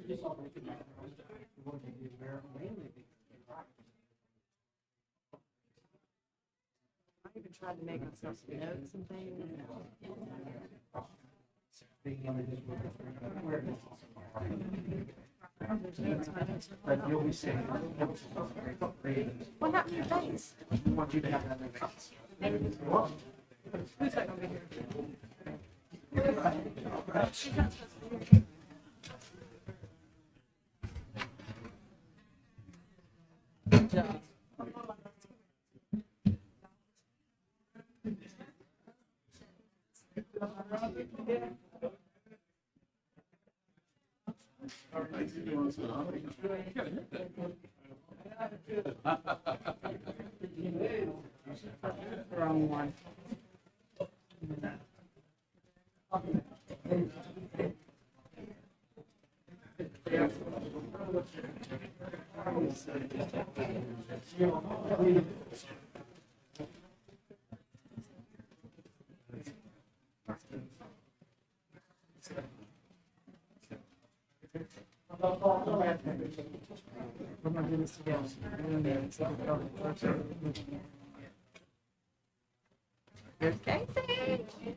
I even tried to make myself some notes and things. But you'll be seeing. What happened to your face? I want you to have that face. Who's that gonna be here? Good job. Wrong one. We're gonna do this together. Here's Casey.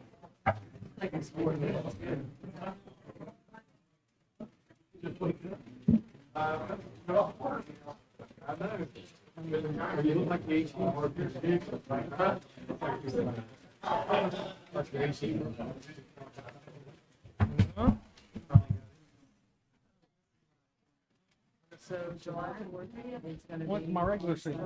Like it's 4 minutes. I know. You look like the 18 or like the 18. So July 4th, it's gonna be. What's my regular seat?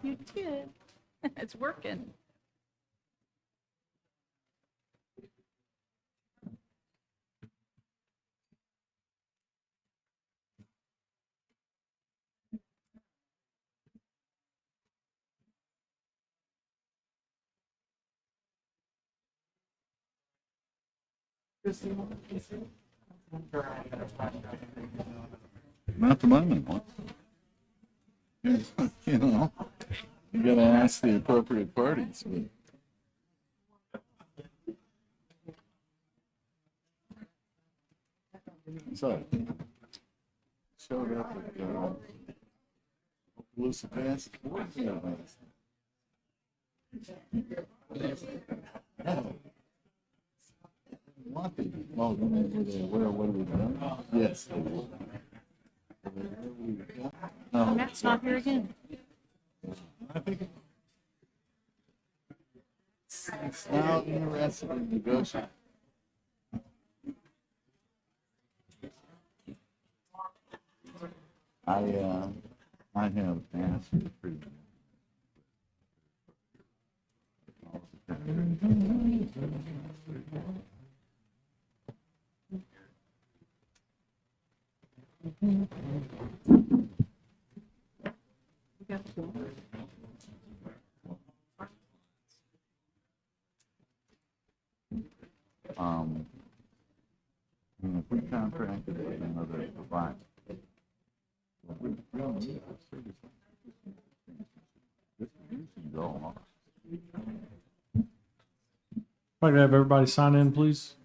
You did. It's working. Not the moment one. You know, you gotta ask the appropriate parties. So, showed up at Lucy Pass. Monty. Oh, what are we doing? Yes. No. Matt's not here again. I think it's now interested in negotiating. I have asked for if we contracted with another provider. We don't need this service. Distribution's all ours. If I could have everybody sign in, please.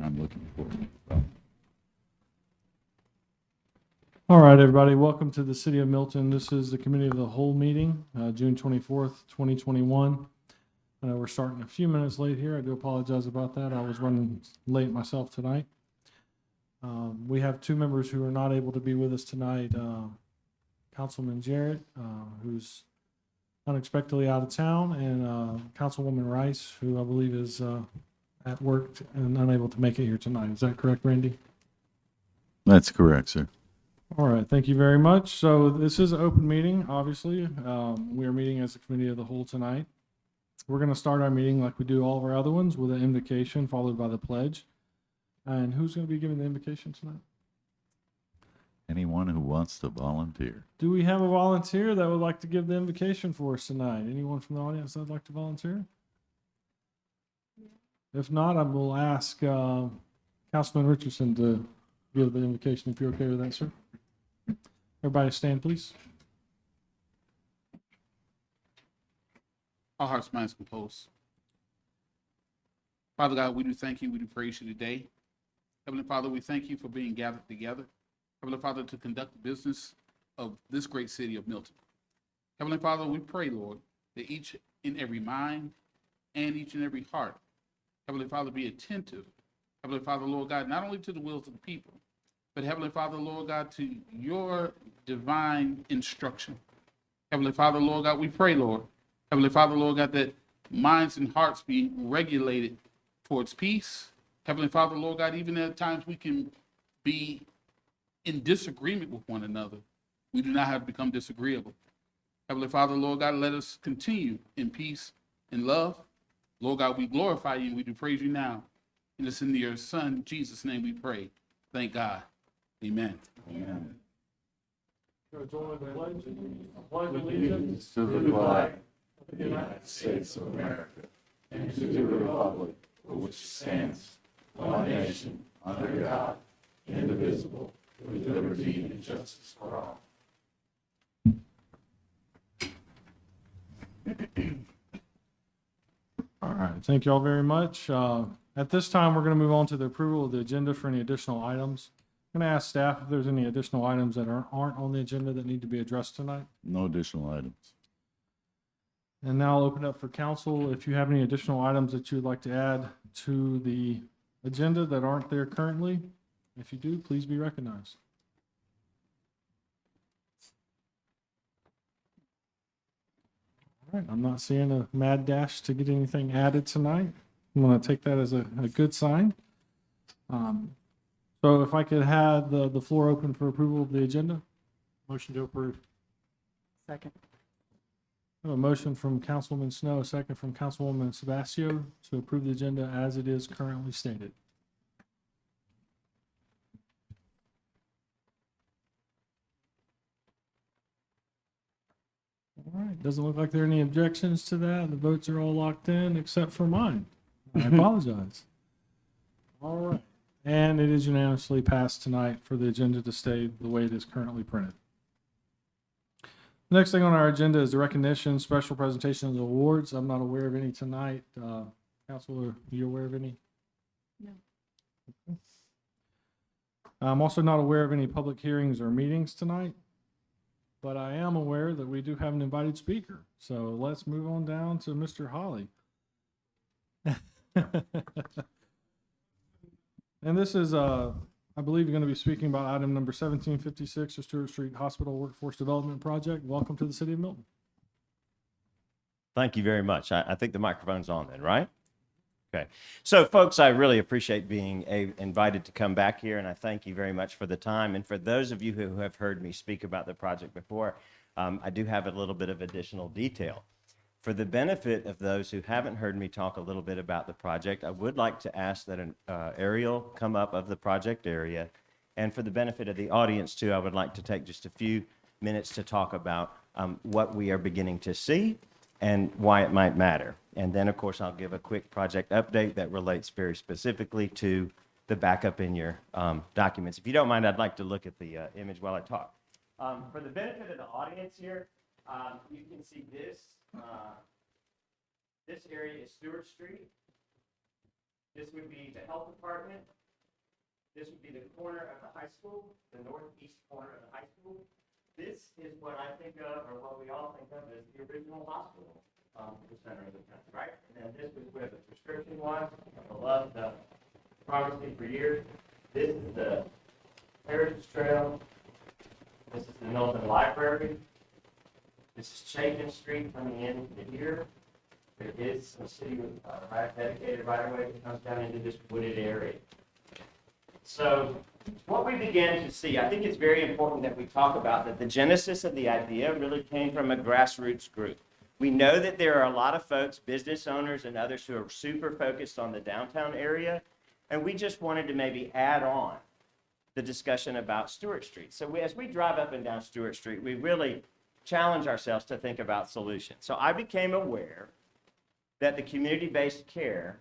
I'm looking forward. All right, everybody, welcome to the City of Milton. This is the Committee of the Whole meeting, June 24th, 2021. I know we're starting a few minutes late here. I do apologize about that. I was running late myself tonight. We have two members who are not able to be with us tonight. Councilman Jarrett, who's unexpectedly out of town, and Councilwoman Rice, who I believe is at work and unable to make it here tonight. Is that correct, Randy? That's correct, sir. All right, thank you very much. So this is an open meeting, obviously. We are meeting as a committee of the whole tonight. We're going to start our meeting like we do all of our other ones with an invocation followed by the pledge. And who's going to be giving the invocation tonight? Anyone who wants to volunteer. Do we have a volunteer that would like to give the invocation for us tonight? Anyone from the audience that would like to volunteer? If not, I will ask Councilman Richardson to give the invocation if you're okay with that, sir. Everybody stand, please. Our hearts, minds composed. Father God, we do thank you. We do praise you today. Heavenly Father, we thank you for being gathered together. Heavenly Father, to conduct the business of this great city of Milton. Heavenly Father, we pray, Lord, that each and every mind and each and every heart, Heavenly Father, be attentive. Heavenly Father, Lord God, not only to the wills of the people, but Heavenly Father, Lord God, to your divine instruction. Heavenly Father, Lord God, we pray, Lord, Heavenly Father, Lord God, that minds and hearts be regulated towards peace. Heavenly Father, Lord God, even at times we can be in disagreement with one another. We do not have to become disagreeable. Heavenly Father, Lord God, let us continue in peace and love. Lord God, we glorify you and we do praise you now. And it's in your Son, Jesus' name we pray. Thank God. Amen. Amen. Pledge Allegiance to the flag of the United States of America and to the republic for which it stands, one nation, under God, indivisible, with liberty and justice for all. All right, thank you all very much. At this time, we're going to move on to the approval of the agenda for any additional items. I'm going to ask staff if there's any additional items that aren't on the agenda that need to be addressed tonight. No additional items. And now I'll open up for council. If you have any additional items that you would like to add to the agenda that aren't there currently, if you do, please be recognized. All right, I'm not seeing a mad dash to get anything added tonight. I'm going to take that as a good sign. So if I could have the floor open for approval of the agenda. Motion to approve. Second. I have a motion from Councilwoman Snow, a second from Councilwoman Sebastio to approve the agenda as it is currently stated. All right, doesn't look like there are any objections to that. The votes are all locked in except for mine. I apologize. All right, and it is unanimously passed tonight for the agenda to stay the way it is currently printed. Next thing on our agenda is the recognition, special presentations, and awards. I'm not aware of any tonight. Council, are you aware of any? No. Okay. I'm also not aware of any public hearings or meetings tonight, but I am aware that we do have an invited speaker. So let's move on down to Mr. Holly. And this is, I believe you're going to be speaking about item number 1756, the Stewart Street Hospital Workforce Development Project. Welcome to the City of Milton. Thank you very much. I think the microphone's on then, right? Okay. So, folks, I really appreciate being invited to come back here, and I thank you very much for the time. And for those of you who have heard me speak about the project before, I do have a little bit of additional detail. For the benefit of those who haven't heard me talk a little bit about the project, I would like to ask that an aerial come up of the project area. And for the benefit of the audience, too, I would like to take just a few minutes to talk about what we are beginning to see and why it might matter. And then, of course, I'll give a quick project update that relates very specifically to the backup in your documents. If you don't mind, I'd like to look at the image while I talk. For the benefit of the audience here, you can see this. This area is Stewart Street. This would be the health department. This would be the corner of the high school, the northeast corner of the high school. This is what I think of, or what we all think of as the original hospital, the center of the town, right? And then this is where the prescription was. I love the pharmacy for years. This is the Heritage Trail. This is the Milton Library. This is Chapin Street coming in here. There is some city dedicated right away that comes down into this wooded area. So what we began to see, I think it's very important that we talk about that the genesis of the idea really came from a grassroots group. We know that there are a lot of folks, business owners and others, who are super focused on the downtown area, and we just wanted to maybe add on the discussion about Stewart Street. So as we drive up and down Stewart Street, we really challenge ourselves to think about solutions. So I became aware that the community-based care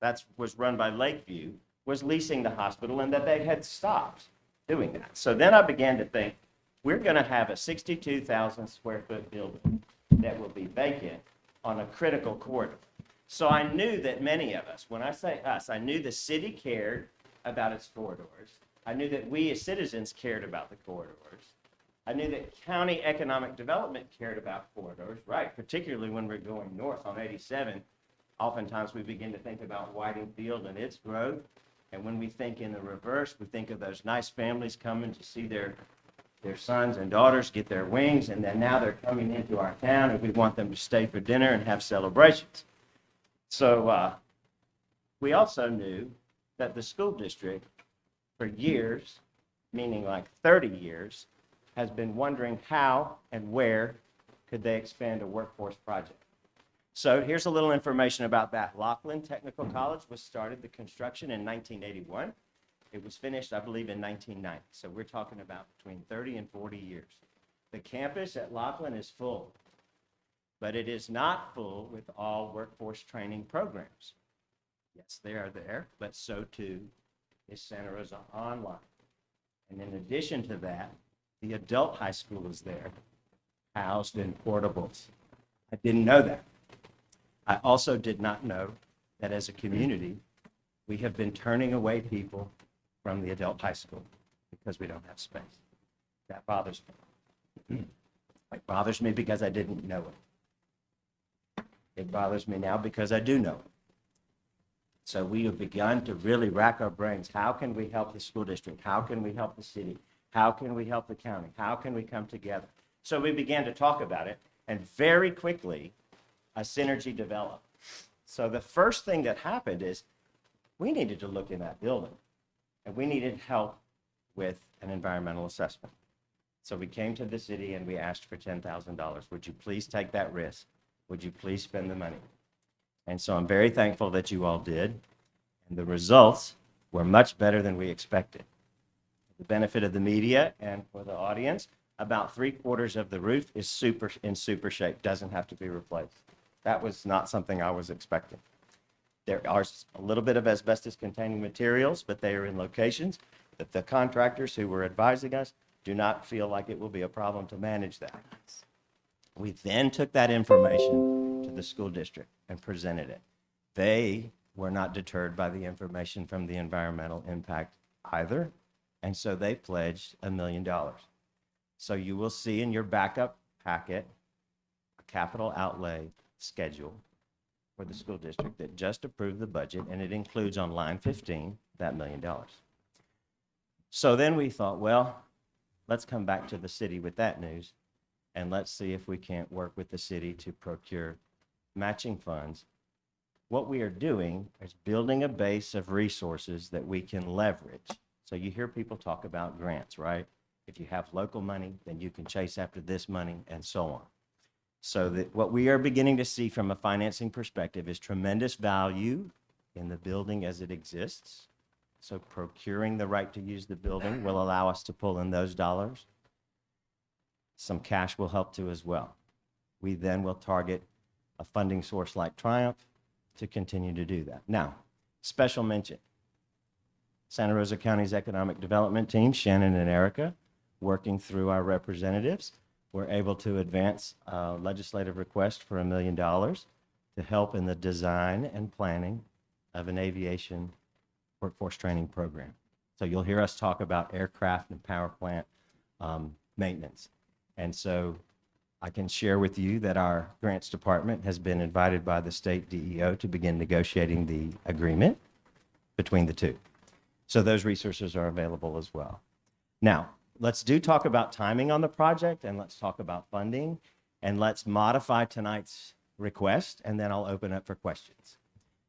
that was run by Lakeview was leasing the hospital and that they had stopped doing that. So then I began to think, we're going to have a 62,000 square foot building that will be vacant on a critical corridor. So I knew that many of us, when I say us, I knew the city cared about its corridors. I knew that we as citizens cared about the corridors. I knew that county economic development cared about corridors, right? Particularly when we're going north on 87. Oftentimes we begin to think about Whiting Field and its growth. And when we think in the reverse, we think of those nice families coming to see their sons and daughters get their wings, and then now they're coming into our town and we want them to stay for dinner and have celebrations. So we also knew that the school district for years, meaning like 30 years, has been wondering how and where could they expand a workforce project. So here's a little information about that. Laughlin Technical College was started, the construction, in 1981. It was finished, I believe, in 1990. So we're talking about between 30 and 40 years. The campus at Laughlin is full, but it is not full with all workforce training programs. Yes, they are there, but so too is Santa Rosa Online. And in addition to that, the adult high school is there, housed in portables. I didn't know that. I also did not know that as a community, we have been turning away people from the adult high school because we don't have space. That bothers me. It bothers me because I didn't know it. It bothers me now because I do know it. So we have begun to really rack our brains. How can we help the school district? How can we help the city? How can we help the county? How can we come together? So we began to talk about it, and very quickly, a synergy developed. So the first thing that happened is we needed to look in that building, and we needed help with an environmental assessment. So we came to the city and we asked for $10,000. Would you please take that risk? Would you please spend the money? And so I'm very thankful that you all did, and the results were much better than we expected. The benefit of the media and for the audience, about 3/4 of the roof is in super shape, doesn't have to be replaced. That was not something I was expecting. There are a little bit of asbestos-containing materials, but they are in locations that the contractors who were advising us do not feel like it will be a problem to manage that. We then took that information to the school district and presented it. They were not deterred by the information from the environmental impact either, and so they pledged $1 million. So you will see in your backup packet a capital outlay schedule for the school district that just approved the budget, and it includes on line 15 that $1 million. So then we thought, well, let's come back to the city with that news, and let's see if we can't work with the city to procure matching funds. What we are doing is building a base of resources that we can leverage. So you hear people talk about grants, right? If you have local money, then you can chase after this money and so on. So that what we are beginning to see from a financing perspective is tremendous value in the building as it exists. So procuring the right to use the building will allow us to pull in those dollars. Some cash will help too as well. We then will target a funding source like Triumph to continue to do that. Now, special mention, Santa Rosa County's economic development team, Shannon and Erica, working through our representatives, were able to advance a legislative request for $1 million to help in the design and planning of an aviation workforce training program. So you'll hear us talk about aircraft and power plant maintenance. And so I can share with you that our grants department has been invited by the state DEO to begin negotiating the agreement between the two. So those resources are available as well. Now, let's talk about timing on the project, and let's talk about funding, and let's modify tonight's request, and then I'll open up for questions.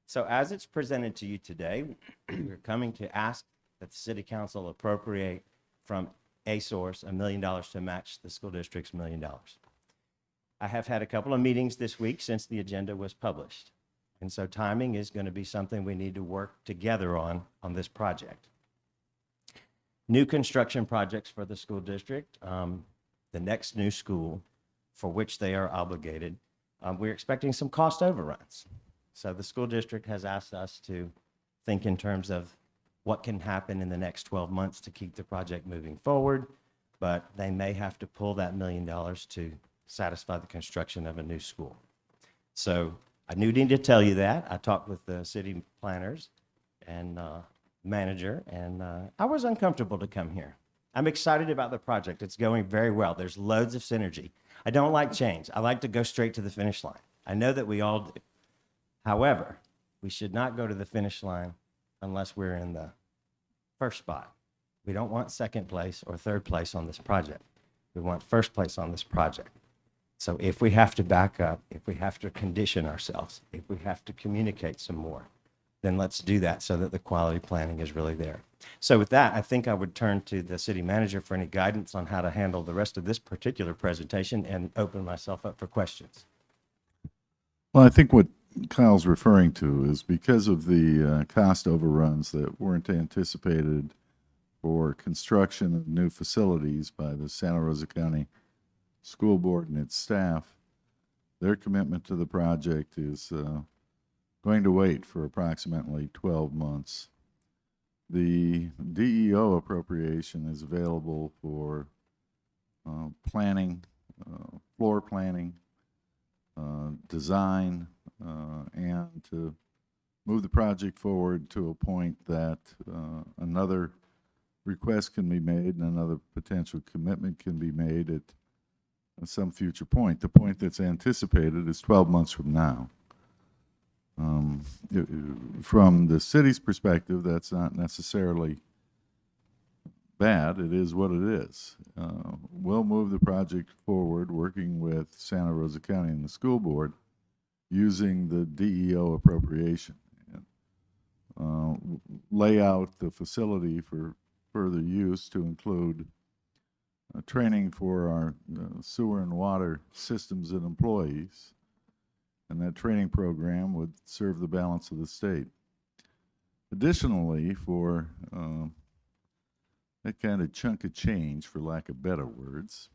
So as it's presented to you today, we're coming to ask that the city council appropriate from a source $1 million to match the school district's $1 million. I have had a couple of meetings this week since the agenda was published. And so timing is going to be something we need to work together on this project. New construction projects for the school district, the next new school for which they are obligated, we're expecting some cost overruns. So the school district has asked us to think in terms of what can happen in the next 12 months to keep the project moving forward, but they may have to pull that $1 million to satisfy the construction of a new school. So I knew need to tell you that. I talked with the city planners and manager, and I was uncomfortable to come here. I'm excited about the project. It's going very well. There's loads of synergy. I don't like change. I like to go straight to the finish line. I know that we all do. However, we should not go to the finish line unless we're in the first spot. We don't want second place or third place on this project. We want first place on this project. So if we have to back up, if we have to condition ourselves, if we have to communicate some more, then let's do that so that the quality planning is really there. So with that, I think I would turn to the city manager for any guidance on how to handle the rest of this particular presentation and open myself up for questions. Well, I think what Kyle's referring to is because of the cost overruns that weren't anticipated for construction of new facilities by the Santa Rosa County School Board and its staff, their commitment to the project is going to wait for approximately 12 months. The DEO appropriation is available for planning, floor planning, design, and to move the project forward to a point that another request can be made and another potential commitment can be made at some future point. The point that's anticipated is 12 months from now. From the city's perspective, that's not necessarily bad. It is what it is. We'll move the project forward working with Santa Rosa County and the school board using the DEO appropriation. Lay out the facility for further use to include training for our sewer and water systems and employees. And that training program would serve the balance of the state. Additionally, for that kind of chunk of change, for lack of better words,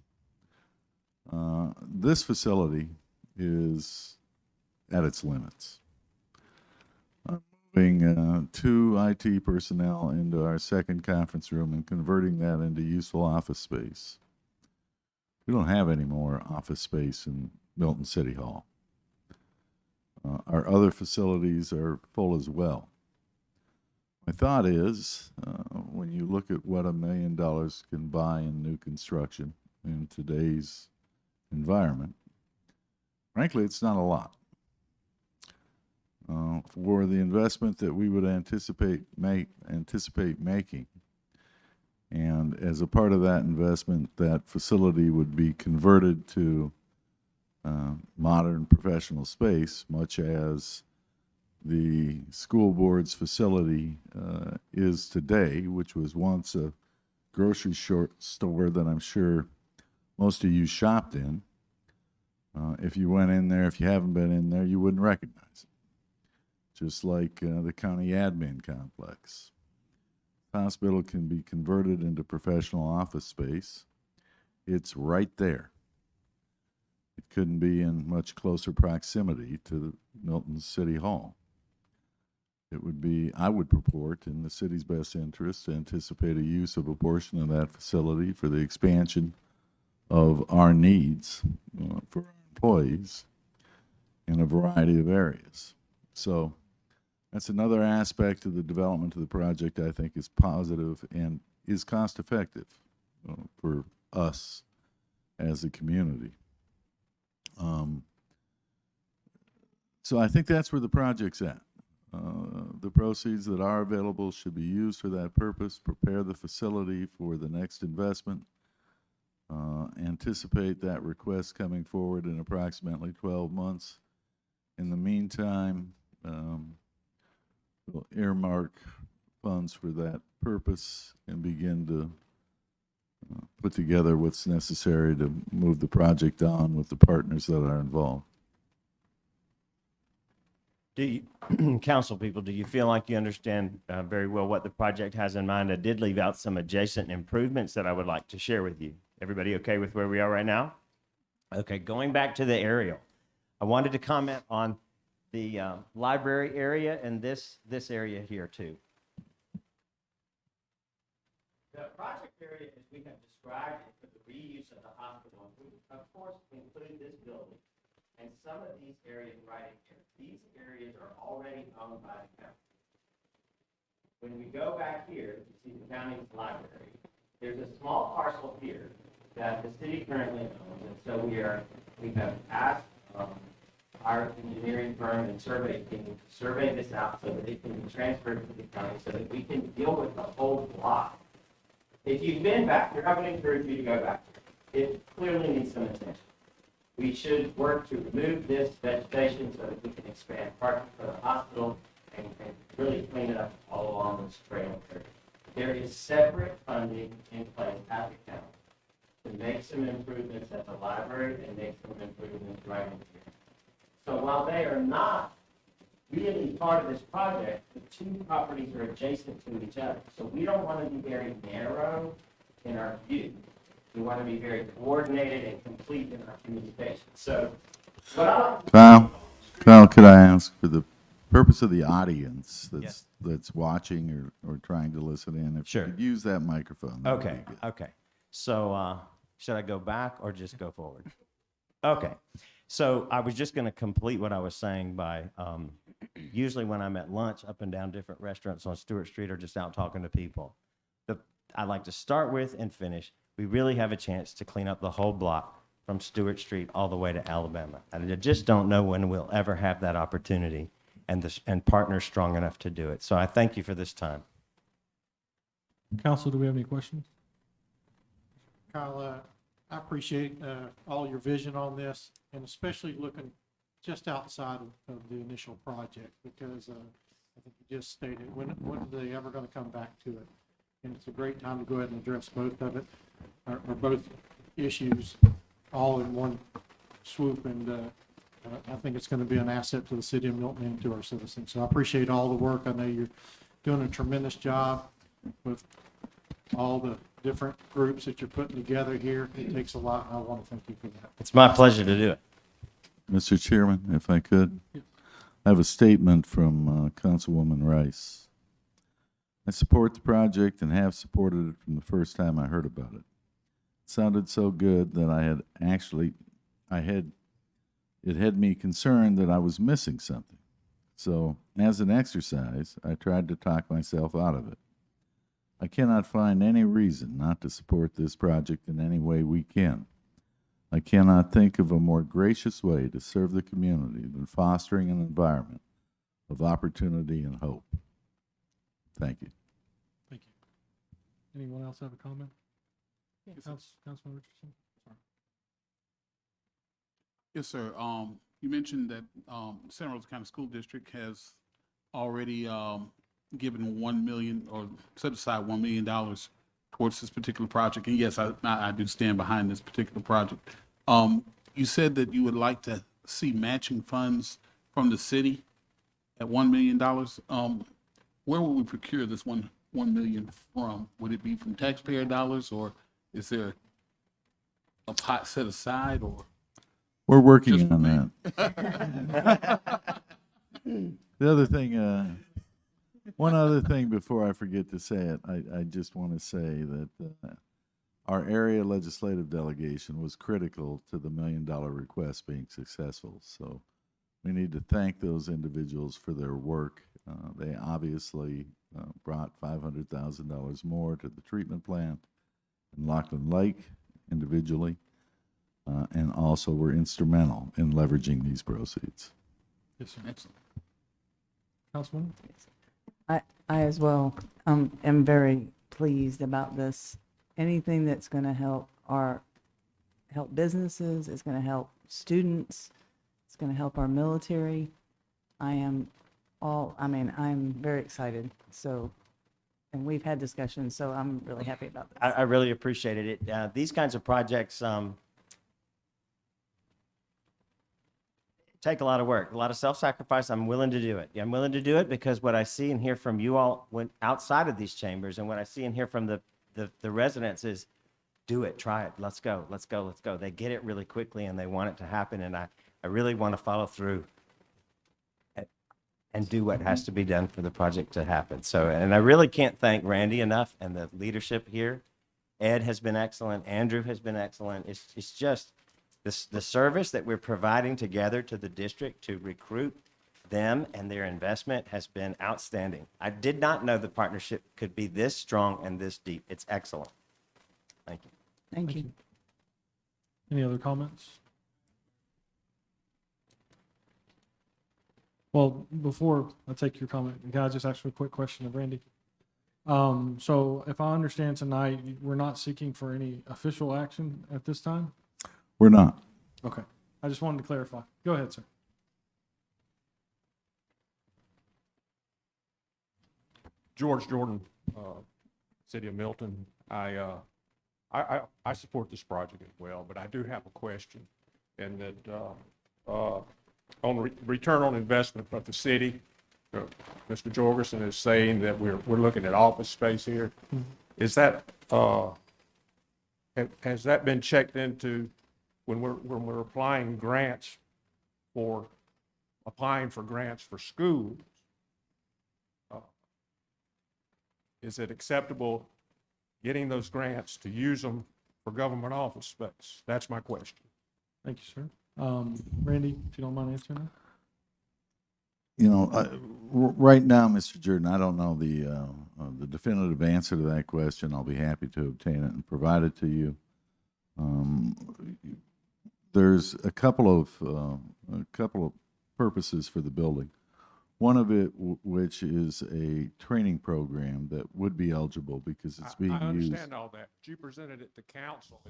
this facility is at its limits. Moving 2 IT personnel into our second conference room and converting that into useful office space. We don't have any more office space in Milton City Hall. Our other facilities are full as well. My thought is, when you look at what $1 million can buy in new construction in today's environment, frankly, it's not a lot. For the investment that we would anticipate making, and as a part of that investment, that facility would be converted to modern professional space, much as the school board's facility is today, which was once a grocery store that I'm sure most of you shopped in. If you went in there, if you haven't been in there, you wouldn't recognize it. Just like the county admin complex. The hospital can be converted into professional office space. It's right there. It couldn't be in much closer proximity to Milton City Hall. It would be, I would purport, in the city's best interest to anticipate a use of a portion of that facility for the expansion of our needs for our employees in a variety of areas. So that's another aspect of the development of the project I think is positive and is cost effective for us as a community. So I think that's where the project's at. The proceeds that are available should be used for that purpose, prepare the facility for the next investment, anticipate that request coming forward in approximately 12 months. In the meantime, we'll earmark funds for that purpose and begin to put together what's necessary to move the project on with the partners that are involved. Do you, council people, do you feel like you understand very well what the project has in mind? I did leave out some adjacent improvements that I would like to share with you. Everybody okay with where we are right now? Okay, going back to the aerial, I wanted to comment on the library area and this area here too. The project area, as we have described it, for the reuse of the hospital, would of course include this building and some of these areas right here. These areas are already owned by the county. When we go back here, you see the county's library. There's a small parcel here that the city currently owns, and so we have asked our engineering firm and survey team to survey this out so that it can be transferred to the county so that we can deal with the whole block. If you've been back here, I would encourage you to go back here. It clearly needs some attention. We should work to remove this vegetation so that we can expand parking for the hospital and really clean it up all along this trail area. There is separate funding in place at the county to make some improvements at the library and make some improvements right in here. So while they are not really part of this project, the two properties are adjacent to each other. So we don't want to be very narrow in our view. We want to be very coordinated and complete in our communication. So what Kyle, could I ask, for the purpose of the audience Yes. that's watching or trying to listen in, if you Sure. could use that microphone? that would Okay, be good. okay. So, should I go back or just go forward? Okay. So I was just going to complete what I was saying by, usually when I'm at lunch up and down different restaurants on Stewart Street or just out talking to people, I like to start with and finish. We really have a chance to clean up the whole block from Stewart Street all the way to Alabama. And I just don't know when we'll ever have that opportunity and partners strong enough to do it. So I thank you for this time. Council, do we have any questions? Kyle, I appreciate all your vision on this, and especially looking just outside of the initial project, because I think you just stated, when are they ever going to come back to it? And it's a great time to go ahead and address both of it, or both issues, all in one swoop, and I think it's going to be an asset to the city of Milton and to our citizens. So I appreciate all the work. I know you're doing a tremendous job with all the different groups that you're putting together here. It takes a lot, and I want to thank you for that. It's my pleasure to do it. Mr. Chairman, if I could, I have a statement from Councilwoman Rice. I support the project and have supported it from the first time I heard about it. It sounded so good that it had me concerned that I was missing something. So, as an exercise, I tried to talk myself out of it. I cannot find any reason not to support this project in any way we can. I cannot think of a more gracious way to serve the community than fostering an environment of opportunity and hope. Thank you. Thank you. Anyone else have a comment? Councilman Richardson? Sorry. Yes, sir. You mentioned that Santa Rosa County School District has already given 1 million or set aside $1 million towards this particular project. And yes, I do stand behind this particular project. You said that you would like to see matching funds from the city at $1 million. Where would we procure this $1 million from? Would it be from taxpayer dollars, or is there a pot set aside, or? We're working Just for on me. that. The other thing, one other thing before I forget to say it, I just want to say that our area legislative delegation was critical to the $1 million request being successful. So we need to thank those individuals for their work. They obviously brought $500,000 more to the treatment plant in Lockland Lake individually, and also were instrumental in leveraging these proceeds. Yes, sir. Excellent. Councilwoman? I as well am very pleased about this. Anything that's going to help businesses, it's going to help students, it's going to help our military. I'm very excited. So and we've had discussions, so I'm really happy about this. I really appreciated it. These kinds of projects take a lot of work, a lot of self-sacrifice. I'm willing to do it. I'm willing to do it because what I see and hear from you all when outside of these chambers, and what I see and hear from the residents is, do it, try it, let's go, let's go, let's go. They get it really quickly and they want it to happen, and I really want to follow through and do what has to be done for the project to happen. So, and I really can't thank Randy enough and the leadership here. Ed has been excellent. Andrew has been excellent. It's just the service that we're providing together to the district to recruit them and their investment has been outstanding. I did not know the partnership could be this strong and this deep. It's excellent. Thank you. Thank you. Any other comments? Well, before I take your comment, can I just ask you a quick question of Randy? So if I understand tonight, we're not seeking for any official action at this time? We're not. Okay. I just wanted to clarify. Go ahead, sir. George Jordan, City of Milton. I support this project as well, but I do have a question, and that on return on investment of the city, Mr. Jorgensen is saying that we're looking at office space here. Is that has that been checked into when we're applying for grants for schools? Is it acceptable getting those grants to use them for government office space? That's my question. Thank you, sir. Randy, if you don't mind answering that. You know, right now, Mr. Jordan, I don't know the definitive answer to that question. I'll be happy to obtain it and provide it to you. There's a couple of purposes for the building. One of it, which is a training program that would be eligible because it's being used. I understand all that. But you presented it to council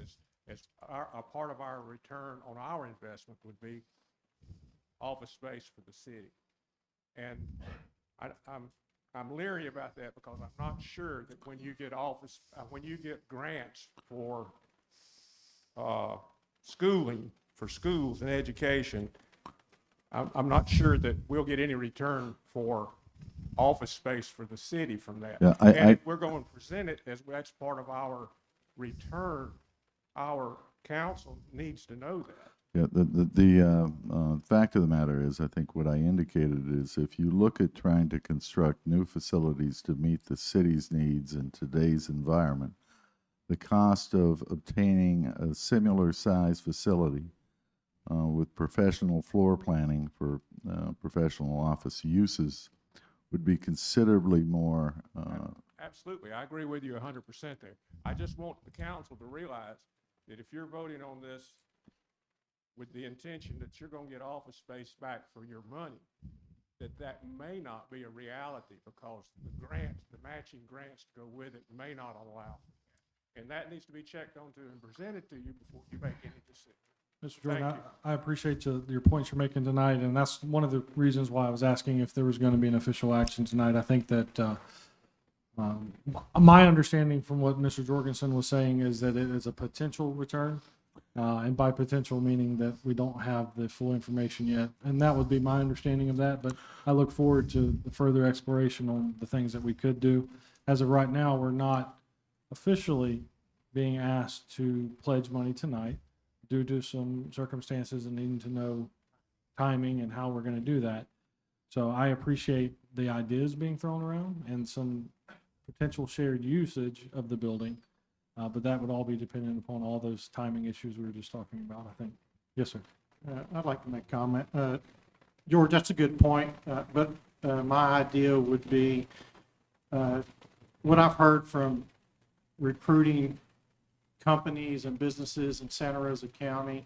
as a part of our return on our investment would be office space for the city. And I'm leery about that because I'm not sure that when you get grants for schooling, for schools and education, I'm not sure that we'll get any return for office space for the city from that. Yeah, And if we're going to present it as that's part of our return, our council needs to know that. Yeah, the fact of the matter is, I think what I indicated is if you look at trying to construct new facilities to meet the city's needs in today's environment, the cost of obtaining a similar size facility with professional floor planning for professional office uses would be considerably more. Absolutely. I agree with you 100% there. I just want the council to realize that if you're voting on this with the intention that you're going to get office space back for your money, that may not be a reality because the grants, the matching grants to go with it may not allow for that. And that needs to be checked onto and presented to you before you make any decision. Mr. Jordan, Thank you. I appreciate your points you're making tonight, and that's one of the reasons why I was asking if there was going to be an official action tonight. I think that my understanding from what Mr. Jorgensen was saying is that it is a potential return, and by potential meaning that we don't have the full information yet, and that would be my understanding of that. But I look forward to the further exploration on the things that we could do. As of right now, we're not officially being asked to pledge money tonight, due to some circumstances and needing to know timing and how we're going to do that. So I appreciate the ideas being thrown around and some potential shared usage of the building, but that would all be dependent upon all those timing issues we were just talking about, I think. Yes, sir. I'd like to make a comment. George, that's a good point, but my idea would be what I've heard from recruiting companies and businesses in Santa Rosa County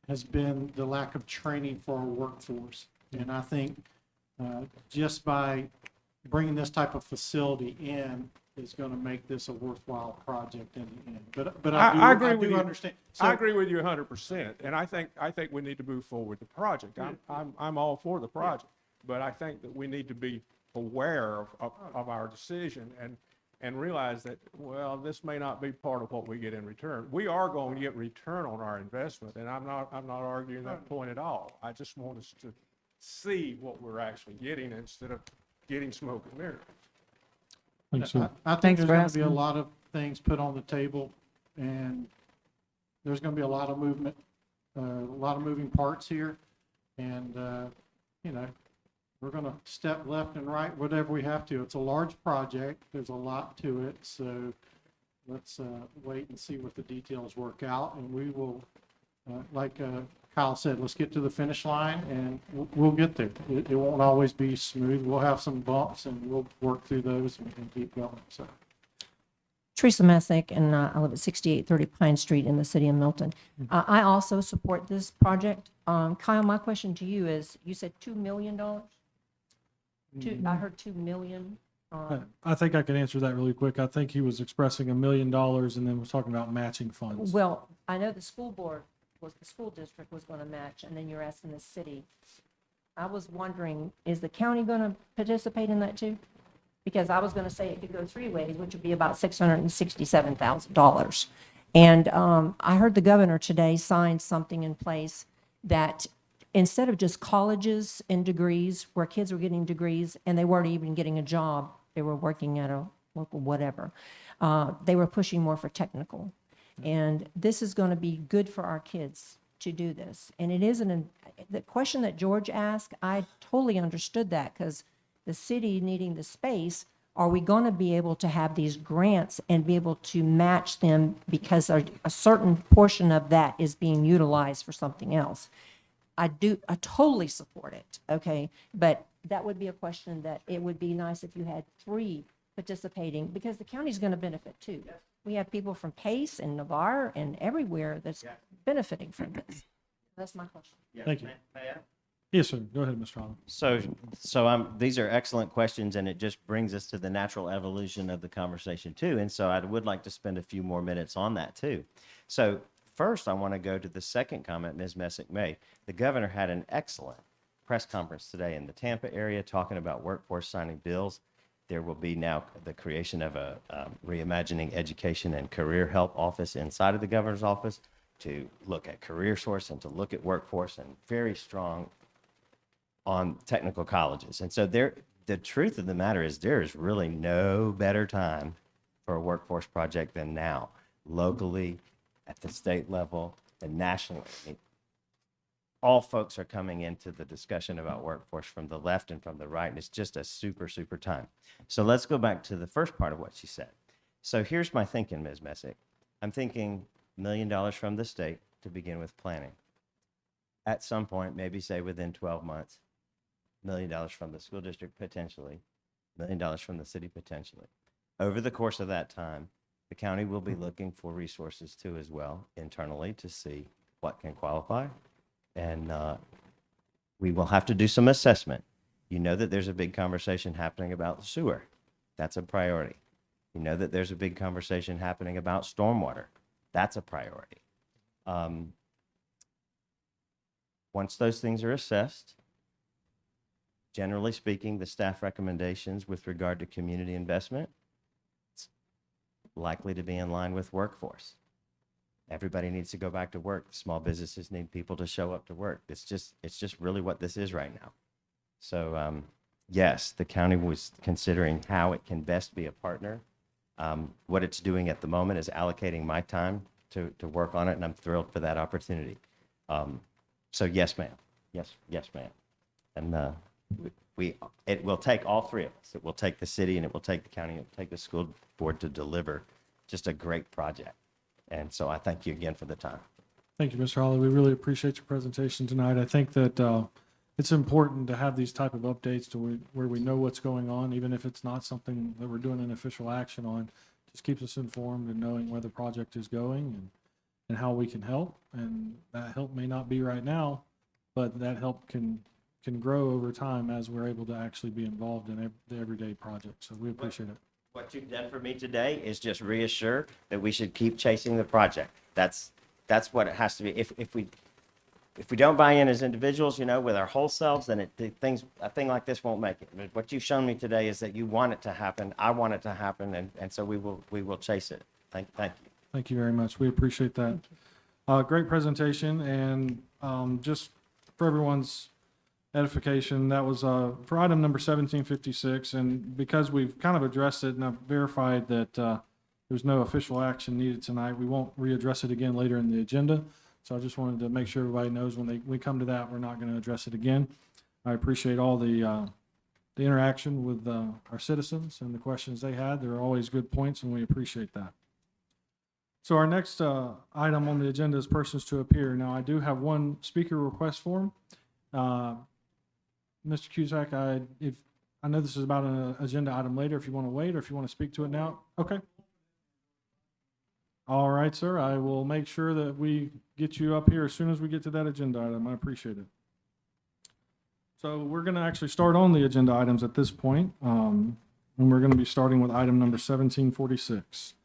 has been the lack of training for our workforce. And I think just by bringing this type of facility in is going to make this a worthwhile project in the end. But I agree with you. Understand. I agree with you 100%, and I think we need to move forward with the project. I'm all for the project, but I think that we need to be aware of our decision and realize that, well, this may not be part of what we get in return. We are going to get return on our investment, and I'm not arguing that point at all. I just want us to see what we're actually getting instead of getting smoke and mirrors. Thanks, sir. I think Thanks there's for going to be a asking. lot of things put on the table, and there's going to be a lot of movement, a lot of moving parts here. And, you know, we're going to step left and right, whatever we have to. It's a large project. There's a lot to it. So let's wait and see what the details work out. And we will, like Kyle said, let's get to the finish line, and we'll get there. It won't always be smooth. We'll have some bumps, and we'll work through those and keep going. So. Teresa Messick, and I live at 6830 Pine Street in the city of Milton. I also support this project. Kyle, my question to you is, you said $2 million? I heard 2 million. I think I can answer that really quick. I think he was expressing $1 million and then was talking about matching funds. Well, I know the school district was going to match, and then you're asking the city. I was wondering, is the county going to participate in that too? Because I was going to say it could go 3 ways, which would be about $667,000. And I heard the governor today sign something in place that instead of just colleges and degrees, where kids were getting degrees and they weren't even getting a job, they were working at a local whatever, they were pushing more for technical. And this is going to be good for our kids to do this. And it isn't, the question that George asked, I totally understood that, because the city needing the space, are we going to be able to have these grants and be able to match them because a certain portion of that is being utilized for something else? I totally support it, okay? But that would be a question that it would be nice if you had 3 participating, because the county's going to benefit too. We have people from Pace and Navarre and everywhere that's benefiting from this. That's my question. Thank you. Yes, sir. Go ahead, Mr. Holland. So these are excellent questions, and it just brings us to the natural evolution of the conversation too. And so I would like to spend a few more minutes on that too. So first, I want to go to the second comment Ms. Messick made. The governor had an excellent press conference today in the Tampa area talking about workforce signing bills. There will be now the creation of a reimagining education and career help office inside of the governor's office to look at career source and to look at workforce, and very strong on technical colleges. And so the truth of the matter is there is really no better time for a workforce project than now, locally, at the state level, and nationally. I mean, all folks are coming into the discussion about workforce from the left and from the right, and it's just a super, super time. So let's go back to the first part of what she said. So here's my thinking, Ms. Messick. I'm thinking $1 million from the state to begin with planning. At some point, maybe say within 12 months, $1 million from the school district potentially, $1 million from the city potentially. Over the course of that time, the county will be looking for resources too as well internally to see what can qualify. And we will have to do some assessment. You know that there's a big conversation happening about sewer. That's a priority. You know that there's a big conversation happening about stormwater. That's a priority. Once those things are assessed, generally speaking, the staff recommendations with regard to community investment, it's likely to be in line with workforce. Everybody needs to go back to work. Small businesses need people to show up to work. It's just really what this is right now. So yes, the county was considering how it can best be a partner. What it's doing at the moment is allocating my time to work on it, and I'm thrilled for that opportunity. So yes, ma'am. Yes, ma'am. And it will take all 3 of us. It will take the city, and it will take the county, and it will take the school board to deliver just a great project. And so I thank you again for the time. Thank you, Mr. Holland. We really appreciate your presentation tonight. I think that it's important to have these type of updates to where we know what's going on, even if it's not something that we're doing an official action on. Just keeps us informed and knowing where the project is going and how we can help. And that help may not be right now, but that help can grow over time as we're able to actually be involved in the everyday project. So we appreciate it. What you've done for me today is just reassure that we should keep chasing the project. That's what it has to be. If we if we don't buy in as individuals, you know, with our whole selves, then a thing like this won't make it. But what you've shown me today is that you want it to happen. I want it to happen, and so we will chase it. Thank you. Thank you very much. We appreciate that. Great presentation, and just for everyone's edification, that was for item number 1756, and because we've kind of addressed it and I've verified that there's no official action needed tonight, we won't readdress it again later in the agenda. So I just wanted to make sure everybody knows when we come to that, we're not going to address it again. I appreciate all the interaction with our citizens and the questions they had. There are always good points, and we appreciate that. So our next item on the agenda is persons to appear. Now, I do have one speaker request form. Mr. Cusack, I know this is about an agenda item later, if you want to wait or if you want to speak to it now. Okay. All right, sir. I will make sure that we get you up here as soon as we get to that agenda item. I appreciate it. So we're going to actually start on the agenda items at this point, and we're going to be starting with item number 1746.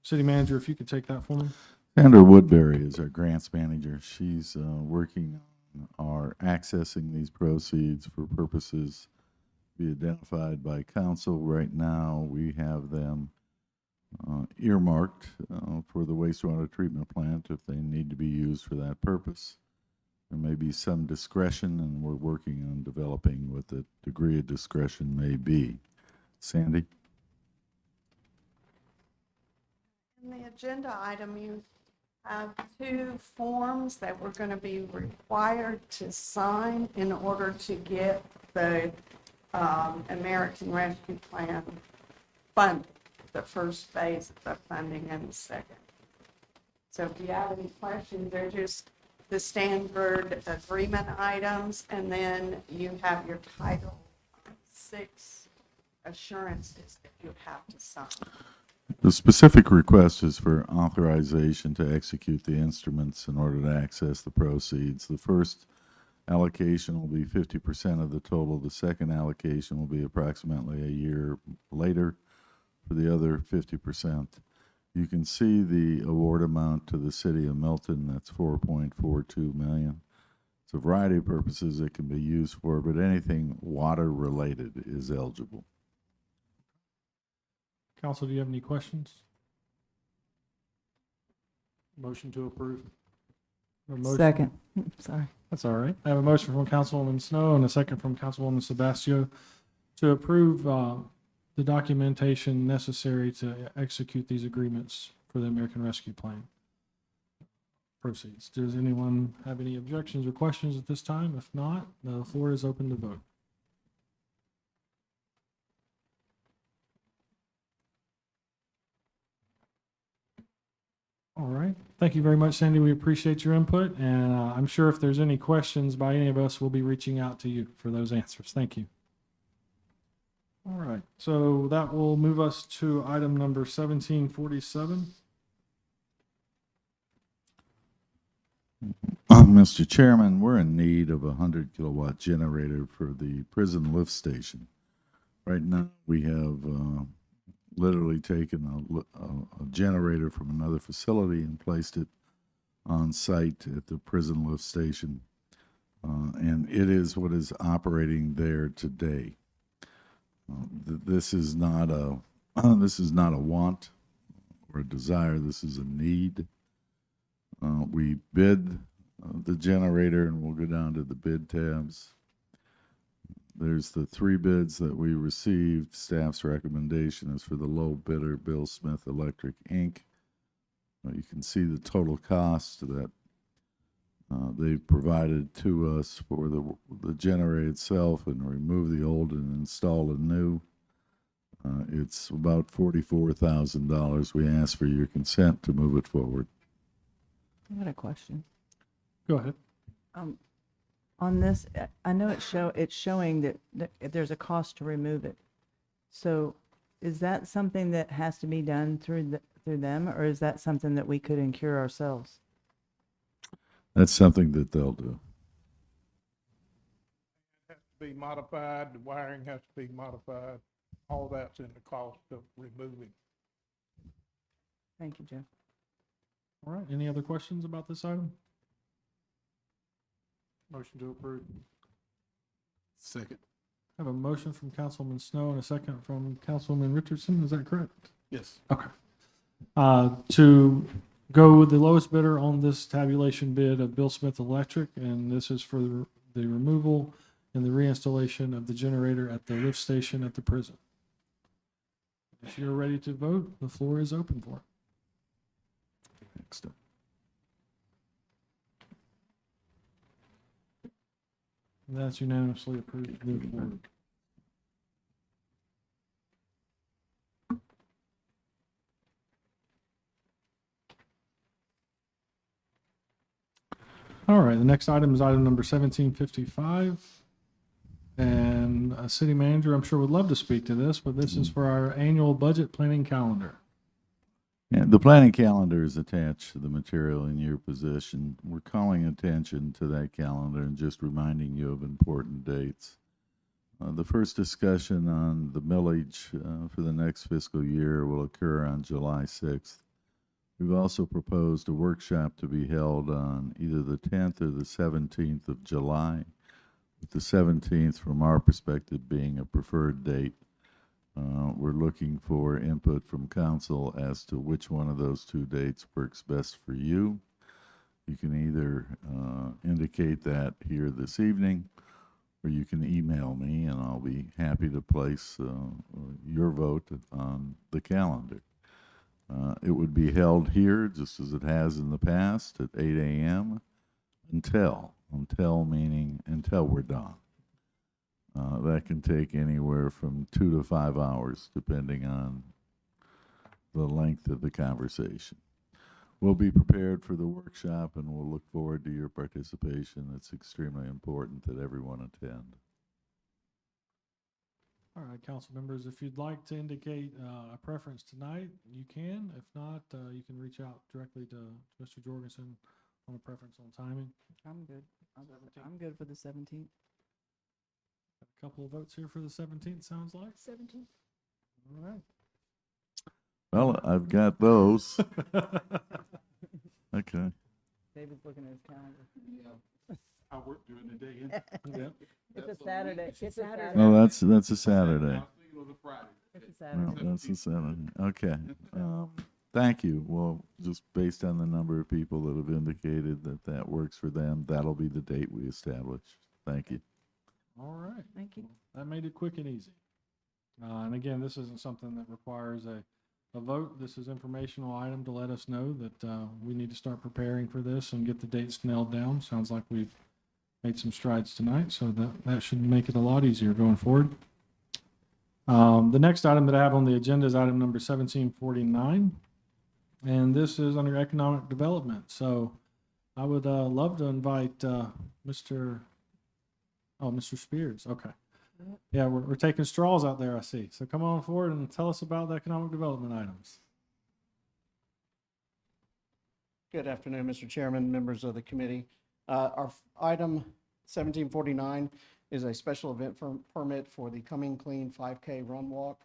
City Manager, if you could take that for me. Sandra Woodbury is our grants manager. She's working on our accessing these proceeds for purposes to be identified by council. Right now, we have them earmarked for the wastewater treatment plant if they need to be used for that purpose. There may be some discretion, and we're working on developing what the degree of discretion may be. Sandy? In the agenda item, you have two forms that we're going to be required to sign in order to get the American Rescue Plan funded, the first phase of the funding and the second. So if you have any questions, they're just the standard agreement items, and then you have your Title VI assurances that you have to sign. The specific request is for authorization to execute the instruments in order to access the proceeds. The first allocation will be 50% of the total. The second allocation will be approximately a year later for the other 50%. You can see the award amount to the city of Milton. That's $4.42 million. It's a variety of purposes it can be used for, but anything water related is eligible. Council, do you have any questions? Motion to approve. A motion- Second. Sorry. That's all right. I have a motion from Councilwoman Snow and a second from Councilwoman Sebastio to approve the documentation necessary to execute these agreements for the American Rescue Plan proceeds. Does anyone have any objections or questions at this time? If not, the floor is open to vote. All right. Thank you very much, Sandy. We appreciate your input, and I'm sure if there's any questions by any of us, we'll be reaching out to you for those answers. Thank you. All right. So that will move us to item number 1747. Mr. Chairman, we're in need of a 100 kilowatt generator for the prison lift station. Right now, we have literally taken a generator from another facility and placed it on site at the prison lift station. And it is what is operating there today. This is not a want or a desire. This is a need. We bid the generator, and we'll go down to the bid tabs. There's the three bids that we received. Staff's recommendation is for the low bidder, Bill Smith Electric, Inc. You can see the total cost that they've provided to us for the generator itself and remove the old and install a new. It's about $44,000. We ask for your consent to move it forward. I got a question. Go ahead. On this, I know it's showing that there's a cost to remove it. So is that something that has to be done through them, or is that something that we could incur ourselves? That's something that they'll do. Has to be modified, the wiring has to be modified, all that's in the cost of removing. Thank you, Jeff. All right. Any other questions about this item? Motion to approve. Second. I have a motion from Councilman Snow and a second from Councilwoman Richardson. Is that correct? Yes. Okay. To go with the lowest bidder on this tabulation bid of Bill Smith Electric, and this is for the removal and the reinstallation of the generator at the lift station at the prison. If you're ready to vote, the floor is open for it. Next up. And that's unanimously approved to move forward. All right, the next item is item number 1755. And a city manager, I'm sure, would love to speak to this, but this is for our annual budget planning calendar. And the planning calendar is attached to the material in your possession. We're calling attention to that calendar and just reminding you of important dates. The first discussion on the millage for the next fiscal year will occur on July 6th. We've also proposed a workshop to be held on either the 10th or the 17th of July, with the 17th, from our perspective, being a preferred date. We're looking for input from council as to which one of those two dates works best for you. You can either indicate that here this evening, or you can email me, and I'll be happy to place your vote on the calendar. It would be held here, just as it has in the past, at 8 a.m. until meaning until we're done. That can take anywhere from 2 to 5 hours, depending on the length of the conversation. We'll be prepared for the workshop, and we'll look forward to your participation. It's extremely important that everyone attend. All right, council members, if you'd like to indicate a preference tonight, you can. If not, you can reach out directly to Mr. Jorgensen on a preference on timing. I'm good. I'm good for the 17th. A couple of votes here for the 17th, sounds like. 17. All right. Well, I've got those. Okay. David's looking at his calendar. I work during the day. Yep. It's a Saturday. It's a Saturday. Oh, that's a Saturday. I was thinking it was a Friday. It's a No, Saturday. that's a Saturday. Okay. Thank you. Well, just based on the number of people that have indicated that that works for them, that'll be the date we establish. Thank you. All right. Thank you. That made it quick and easy. And again, this isn't something that requires a vote. This is informational item to let us know that we need to start preparing for this and get the dates nailed down. Sounds like we've made some strides tonight, so that should make it a lot easier going forward. The next item that I have on the agenda is item number 1749, and this is under economic development. So I would love to invite Mr. Spears. Okay. Yeah, we're taking straws out there, I see. So come on forward and tell us about the economic development items. Good afternoon, Mr. Chairman, members of the committee. Our item 1749 is a special event permit for the Coming Clean 5K Run Walk.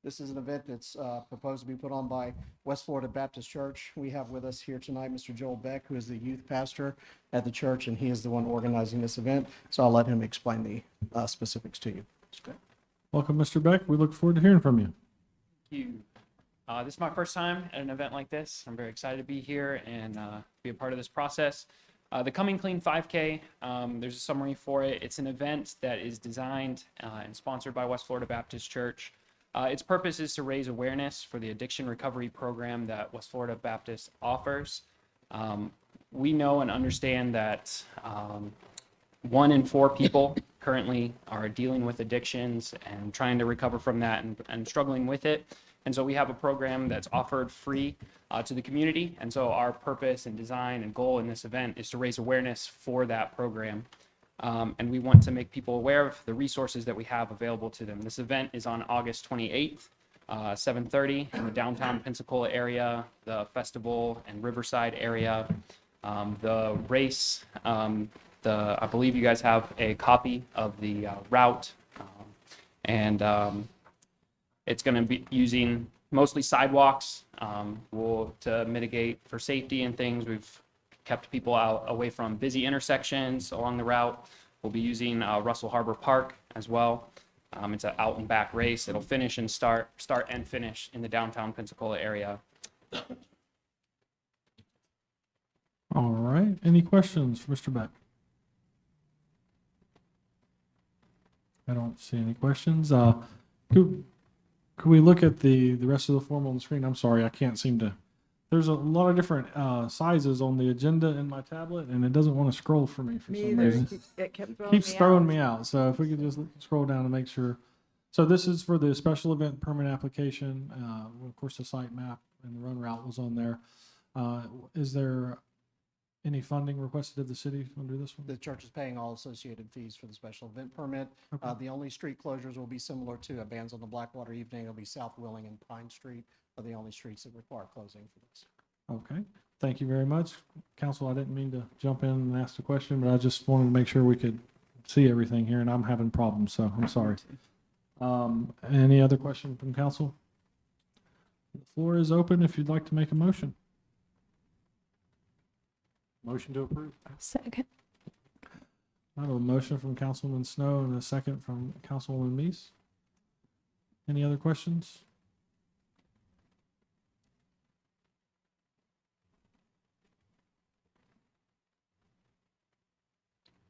This is an event that's proposed to be put on by West Florida Baptist Church. We have with us here tonight Mr. Joel Beck, who is the youth pastor at the church, and he is the one organizing this event. So I'll let him explain the specifics to you. Welcome, Mr. Beck. We look forward to hearing from you. Thank you. This is my first time at an event like this. I'm very excited to be here and be a part of this process. The Coming Clean 5K, there's a summary for it. It's an event that is designed and sponsored by West Florida Baptist Church. Its purpose is to raise awareness for the addiction recovery program that West Florida Baptist offers. We know and understand that 1 in 4 people currently are dealing with addictions and trying to recover from that and struggling with it. And so we have a program that's offered free to the community. And so our purpose and design and goal in this event is to raise awareness for that program. And we want to make people aware of the resources that we have available to them. This event is on August 28th, 7:30 in the downtown Pensacola area, the festival and Riverside area. The race, I believe you guys have a copy of the route, and it's going to be using mostly sidewalks to mitigate for safety and things. We've kept people out away from busy intersections along the route. We'll be using Russell Harbor Park as well. It's an out and back race. It'll finish and start and finish in the downtown Pensacola area. All right. Any questions for Mr. Beck? I don't see any questions. Could we look at the rest of the form on the screen? I'm sorry, I can't seem to. There's a lot of different sizes on the agenda in my tablet, and it doesn't want to scroll for me for Me some either. reason. It kept throwing Keeps me throwing out. me out. So if we could just scroll down and make sure. So this is for the special event permit application. Of course, the site map and the run route was on there. Is there any funding requested of the city under this one? The church is paying all associated fees for the special event permit. Okay. The only street closures will be similar to a Bands on the Blackwater evening. It'll be South Willing and Pine Street are the only streets that require closing for this. Okay, thank you very much. Council, I didn't mean to jump in and ask the question, but I just wanted to make sure we could see everything here, and I'm having problems, so I'm sorry. Any other question from council? The floor is open if you'd like to make a motion. Motion to approve. Second. I have a motion from Councilman Snow and a second from Councilwoman Meese. Any other questions?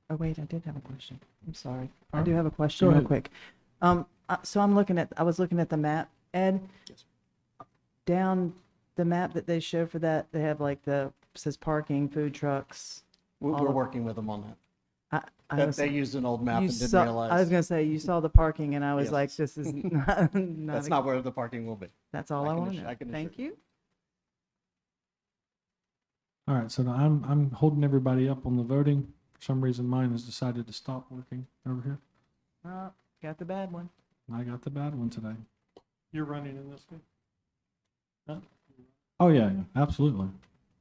Oh, wait, I did have a question. I'm sorry. I Alright. do have a question Go real ahead. quick. So I was looking at the map, Ed. Yes. Down the map that they show for that, they have like says parking, food trucks. We're All of- working with them on that. I was, They used an old map you and didn't saw, I was realize. gonna say, you saw the parking and I was Yes. like, this is not, That's not where the parking will be. that's all I I can want to assure- know. I can assure Thank you. you. All right, so now I'm holding everybody up on the voting. For some reason, mine has decided to stop working over here. Got the bad one. I got the bad one today. You're running in this one? Oh, yeah, absolutely.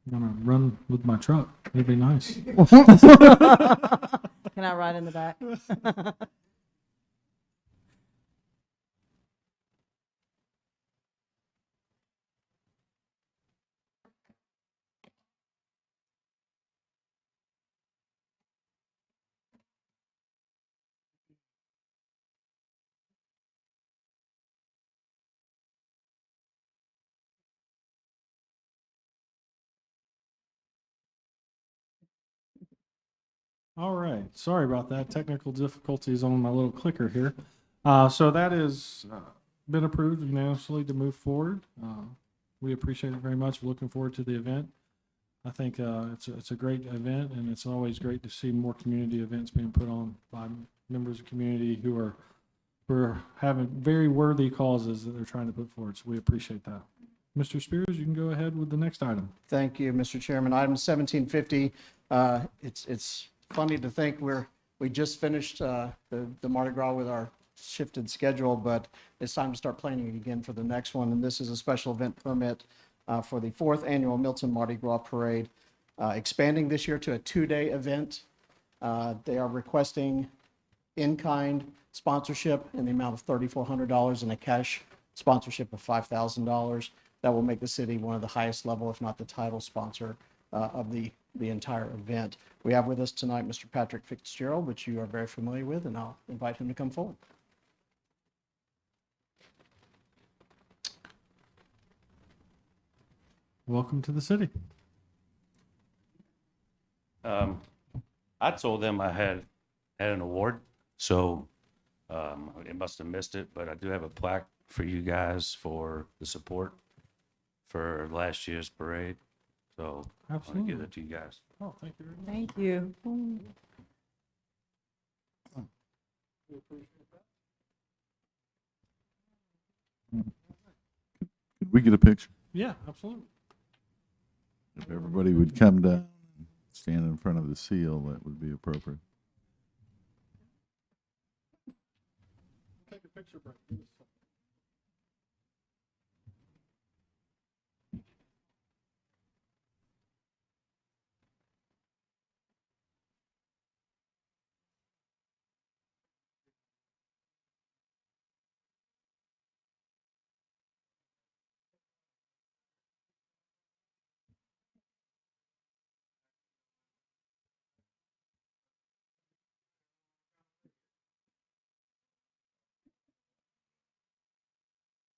I'm gonna run with my truck. It'd be nice. Can I ride in the back? All right, sorry about that. Technical difficulties on my little clicker here. So that is been approved unanimously to move forward. We appreciate it very much. We're looking forward to the event. I think it's a great event, and it's always great to see more community events being put on by members of the community who are having very worthy causes that they're trying to put forward. So we appreciate that. Mr. Spears, you can go ahead with the next item. Thank you, Mr. Chairman. Item 1750, it's funny to think we just finished the Mardi Gras with our shifted schedule, but it's time to start planning again for the next one. And this is a special event permit for the 4th annual Milton Mardi Gras Parade, expanding this year to a 2-day event. They are requesting in-kind sponsorship in the amount of $3,400 and a cash sponsorship of $5,000. That will make the city one of the highest level, if not the title sponsor of the entire event. We have with us tonight Mr. Patrick Fitzgerald, which you are very familiar with, and I'll invite him to come forward. Welcome to the city. I told them I had an award, so they must have missed it, but I do have a plaque for you guys for the support for last year's parade. So I want to Absolutely. give it to you guys. Oh, thank you very much. Thank you. Could we get a picture? Yeah, absolutely. If everybody would come down and stand in front of the seal, that would be appropriate. Take a picture, Brett.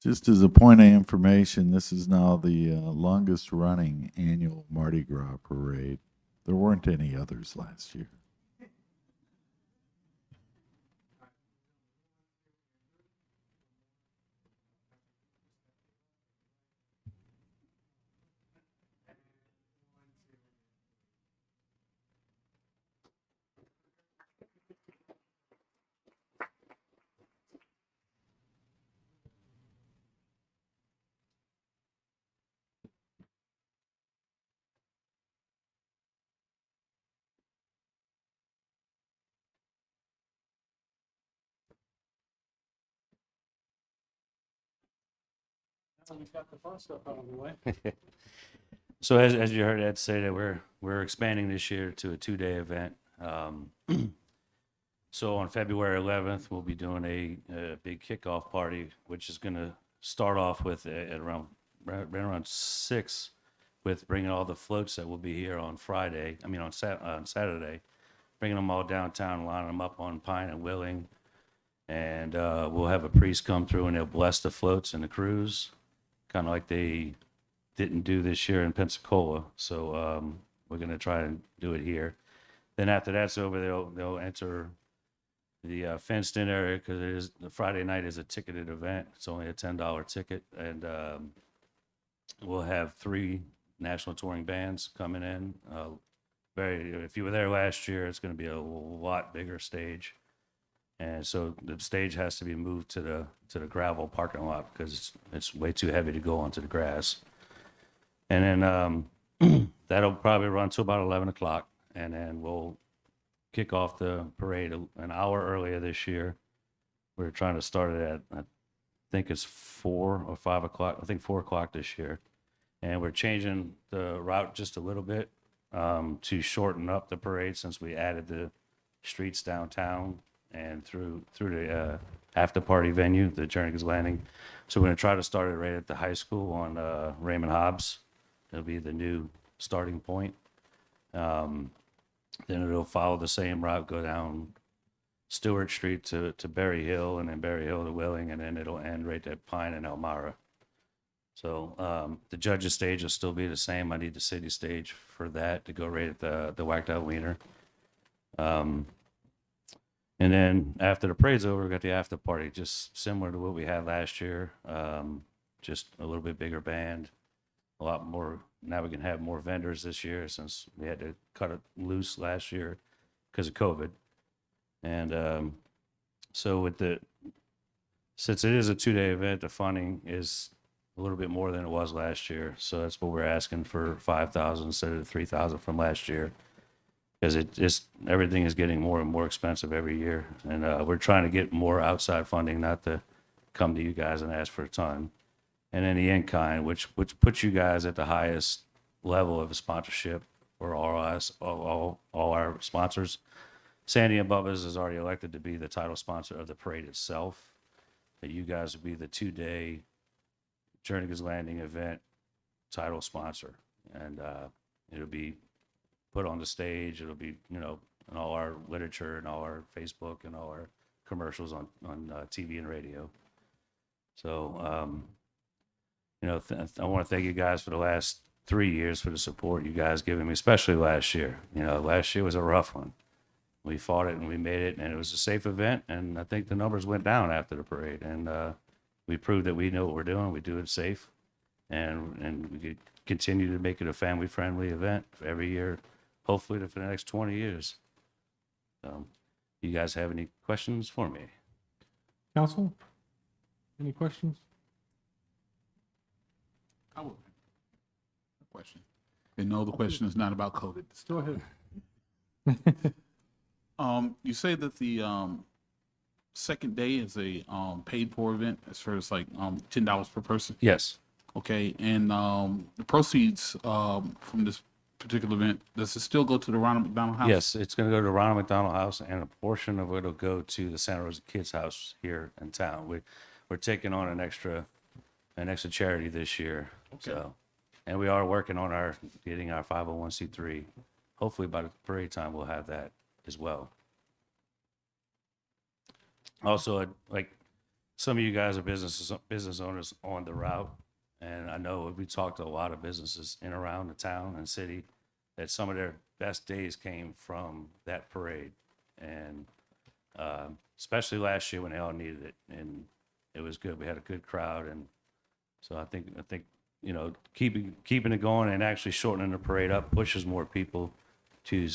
Just as a point of information, this is now the longest running annual Mardi Gras parade. There weren't any others last year. We've got the fun stuff out of the way. So as you heard Ed say that we're expanding this year to a 2-day event. So on February 11th, we'll be doing a big kickoff party, which is going to start off with at around right around 6, with bringing all the floats that will be here on Friday. I mean on Saturday, bringing them all downtown, lining them up on Pine and Willing, and we'll have a priest come through and they'll bless the floats and the crews, kind of like they didn't do this year in Pensacola. So we're going to try and do it here. Then after that's over, they'll enter the fenced-in area, because it is the Friday night is a ticketed event. It's only a $10 ticket, and we'll have 3 national touring bands coming in. If you were there last year, it's going to be a lot bigger stage, and so the stage has to be moved to the gravel parking lot because it's way too heavy to go onto the grass. And then that'll probably run to about 11 o'clock, and then we'll kick off the parade an hour earlier this year. We're trying to start it at, I think it's 4 or 5 o'clock. I think 4 o'clock this year. And we're changing the route just a little bit to shorten up the parade, since we added the streets downtown and through the after party venue, the Jernigan's Landing. So we're going to try to start it right at the high school on Raymond Hobbs. It'll be the new starting point. Then it'll follow the same route, go down Stewart Street to Berry Hill, and then Berry Hill to Willing, and then it'll end right at Pine and Elmira. So the judges' stage will still be the same. I need the city stage for that to go right at the Whacked Out Wiener. And then after the parade's over, we got the after party, just similar to what we had last year. Just a little bit bigger band, a lot more. Now we can have more vendors this year, since we had to cut it loose last year because of COVID. And so since it is a 2-day event, the funding is a little bit more than it was last year. So that's what we're asking, for $5,000 instead of the $3,000 from last year, because everything is getting more and more expensive every year. And we're trying to get more outside funding, not to come to you guys and ask for a ton. And then the in-kind, which puts you guys at the highest level of sponsorship for all our sponsors. Sandy and Bubba's is already elected to be the title sponsor of the parade itself. That you guys will be the 2-day Jernigan's Landing event title sponsor, and it'll be put on the stage. It'll be, in all our literature and all our Facebook and all our commercials on TV and radio. So. I want to thank you guys for the last 3 years for the support you guys given me, especially last year. Last year was a rough one. We fought it and we made it, and it was a safe event. And I think the numbers went down after the parade, and we proved that we know what we're doing. We do it safe, and we could continue to make it a family-friendly event for every year, hopefully for the next 20 years. You guys have any questions for me? Council, any questions? I will. Question. And no, the question is not about COVID. Go ahead. You say that the second day is a paid for event, as far as like $10 per person. Yes. Okay, and the proceeds from this particular event, does it still go to the Ronald McDonald House? Yes, it's going to go to Ronald McDonald House, and a portion of it will go to the Santa Rosa Kids House here in town. We're taking on an extra charity this year. Okay. So, and we are working on getting our 501c3. Hopefully by the parade time, we'll have that as well. Also, like some of you guys are business owners on the route. And I know we talked to a lot of businesses in around the town and city that some of their best days came from that parade. And especially last year when they all needed it. And it was good. We had a good crowd. And so I think, you know, keeping it going and actually shortening the parade up pushes more people to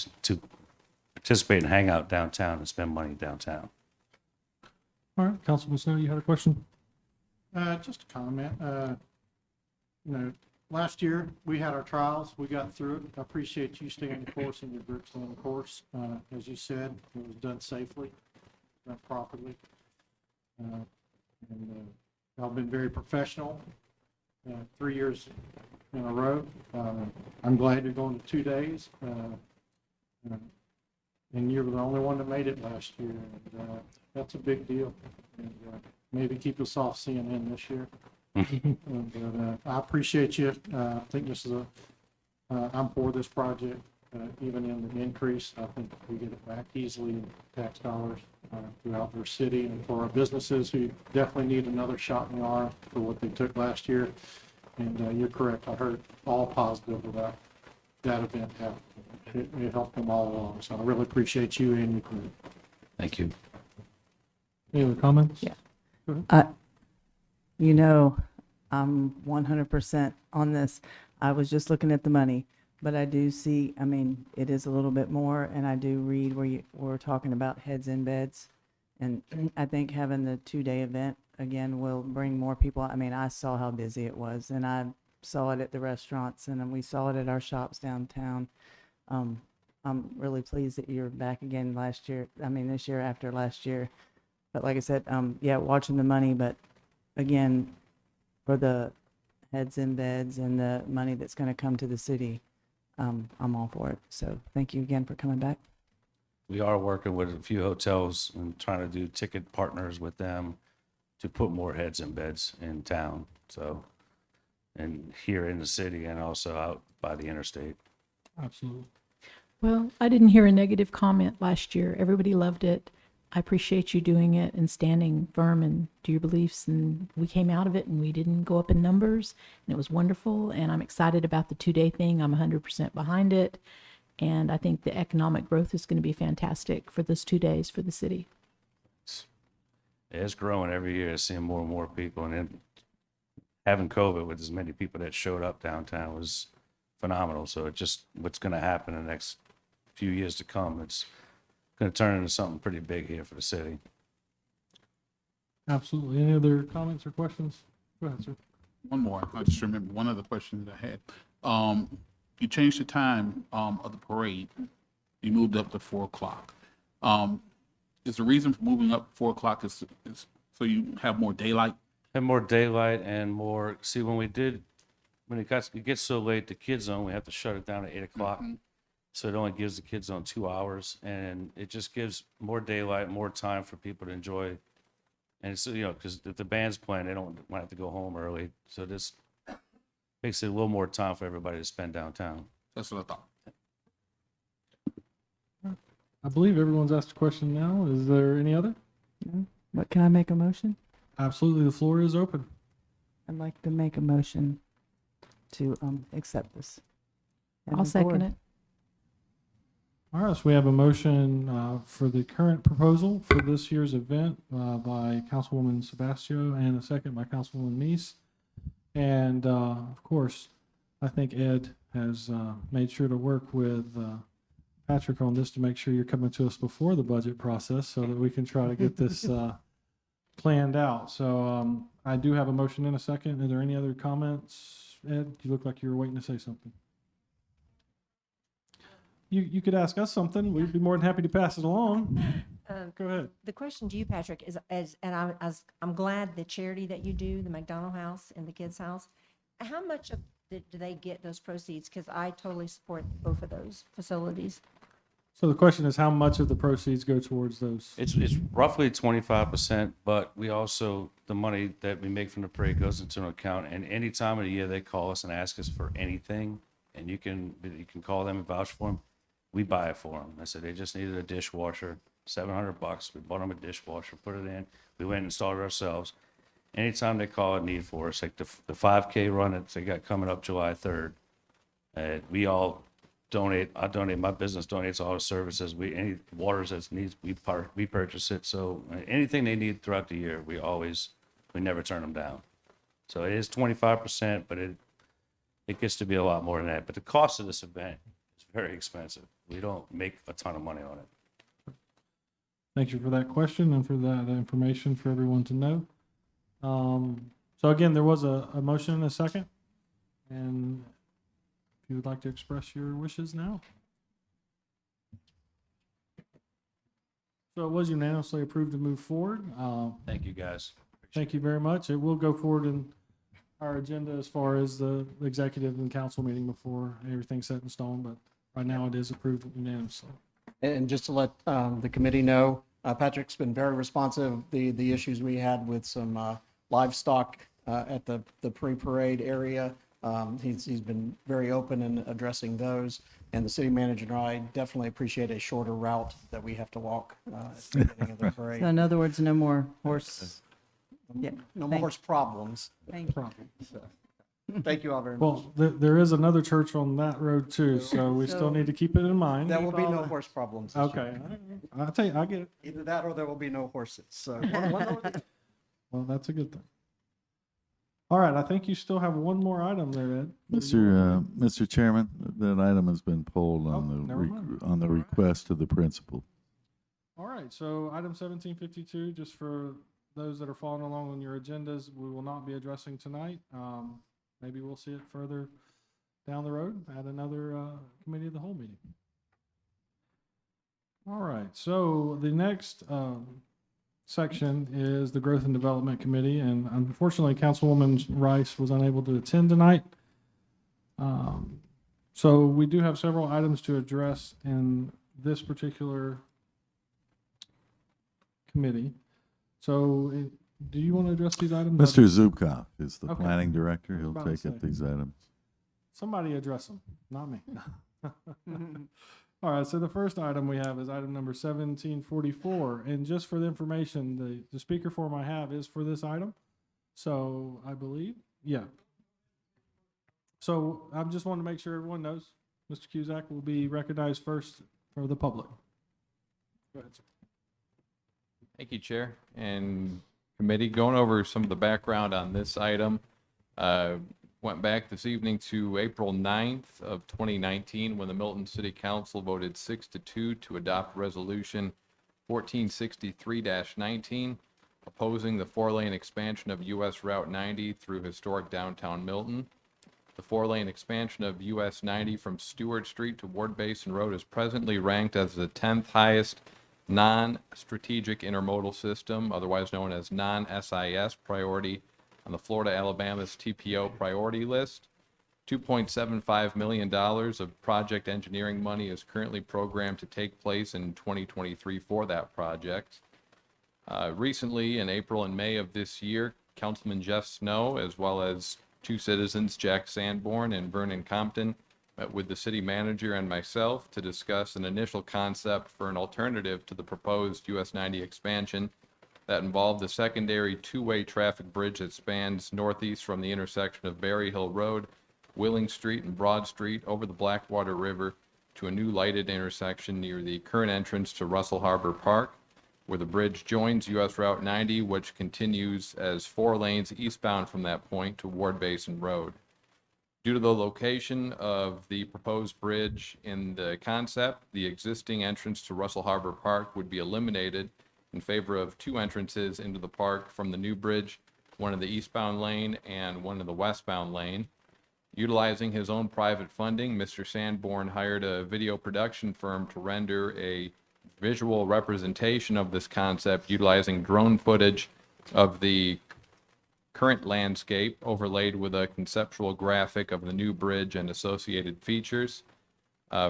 participate and hang out downtown and spend money downtown. All right, Councilman Snow, you had a question? Just a comment. You know, last year we had our trials. We got through it. I appreciate you staying the course and your group staying the course. As you said, it was done safely, done properly. Y'all been very professional. 3 years in a row. I'm glad you're going to 2 days. And you were the only one that made it last year. And, that's a big deal. And, maybe keep us off CNN this year. And, I appreciate you. I think this is I'm for this project. Even in the increase, I think we get it back easily in tax dollars throughout their city, and for our businesses who definitely need another shot in the arm for what they took last year. And you're correct. I heard all positive about that event happening. It helped them all along. So I really appreciate you and your group. Thank you. Any other comments? Yeah. You know, I'm 100% on this. I was just looking at the money, but I do see, I mean, it is a little bit more, and I do read where we're talking about heads in beds. And I think having the 2-day event, again, will bring more people. I mean, I saw how busy it was, and I saw it at the restaurants, and then we saw it at our shops downtown. I'm really pleased that you're back again this year after last year. But like I said, yeah, watching the money, but again, for the heads in beds and the money that's going to come to the city, I'm all for it. So thank you again for coming back. We are working with a few hotels and trying to do ticket partners with them to put more heads in beds in town. So, and here in the city and also out by the interstate. Absolutely. Well, I didn't hear a negative comment last year. Everybody loved it. I appreciate you doing it and standing firm and to your beliefs. And we came out of it and we didn't go up in numbers. And it was wonderful. And I'm excited about the 2-day thing. I'm 100% behind it. And I think the economic growth is going to be fantastic for those 2 days for the city. It's growing every year, seeing more and more people. And then having COVID with as many people that showed up downtown was phenomenal. So it just, what's going to happen in the next few years to come, it's going to turn into something pretty big here for the city. Absolutely. Any other comments or questions? Go ahead, sir. One more. I just remember one other question that I had. You changed the time of the parade. You moved up to 4 o'clock. Is the reason for moving up 4 o'clock is so you have more daylight? And more daylight and more, see, when it gets so late, the kids zone, we have to shut it down at 8 o'clock. So it only gives the kids zone 2 hours, and it just gives more daylight, more time for people to enjoy. And it's, you know, because if the band's playing, they don't want to have to go home early. So this makes it a little more time for everybody to spend downtown. That's what I thought. I believe everyone's asked a question now. Is there any other? No? What, can I make a motion? Absolutely. The floor is open. I'd like to make a motion to accept this. and I'll move second forward. it. All right, so we have a motion for the current proposal for this year's event by Councilwoman Sebastio and a second by Councilwoman Neese. And of course, I think Ed has made sure to work with Patrick on this to make sure you're coming to us before the budget process so that we can try to get this planned out. So I do have a motion in a second. Are there any other comments? Ed, you look like you were waiting to say something. You could ask us something. We'd be more than happy to pass it along. Go ahead. The question to you, Patrick, is I'm glad the charity that you do, the McDonald House and the Kids House, how much of do they get those proceeds? Because I totally support both of those facilities. So the question is, how much of the proceeds go towards those? It's roughly 25%, but we also, the money that we make from the parade goes into an account, and any time of the year they call us and ask us for anything, and you can call them and vouch for them, we buy it for them. I said they just needed a dishwasher, $700. We bought them a dishwasher, put it in. We went and installed it ourselves. Anytime they call a need for us, like the 5K run that they got coming up July 3rd, we all donate. I donate. My business donates all the services. Any waters that needs, we purchase it. So anything they need throughout the year, we never turn them down. So it is 25%, but it gets to be a lot more than that. But the cost of this event is very expensive. We don't make a ton of money on it. Thank you for that question and for that information for everyone to know. So again, there was a motion and a second. And if you would like to express your wishes now. So it was unanimously approved to move forward. Thank you, guys. Thank you very much. It will go forward in our agenda as far as the executive and council meeting before everything's set in stone, but right now it is approved unanimously. And just to let the committee know, Patrick's been very responsive. The issues we had with some livestock at the pre-parade area, he's been very open in addressing those. And the city manager and I definitely appreciate a shorter route that we have to walk at the beginning of the parade. So in other words, no more horse. Yeah. No more Thank- horse problems. Thank you. So, thank you all very much. Well, there is another church on that road too, so we still So- need to keep it in mind. There will be all no the- horse problems. this year. Okay, I'll tell you, I get it. Either that or there will be no horses. So one or the other. Well, that's a good thing. All right, I think you still have one more item there, Ed. Mr. Chairman, that item has been pulled Oh, on the, never mind. on the request of the principal. All right, so item 1752, just for those that are following along on your agendas, we will not be addressing tonight. Maybe we'll see it further down the road at another committee of the whole meeting. All right, so the next section is the Growth and Development Committee, and unfortunately, Councilwoman Rice was unable to attend tonight. So we do have several items to address in this particular committee. So do you want to address these items? Mr. Zubkov is the Okay. planning director. He'll About to take up say. these items. Somebody address them, not me. All right, so the first item we have is item number 1744. And just for the information, the speaker form I have is for this item. So I believe, yeah. So I just wanted to make sure everyone knows, Mr. Cusack will be recognized first for the public. Go ahead, sir. Thank you, Chair and committee. Going over some of the background on this item. Went back this evening to April 9th of 2019 when the Milton City Council voted 6-2 to adopt Resolution 1463-19 opposing the 4-lane expansion of US Route 90 through historic downtown Milton. The 4-lane expansion of US 90 from Stewart Street to Ward Basin Road is presently ranked as the 10th highest non-strategic intermodal system, otherwise known as non-SIS priority on the Florida Alabama's TPO priority list. $2.75 million of project engineering money is currently programmed to take place in 2023 for that project. Recently, in April and May of this year, Councilman Jeff Snow, as well as two citizens, Jack Sanborn and Vernon Compton, met with the city manager and myself to discuss an initial concept for an alternative to the proposed US 90 expansion that involved a secondary two-way traffic bridge that spans northeast from the intersection of Berry Hill Road, Willing Street, and Broad Street over the Blackwater River to a new lighted intersection near the current entrance to Russell Harbor Park, where the bridge joins US Route 90, which continues as 4 lanes eastbound from that point to Ward Basin Road. Due to the location of the proposed bridge in the concept, the existing entrance to Russell Harbor Park would be eliminated in favor of 2 entrances into the park from the new bridge, one in the eastbound lane and one in the westbound lane. Utilizing his own private funding, Mr. Sanborn hired a video production firm to render a visual representation of this concept utilizing drone footage of the current landscape overlaid with a conceptual graphic of the new bridge and associated features.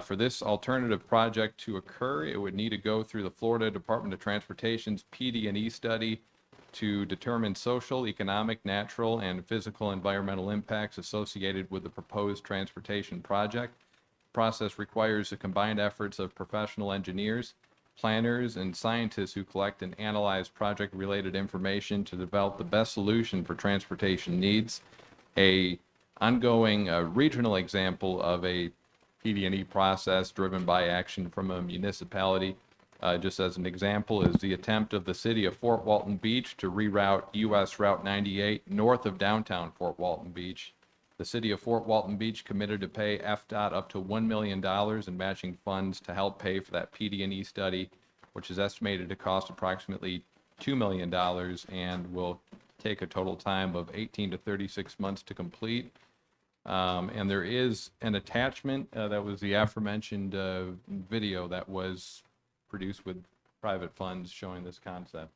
For this alternative project to occur, it would need to go through the Florida Department of Transportation's PD&E study to determine social, economic, natural, and physical environmental impacts associated with the proposed transportation project. The process requires the combined efforts of professional engineers planners, and scientists who collect and analyze project-related information to develop the best solution for transportation needs. A ongoing regional example of a PD&E process driven by action from a municipality. Just as an example, is the attempt of the city of Fort Walton Beach to reroute US Route 98 north of downtown Fort Walton Beach. The city of Fort Walton Beach committed to pay FDOT up to $1 million in matching funds to help pay for that PD&E study, which is estimated to cost approximately $2 million and will take a total time of 18 to 36 months to complete. And there is an attachment that was the aforementioned video that was produced with private funds showing this concept.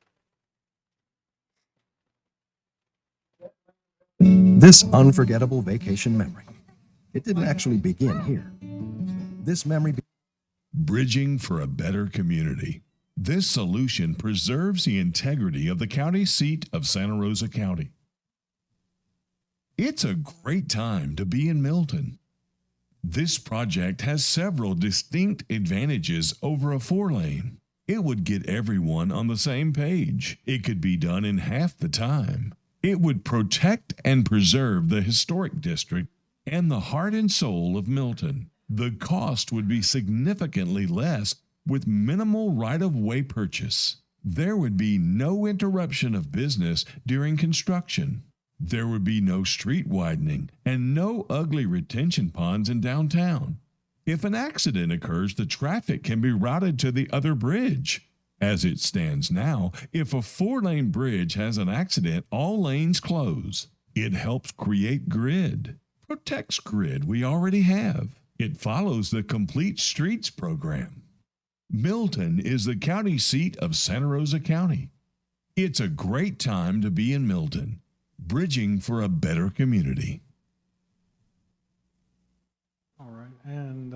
This unforgettable vacation memory, it didn't actually begin here. This memory Bridging for a better community. This solution preserves the integrity of the county seat of Santa Rosa County. It's a great time to be in Milton. This project has several distinct advantages over a 4-lane. It would get everyone on the same page. It could be done in half the time. It would protect and preserve the historic district and the heart and soul of Milton. The cost would be significantly less with minimal right-of-way purchase. There would be no interruption of business during construction. There would be no street widening and no ugly retention ponds in downtown. If an accident occurs, the traffic can be routed to the other bridge. As it stands now, if a 4-lane bridge has an accident, all lanes close. It helps create grid, protects grid we already have. It follows the Complete Streets program. Milton is the county seat of Santa Rosa County. It's a great time to be in Milton. Bridging for a better community. All right, and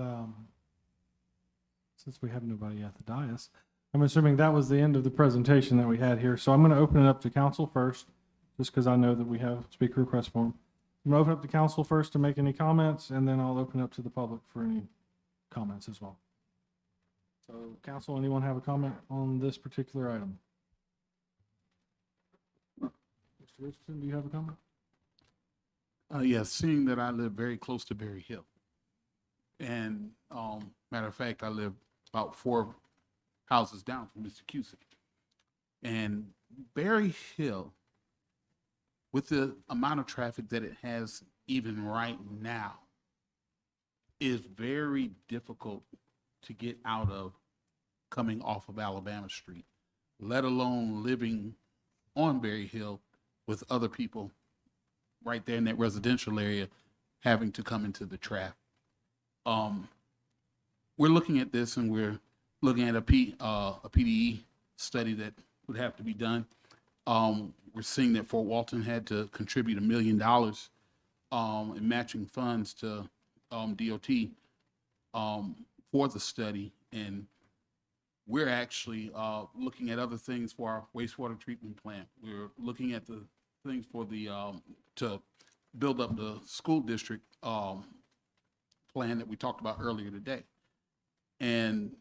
since we have nobody at the dais, I'm assuming that was the end of the presentation that we had here. So I'm going to open it up to council first, just because I know that we have speaker request form. I'm going to open up to council first to make any comments, and then I'll open up to the public for any comments as well. So council, anyone have a comment on this particular item? Mr. Richardson, do you have a comment? Yes, seeing that I live very close to Berry Hill. And matter of fact, I live about 4 houses down from Mr. Cusick. And Berry Hill, with the amount of traffic that it has even right now, is very difficult to get out of coming off of Alabama Street, let alone living on Berry Hill with other people right there in that residential area having to come into the traffic. We're looking at this, and we're looking at a PDE study that would have to be done. We're seeing that Fort Walton had to contribute $1 million in matching funds to DOT for the study, and we're actually looking at other things for our wastewater treatment plant. We're looking at the things for the to build up the school district plan that we talked about earlier today, and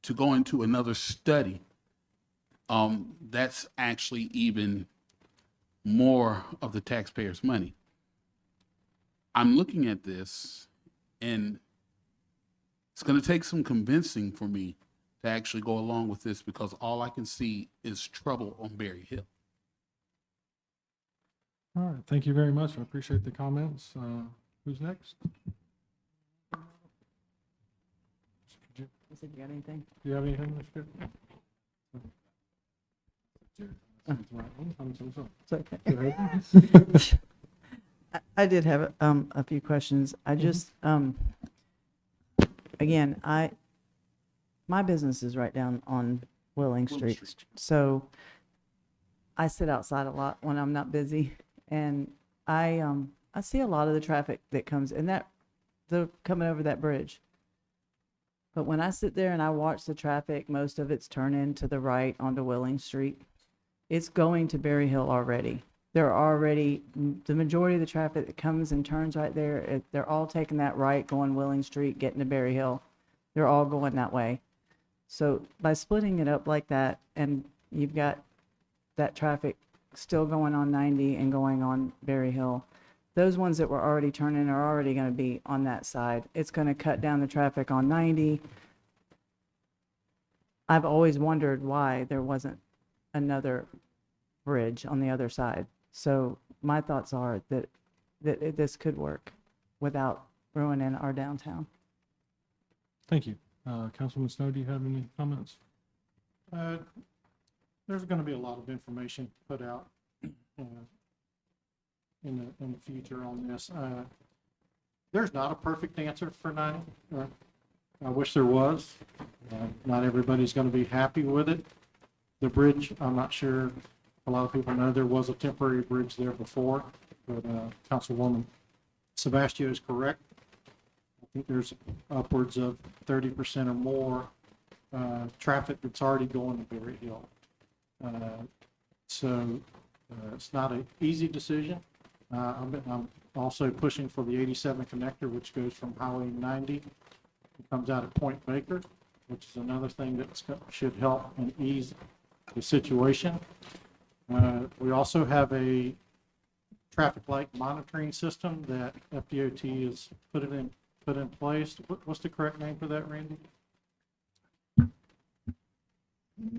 to go into another study. That's actually even more of the taxpayers' money. I'm looking at this, and it's going to take some convincing for me to actually go along with this, because all I can see is trouble on Berry Hill. All right, thank you very much. I appreciate the comments. Who's next? You said you got anything? Do you have anything, Mr. Good? It's okay. I did have a few questions. I just again, my business is right down on Willing Street, so I sit outside a lot when I'm not busy, and I see a lot of the traffic that comes in the coming over that bridge. But when I sit there and I watch the traffic, most of it's turning to the right onto Willing Street. It's going to Berry Hill already. They're already, the majority of the traffic that comes and turns right there, they're all taking that right, going Willing Street, getting to Berry Hill. They're all going that way. So by splitting it up like that, and you've got that traffic still going on 90 and going on Berry Hill, those ones that were already turning are already going to be on that side. It's going to cut down the traffic on 90. I've always wondered why there wasn't another bridge on the other side. So my thoughts are that this could work without ruining our downtown. Thank you. Councilman Snow, do you have any comments? There's going to be a lot of information put out in the future on this. There's not a perfect answer for 90. I wish there was. Not everybody's going to be happy with it. The bridge, I'm not sure a lot of people know there was a temporary bridge there before, but Councilwoman Sebastio is correct. I think there's upwards of 30% or more traffic that's already going to Berry Hill. So it's not an easy decision. I'm also pushing for the 87 connector, which goes from Highway 90. It comes out at Point Baker, which is another thing that should help and ease the situation. We also have a traffic light monitoring system that FDOT has put in place. What's the correct name for that, Randy?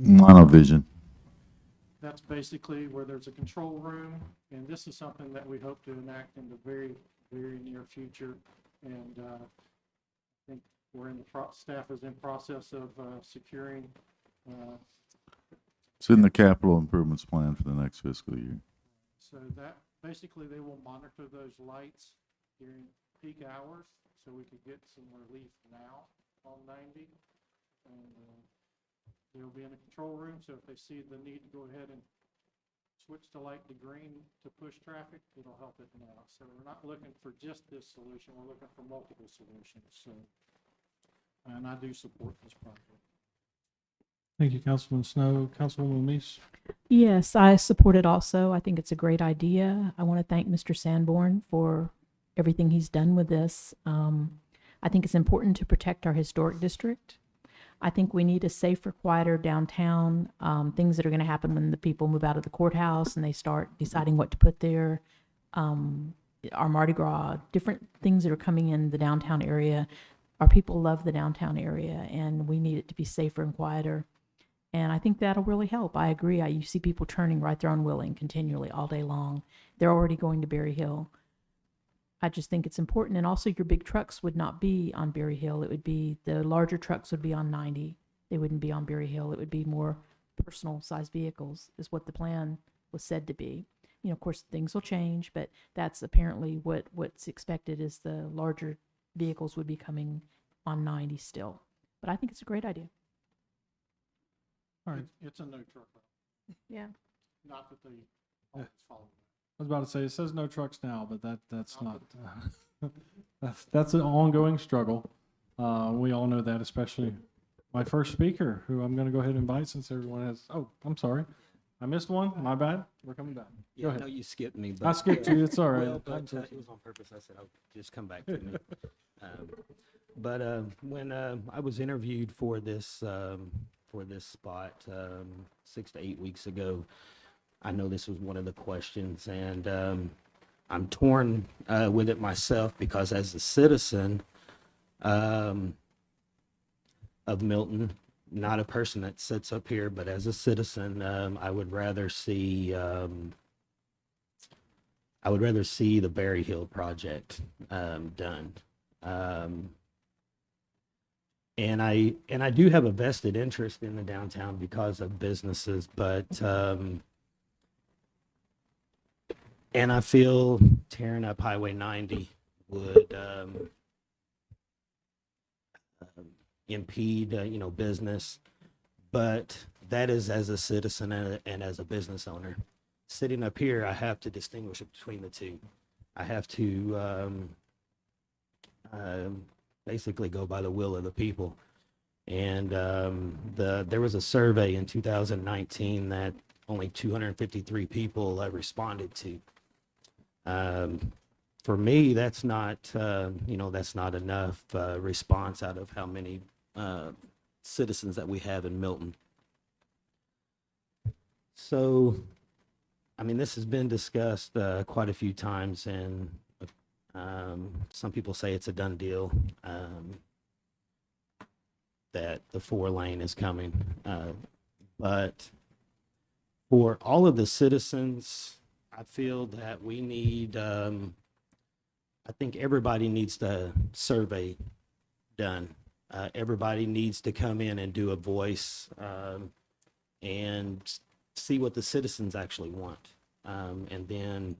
Monovision. That's basically where there's a control room, and this is something that we hope to enact in the very, very near future. And I think we're in the staff is in process of securing. It's in the capital improvements plan for the next fiscal year. So that basically they will monitor those lights during peak hours, so we could get some relief now on 90. And they'll be in a control room, so if they see the need to go ahead and switch the light to green to push traffic, it'll help it now. So we're not looking for just this solution, we're looking for multiple solutions. So, and I do support this project. Thank you, Councilman Snow. Councilwoman Meese? Yes, I support it also. I think it's a great idea. I want to thank Mr. Sanborn for everything he's done with this. I think it's important to protect our historic district. I think we need a safer, quieter downtown, things that are going to happen when the people move out of the courthouse and they start deciding what to put there. Our Mardi Gras, different things that are coming in the downtown area. Our people love the downtown area, and we need it to be safer and quieter. And I think that'll really help. I agree. You see people turning right there on Willing continually all day long. They're already going to Berry Hill. I just think it's important. And also your big trucks would not be on Berry Hill. It would be, the larger trucks would be on 90. They wouldn't be on Berry Hill. It would be more personal size vehicles is what the plan was said to be. You know, of course, things will change, but that's apparently what's expected is the larger vehicles would be coming on 90 still. But I think it's a great idea. All right. It's a no truck route. Yeah. Not that they always follow that. I was about to say, it says no trucks now, but that's not, that's an ongoing struggle. We all know that, especially my first speaker, who I'm going to go ahead and invite since everyone has, oh, I'm sorry. I missed one. My bad. We're coming back. Go ahead. No, you skipped me. I skipped you. It's all right. Well, but it was on purpose. I said, "Oh, just come back to me." When I was interviewed for this spot 6 to 8 weeks ago, I know this was one of the questions, and I'm torn with it myself because as a citizen of Milton, not a person that sits up here, but as a citizen, I would rather see the Berry Hill project done. And I do have a vested interest in the downtown because of businesses, but and I feel tearing up Highway 90 would impede business, but that is as a citizen and as a business owner. Sitting up here, I have to distinguish between the two. I have to basically go by the will of the people. And there was a survey in 2019 that only 253 people responded to. For me, that's not enough response out of how many citizens that we have in Milton. So, I mean, this has been discussed quite a few times, and some people say it's a done deal, that the 4-lane is coming. But for all of the citizens, I feel that we need, I think everybody needs to survey done. Everybody needs to come in and do a voice and see what the citizens actually want. And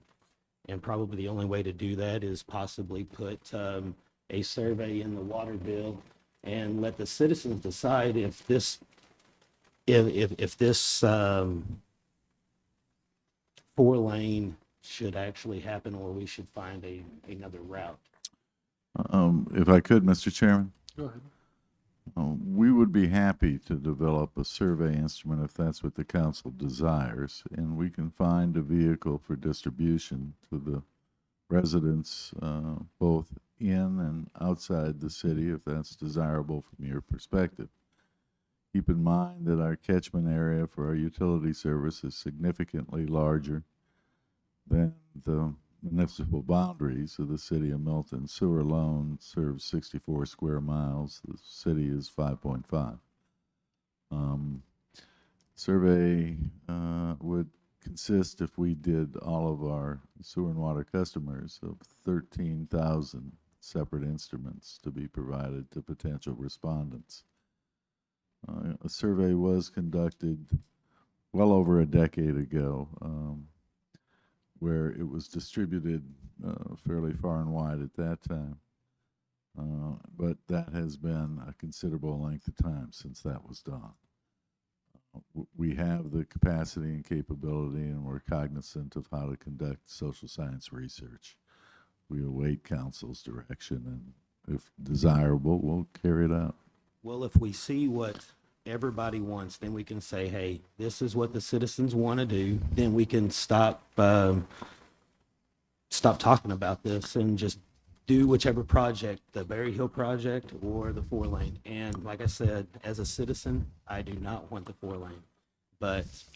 probably the only way to do that is possibly put a survey in the water bill and let the citizens decide if this 4-lane should actually happen, or we should find another route. If I could, Mr. Chairman, Go ahead. we would be happy to develop a survey instrument if that's what the council desires, and we can find a vehicle for distribution to the residents, both in and outside the city, if that's desirable from your perspective. Keep in mind that our catchment area for our utility service is significantly larger than the municipal boundaries of the city of Milton. Sewer alone serves 64 square miles. The city is 5.5. Survey would consist, if we did all of our sewer and water customers, of 13,000 separate instruments to be provided to potential respondents. A survey was conducted well over a decade ago, where it was distributed fairly far and wide at that time. But that has been a considerable length of time since that was done. We have the capacity and capability, and we're cognizant of how to conduct social science research. We await council's direction, and if desirable, we'll carry it out. Well, if we see what everybody wants, then we can say, hey, this is what the citizens want to do. Then we can stop talking about this and just do whichever project, the Berry Hill project or the 4-lane. And like I said, as a citizen, I do not want the 4-lane.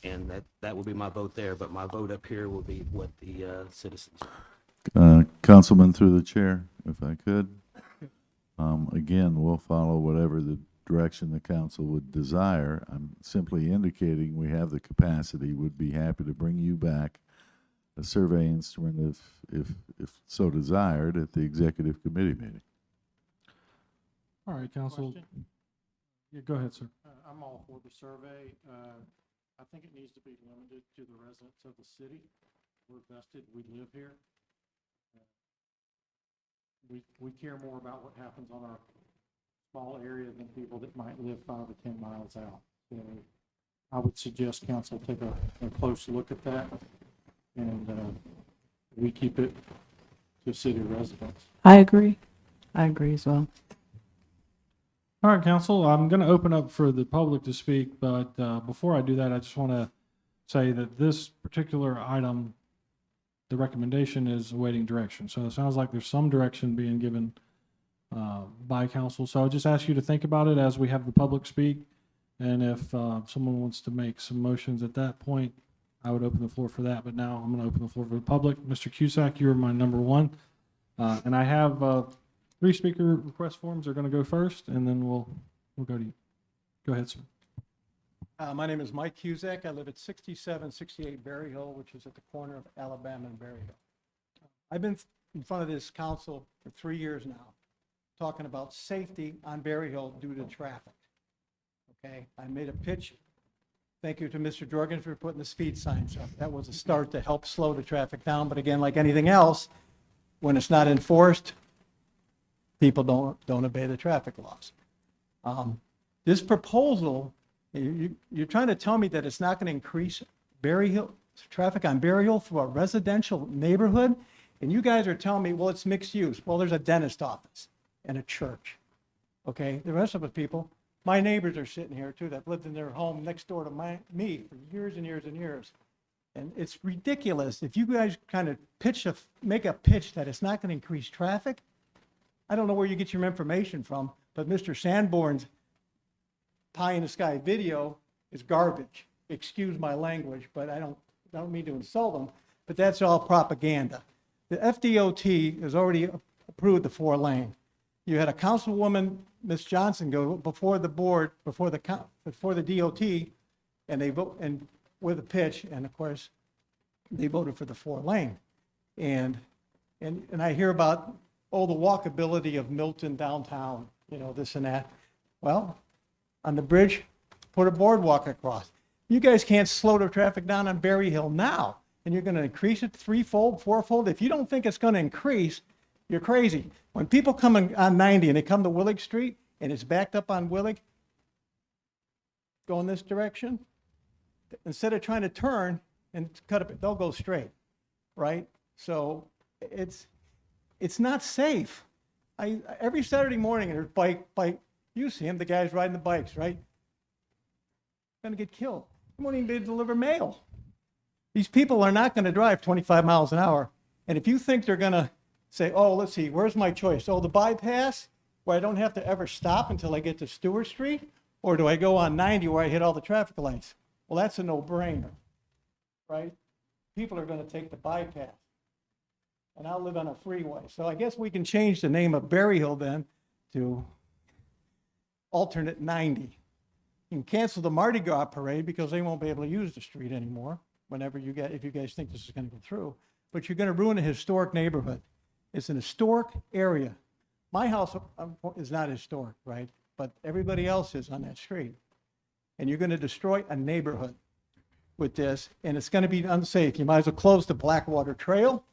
And that will be my vote there, but my vote up here will be what the citizens. Councilman, through the chair, if I could. Again, we'll follow whatever the direction the council would desire. I'm simply indicating we have the capacity, would be happy to bring you back a survey instrument if so desired at the executive committee meeting. All right, council. Question? Yeah, go ahead, sir. I'm all for the survey. I think it needs to be limited to the residents of the city. We're vested, we live here. We care more about what happens on our small area than people that might live 5 or 10 miles out. So I would suggest council take a close look at that, and we keep it to city residents. I agree. I agree as well. All right, council, I'm going to open up for the public to speak, but before I do that, I just want to say that this particular item, the recommendation is awaiting direction. So it sounds like there's some direction being given by council. So I'll just ask you to think about it as we have the public speak. And if someone wants to make some motions at that point, I would open the floor for that. But now I'm going to open the floor for the public. Mr. Cusack, you're my number one. And I have 3 speaker request forms are going to go first, and then we'll go to you. Go ahead, sir. My name is Mike Cusack. I live at 6768 Berry Hill, which is at the corner of Alabama and Berry Hill. I've been in front of this council for 3 years now, talking about safety on Berry Hill due to traffic. Okay, I made a pitch. Thank you to Mr. Jorgen for putting the speed signs up. That was a start to help slow the traffic down. But again, like anything else, when it's not enforced, people don't obey the traffic laws. This proposal, you're trying to tell me that it's not going to increase Berry Hill traffic on Berry Hill for a residential neighborhood, and you guys are telling me, well, it's mixed use. Well, there's a dentist office and a church. Okay, the rest of the people, my neighbors are sitting here too, that lived in their home next door to me for years and years and years. And it's ridiculous if you guys kind of make a pitch that it's not going to increase traffic. I don't know where you get your information from, but Mr. Sanborn's pie in the sky video is garbage. Excuse my language, but I don't mean to insult them, but that's all propaganda. The FDOT has already approved the 4-lane. You had a councilwoman, Ms. Johnson, go before the board, before the DOT, and they vote, and with a pitch, and of course, they voted for the 4-lane. And I hear about, the walkability of Milton downtown, this and that. Well, on the bridge, put a boardwalk across. You guys can't slow the traffic down on Berry Hill now, and you're going to increase it 3-fold, 4-fold. If you don't think it's going to increase, you're crazy. When people come on 90 and they come to Willig Street and it's backed up on Willig, go in this direction, instead of trying to turn and cut up, they'll go straight, right? So it's not safe. Every Saturday morning there's bike. You see them, the guys riding the bikes, right? Going to get killed. They won't even be able to deliver mail. These people are not going to drive 25 miles an hour. And if you think they're going to say, oh, let's see, where's my choice? Oh, the bypass, where I don't have to ever stop until I get to Stewart Street? Or do I go on 90 where I hit all the traffic lights? Well, that's a no-brainer, right? People are going to take the bypass. And I'll live on a freeway. So I guess we can change the name of Berry Hill then to alternate 90. You can cancel the Mardi Gras parade because they won't be able to use the street anymore if you guys think this is going to go through. But you're going to ruin a historic neighborhood. It's an historic area. My house is not historic, right? But everybody else is on that street. And you're going to destroy a neighborhood with this, and it's going to be unsafe. You might as well close the Blackwater Trail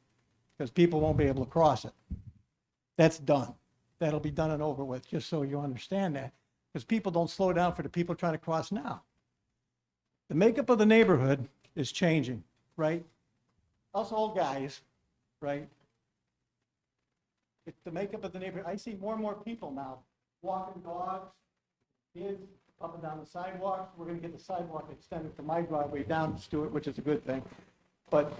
because people won't be able to cross it. That's done. That'll be done and over with, just so you understand that. Because people don't slow down for the people trying to cross now. The makeup of the neighborhood is changing, right? Us old guys, right? It's the makeup of the neighborhood. I see more and more people now walking dogs, kids up and down the sidewalks. We're going to get the sidewalk extended from my driveway down to Stewart, which is a good thing. But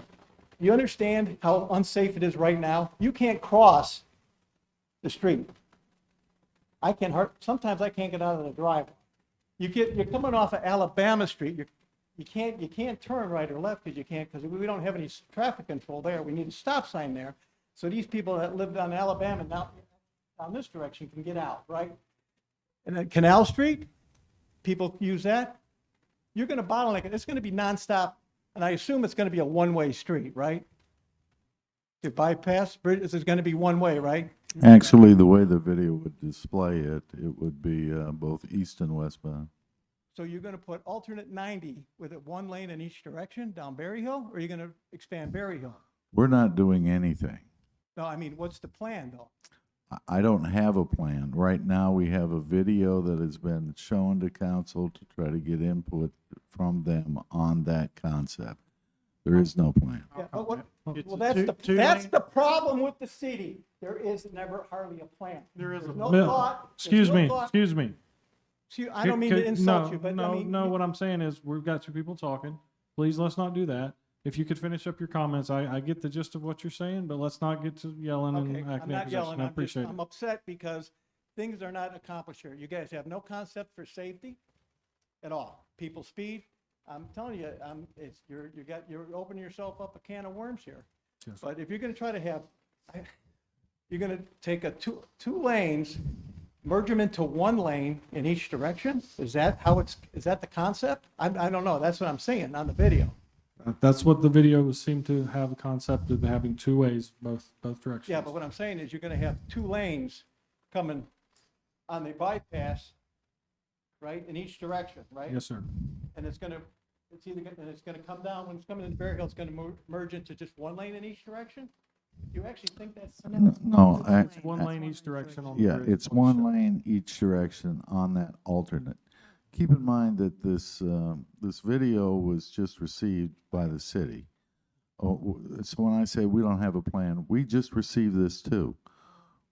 you understand how unsafe it is right now? You can't cross the street. Sometimes I can't get out of the driveway. You're coming off of Alabama Street. You can't turn right or left because we don't have any traffic control there. We need a stop sign there. So these people that lived on Alabama now down this direction can get out, right? And then Canal Street, people use that. You're going to bottleneck it. It's going to be nonstop, and I assume it's going to be a one-way street, right? To bypass bridge, this is going to be one way, right? Actually, the way the video would display it, it would be both east and westbound. So you're going to put alternate 90 with it one lane in each direction down Berry Hill, or are you going to expand Berry Hill? We're not doing anything. No, I mean, what's the plan, though? I don't have a plan. Right now, we have a video that has been shown to council to try to get input from them on that concept. There is no plan. Yeah, but well, that's the problem with the city. There is never hardly a plan. There's no thought. Excuse me. I don't mean to insult you, but I mean. No, what I'm saying is we've got two people talking. Please, let's not do that. If you could finish up your comments, I get the gist of what you're saying, but let's not get to yelling and Okay, acting I'm not yelling. I appreciate it. I'm upset because things are not accomplished here. You guys have no concept for safety at all. People speed. I'm telling you, you're opening yourself up a can of worms here. Yes. But if you're going to try to have, you're going to take two lanes, merge them into one lane in each direction. Is that the concept? I don't know. That's what I'm seeing on the video. That's what the video seemed to have, the concept of having two ways, both directions. Yeah, but what I'm saying is you're going to have two lanes coming on the bypass, right, in each direction, right? Yes, sir. And it's going to come down, when it's coming into Berry Hill, it's going to merge into just one lane in each direction? Do you actually think that's? No, It's one lane each direction on the yeah, bridge. it's one lane each direction on that alternate. Keep in mind that this video was just received by the city. So when I say we don't have a plan, we just received this too.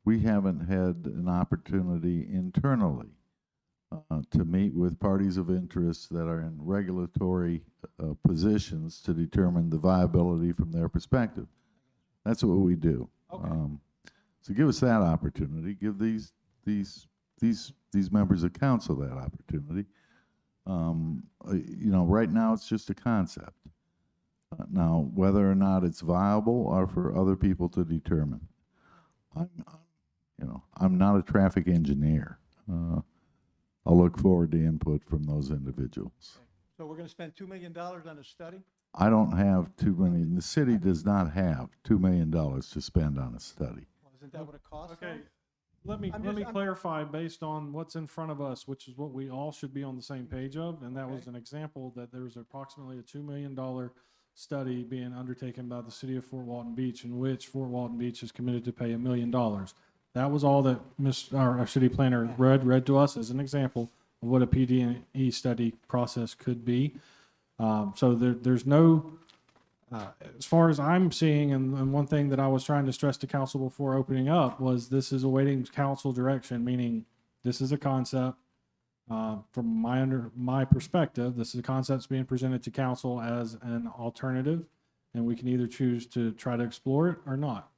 We haven't had an opportunity internally to meet with parties of interest that are in regulatory positions to determine the viability from their perspective. That's what we do. Okay. So give us that opportunity. Give these these members of council that opportunity. Right now, it's just a concept. Now, whether or not it's viable are for other people to determine. I'm not a traffic engineer. I'll look forward to input from those individuals. So we're gonna spend $2 million on a study? I don't have the city does not have $2 million to spend on a study. Well, isn't that what it costs? Okay, let me clarify based on what's in front of us, which is what we all should be on the same page of, and that was an example that there's approximately a $2 million study being undertaken by the city of Fort Walton Beach, in which Fort Walton Beach is committed to pay $1 million. That was all that our city planner read to us as an example of what a PD&E study process could be. So there's no, as far as I'm seeing, and one thing that I was trying to stress to council before opening up was this is awaiting council direction, meaning this is a concept. From my perspective, this is a concept that's being presented to council as an alternative, and we can either choose to try to explore it or not.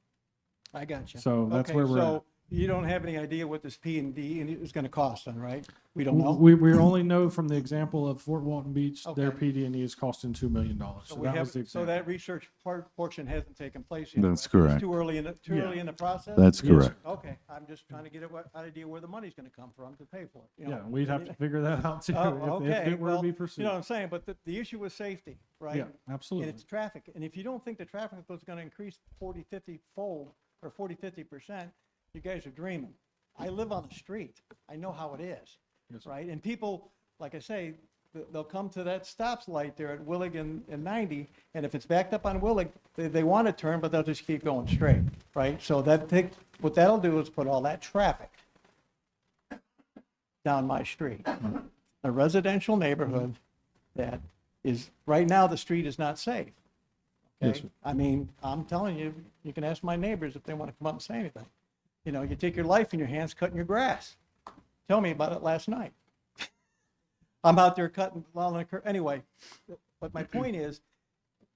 I got you. So that's where we're at. So you don't have any idea what this P&D is gonna cost then, right? We don't know? We only know from the example of Fort Walton Beach, their Okay. PD&E is costing $2 million. So So we that have, was the so example. that research portion hasn't taken place yet. That's right? correct. It's too early in the process? That's Yes. correct. Okay, I'm just trying to get an idea where the money's gonna come from to pay for it. you know? Yeah, we'd have to figure that out too, Oh, if okay, it were well, to be you pursued. know what I'm saying, but the issue was safety, right? Yeah, absolutely. And it's traffic, and if you don't think the traffic was gonna increase 40, 50 fold, or 40, 50%, you guys are dreaming. I live on the street, I know how it is, Yes, sir. right? And people, like I say, they'll come to that stop light there at Willig and 90, and if it's backed up on Willig, they want to turn, but they'll just keep going straight, right? So what that'll do is put all that traffic down my street. A residential neighborhood that is, right now, the street is not safe. Yes, Okay? sir. I mean, I'm telling you, you can ask my neighbors if they want to come up and say anything. You know, you take your life in your hands cutting your grass. Tell me about it last night. I'm out there cutting along the curb. Anyway, but my point is,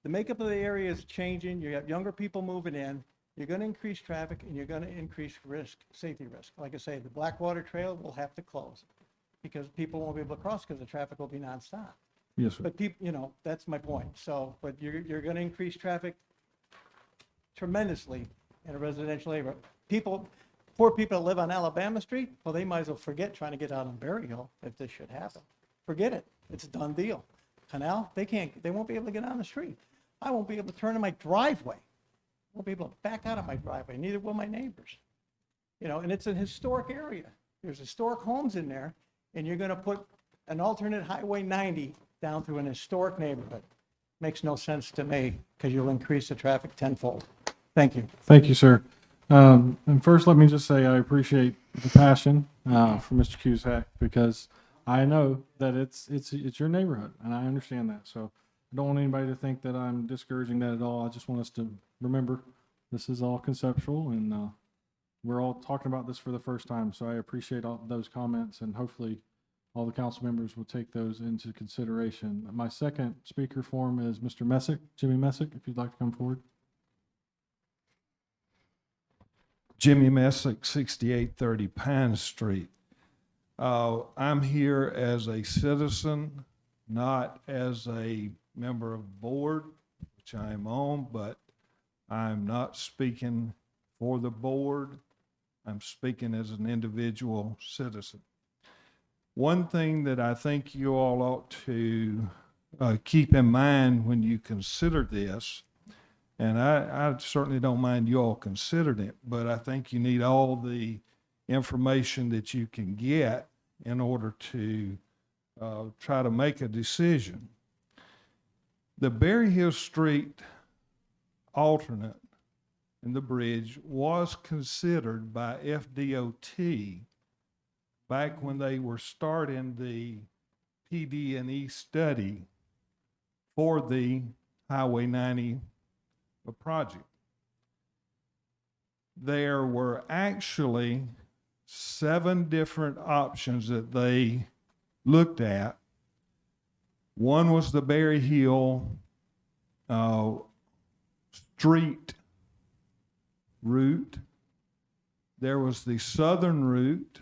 the makeup of the area is changing. You have younger people moving in. You're going to increase traffic and you're going to increase risk, safety risk. Like I say, the Blackwater Trail will have to close because people won't be able to cross because the traffic will be nonstop. Yes, sir. But people, that's my point. So, but you're going to increase traffic tremendously in a residential area. Poor people that live on Alabama Street, well, they might as well forget trying to get out on Berry Hill if this should happen. Forget it. It's a done deal. Canal, they won't be able to get on the street. I won't be able to turn in my driveway. I won't be able to back out of my driveway. Neither will my neighbors. And it's a historic area. There's historic homes in there, and you're going to put an alternate Highway 90 down through an historic neighborhood. Makes no sense to me because you'll increase the traffic tenfold. Thank you. Thank you, sir. And first, let me just say I appreciate the passion for Mr. Cusack because I know that it's your neighborhood, and I understand that. So I don't want anybody to think that I'm discouraging that at all. I just want us to remember this is all conceptual, and we're all talking about this for the first time. So I appreciate all those comments, and hopefully all the council members will take those into consideration. My second speaker form is Mr. Messick, Jimmy Messick, if you'd like to come forward. Jimmy Messick, 6830 Pine Street. I'm here as a citizen, not as a member of board, which I am on, but I'm not speaking for the board. I'm speaking as an individual citizen. One thing that I think you all ought to keep in mind when you consider this, and I certainly don't mind you all considering it, but I think you need all the information that you can get in order to try to make a decision. The Berry Hill Street alternate in the bridge was considered by FDOT back when they were starting the PD&E study for the Highway 90 project. There were actually 7 different options that they looked at. One was the Berry Hill street route. There was the southern route.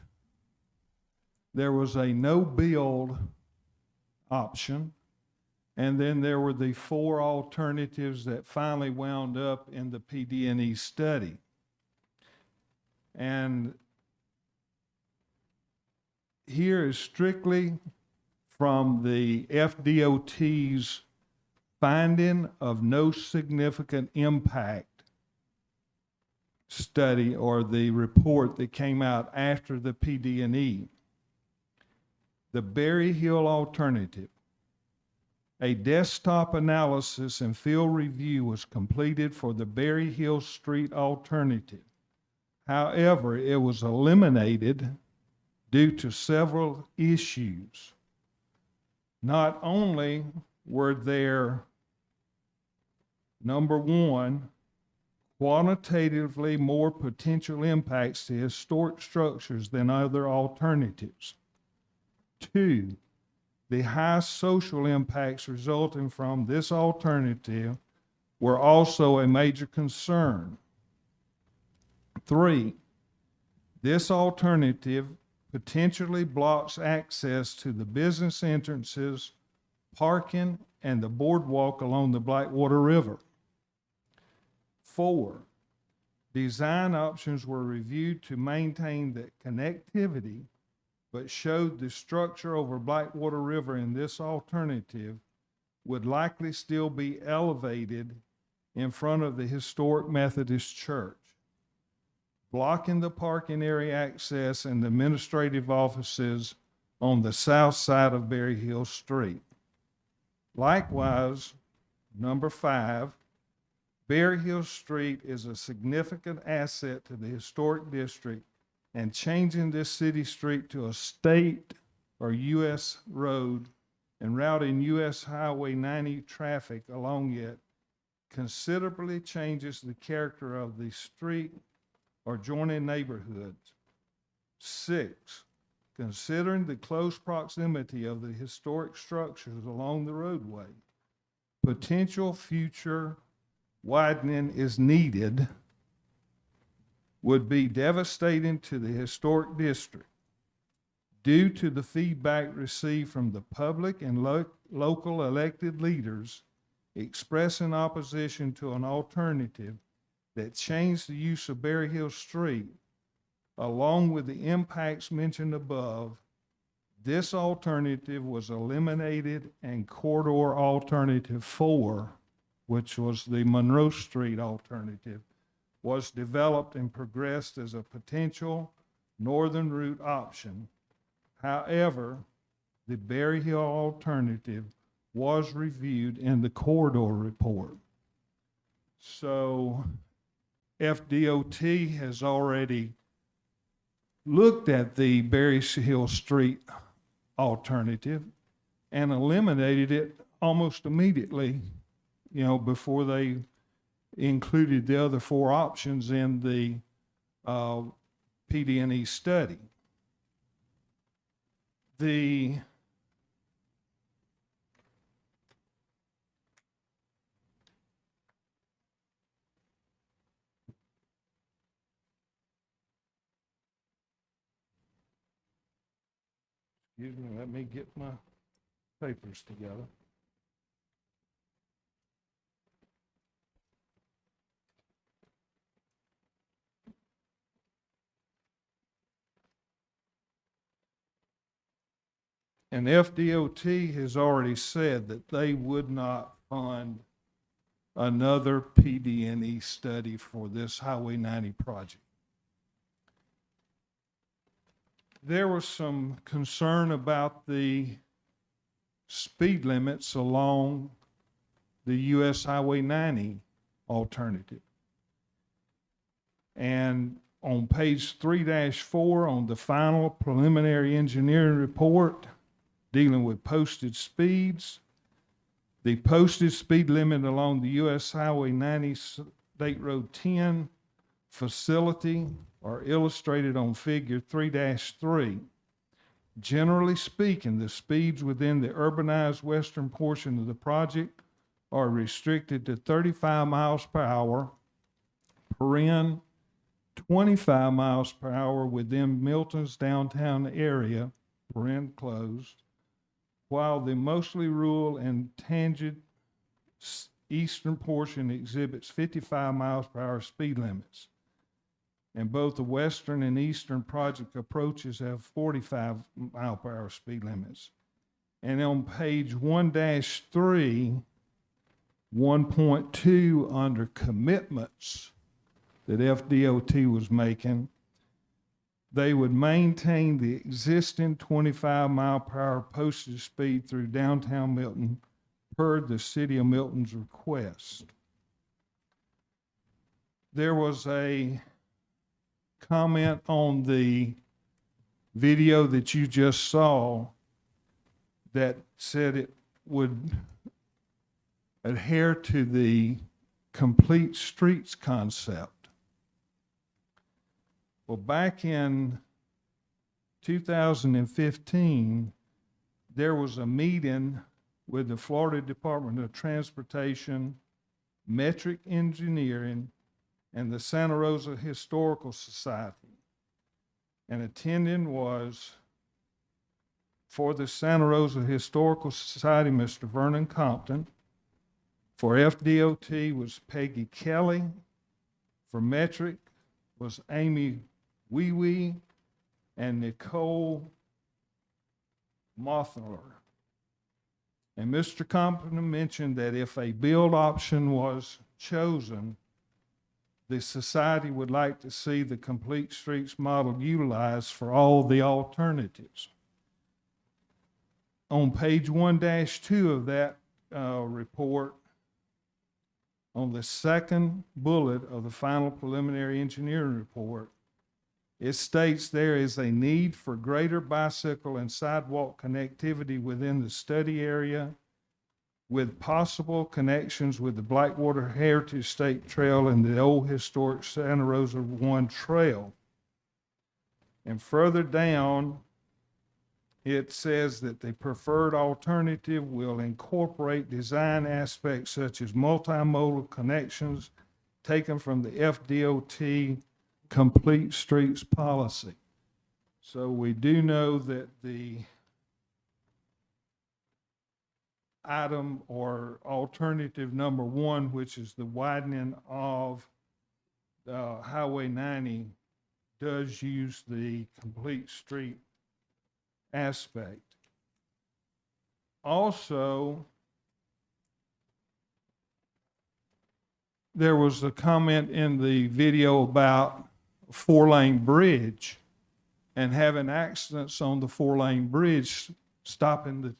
there was a no-build option, and then there were the 4 alternatives that finally wound up in the PD&E study. And here is strictly from the FDOT's finding of no significant impact study, or the report that came out after the PD&E. The Berry Hill alternative. A desktop analysis and field review was completed for the Berry Hill Street alternative. However, it was eliminated due to several issues. Not only were there, number one, quantitatively more potential impacts to historic structures than other alternatives. 2, the high social impacts resulting from this alternative were also a major concern. 3, this alternative potentially blocks access to the business entrances, parking, and the boardwalk along the Blackwater River. 4, design options were reviewed to maintain the connectivity, but showed the structure over Blackwater River in this alternative would likely still be elevated in front of the historic Methodist Church, blocking the parking area access and the administrative offices on the south side of Berry Hill Street. Likewise, number 5, Berry Hill Street is a significant asset to the historic district, and changing this city street to a state or U.S. road and routing U.S. Highway 90 traffic along it considerably changes the character of the street or adjoining neighborhoods. 6, considering the close proximity of the historic structures along the roadway, potential future widening is needed would be devastating to the historic district. Due to the feedback received from the public and local elected leaders expressing opposition to an alternative that changed the use of Berry Hill Street, along with the impacts mentioned above, this alternative was eliminated, and corridor alternative 4, which was the Monroe Street alternative, was developed and progressed as a potential northern route option. However, the Berry Hill alternative was reviewed in the corridor report. So FDOT has already looked at the Berry Hill Street alternative and eliminated it almost immediately, before they included the other 4 options in the PD&E study. Excuse me, let me get my papers together. And FDOT has already said that they would not fund another PD&E study for this Highway 90 project. There was some concern about the speed limits along the US Highway 90 alternative. And on page 3-4 on the final preliminary engineering report dealing with posted speeds, the posted speed limit along the US Highway 90 State Road 10 facility are illustrated on figure 3-3. Generally speaking, the speeds within the urbanized western portion of the project are restricted to 35 miles per hour, 25 miles per hour within Milton's downtown area, paren closed, while the mostly rural and tangent eastern portion exhibits 55 miles per hour speed limits. And both the western and eastern project approaches have 45 mile per hour speed limits. And on page 1-3, 1.2 under commitments that FDOT was making, they would maintain the existing 25 mile per hour postage speed through downtown Milton per the City of Milton's request. There was a comment on the video that you just saw that said it would adhere to the complete streets concept. Well, back in 2015, there was a meeting with the Florida Department of Transportation, Metric Engineering, and the Santa Rosa Historical Society. And attending was, for the Santa Rosa Historical Society, Mr. Vernon Compton. For FDOT was Peggy Kelly. For Metric was Amy Wee and Nicole Mothler. And Mr. Compton mentioned that if a build option was chosen, the society would like to see the complete streets model utilized for all the alternatives. On page 1-2 of that report, on the second bullet of the final preliminary engineering report, it states there is a need for greater bicycle and sidewalk connectivity within the study area, with possible connections with the Blackwater Heritage State Trail and the old historic Santa Rosa 1 Trail. And further down, it says that the preferred alternative will incorporate design aspects such as multimodal connections taken from the FDOT Complete Streets policy. So we do know that the item or alternative number 1, which is the widening of Highway 90, does use the complete street aspect. Also, there was a comment in the video about a 4-lane bridge and having accidents on the 4-lane bridge, stopping the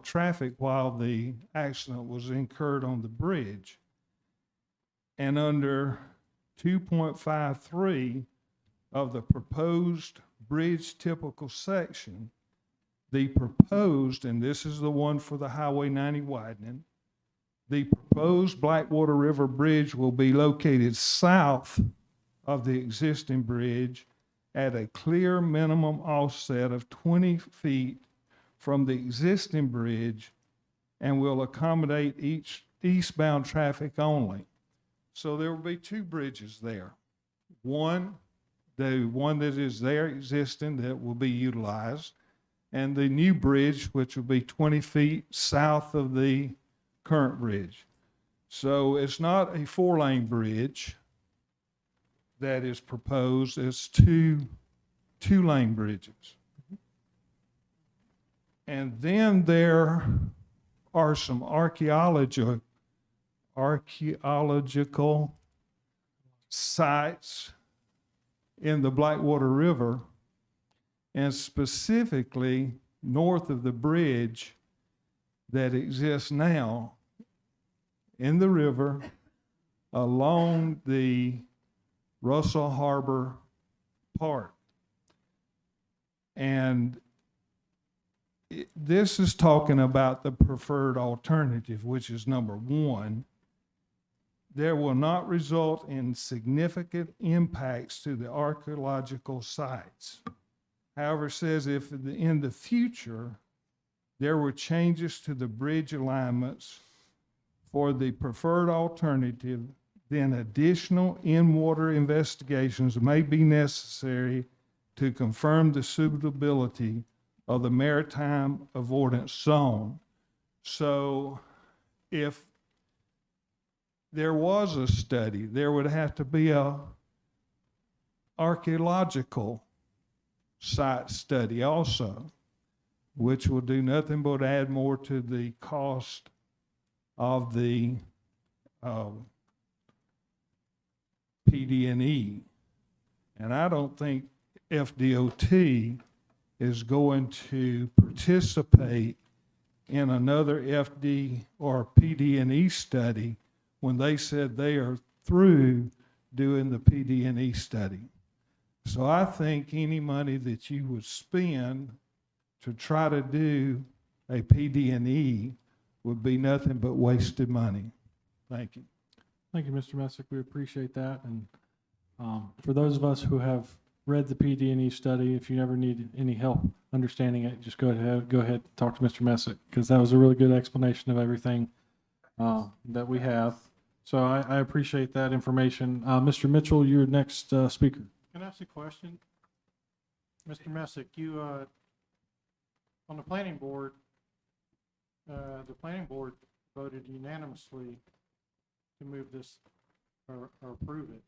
traffic while the accident was incurred on the bridge. And under 2.53 of the proposed bridge typical section, the proposed, and this is the one for the Highway 90 widening, the proposed Blackwater River Bridge will be located south of the existing bridge at a clear minimum offset of 20 feet from the existing bridge and will accommodate each eastbound traffic only. So there will be 2 bridges there. One, the one that is there existing that will be utilized, and the new bridge, which will be 20 feet south of the current bridge. So it's not a 4-lane bridge that is proposed, it's two-lane bridges. And then there are some archaeological sites in the Blackwater River, and specifically north of the bridge that exists now in the river along the Russell Harbor Park. And this is talking about the preferred alternative, which is number 1. There will not result in significant impacts to the archaeological sites. However, it says if in the future there were changes to the bridge alignments for the preferred alternative, then additional in-water investigations may be necessary to confirm the suitability of the maritime avoidance zone. So if there was a study, there would have to be a archaeological site study also, which will do nothing but add more to the cost of the PD&E. And I don't think FDOT is going to participate in another FD or PD&E study when they said they are through doing the PD&E study. So I think any money that you would spend to try to do a PD&E would be nothing but wasted money. Thank you. Thank you, Mr. Messick. We appreciate that. And for those of us who have read the PD&E study, if you ever need any help understanding it, just go ahead and talk to Mr. Messick, because that was a really good explanation of everything that we have. So I appreciate that information. Mr. Mitchell, you're next speaker. Can I ask a question? Mr. Messick, you, on the planning board voted unanimously to move this or approve it.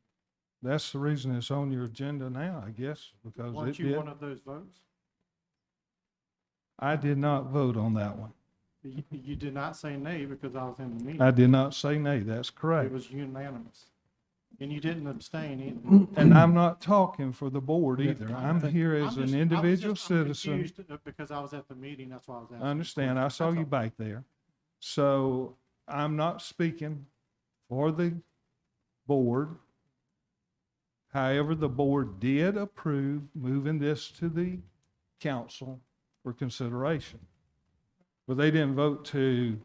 That's the reason it's on your agenda now, I guess, because Weren't it you did. one of those votes? I did not vote on that one. You did not say nay because I was in the meeting. I did not say nay. That's correct. It was unanimous. And you didn't abstain either. And I'm not talking for the board either. I'm here I'm as just- an individual I'm citizen. confused because I was at the meeting, that's why I was asking. I understand. I saw you back there. So I'm not speaking for the board. However, the board did approve moving this to the council for consideration. But they didn't vote to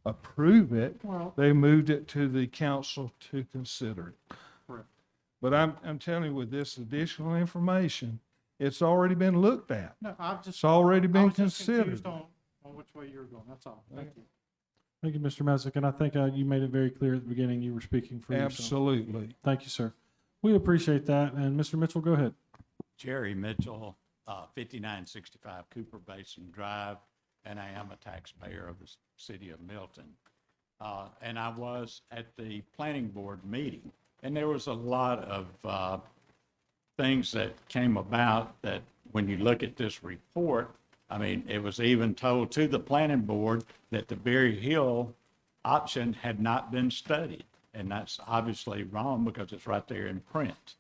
approve it. Well- They moved it to the council to consider it. Correct. But I'm telling you, with this additional information, it's already been looked at. No, I've just. It's already I been was just considered. confused on which way you were going, that's all. Thank you. Thank you, Mr. Messick, and I think you made it very clear at the beginning you were speaking for yourself. Absolutely. Thank you, sir. We appreciate that. And Mr. Mitchell, go ahead. Jerry Mitchell, 5965 Cooper Basin Drive, and I am a taxpayer of the city of Milton. And I was at the planning board meeting, and there was a lot of things that came about that when you look at this report, I mean, it was even told to the planning board that the Berry Hill option had not been studied. And that's obviously wrong because it's right there in print.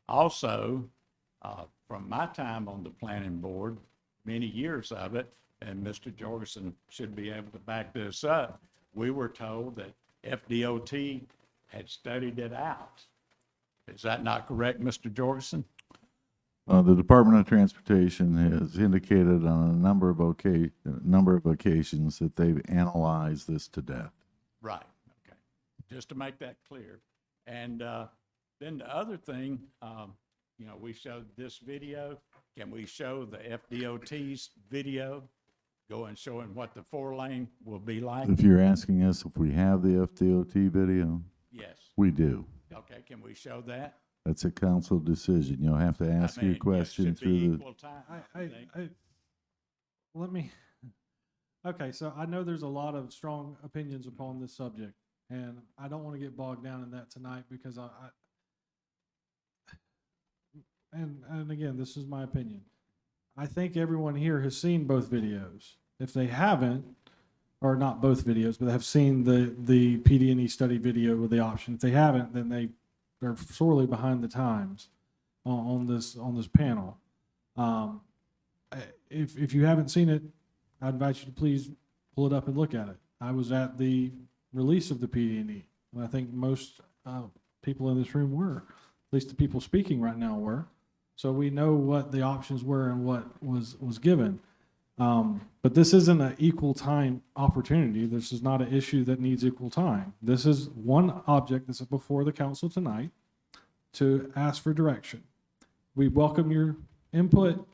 Also, from my time on the planning board, many years of it, and Mr. Jorgensen should be able to back this up, we were told that FDOT had studied it out. Is that not correct, Mr. Jorgensen? The Department of Transportation has indicated on a number of occasions that they've analyzed this to death. Right, okay. Just to make that clear. And then the other thing, you know, we showed this video. Can we show the FDOT's video going showing what the 4-lane will be like? If you're asking us if we have the FDOT video, Yes. we do. Okay, can we show that? That's a council decision. You'll have to ask I mean, your question it should be through the. equal time, I think. Let me, okay, so I know there's a lot of strong opinions upon this subject, and I don't want to get bogged down in that tonight because and again, this is my opinion. I think everyone here has seen both videos. If they haven't, or not both videos, but have seen the PD&E study video with the option. If they haven't, then they're sorely behind the times on this panel. If you haven't seen it, I invite you to please pull it up and look at it. I was at the release of the PD&E, and I think most people in this room were, at least the people speaking right now were. So we know what the options were and what was given. But this isn't an equal time opportunity. This is not an issue that needs equal time. This is one object that's before the council tonight to ask for direction. We welcome your input,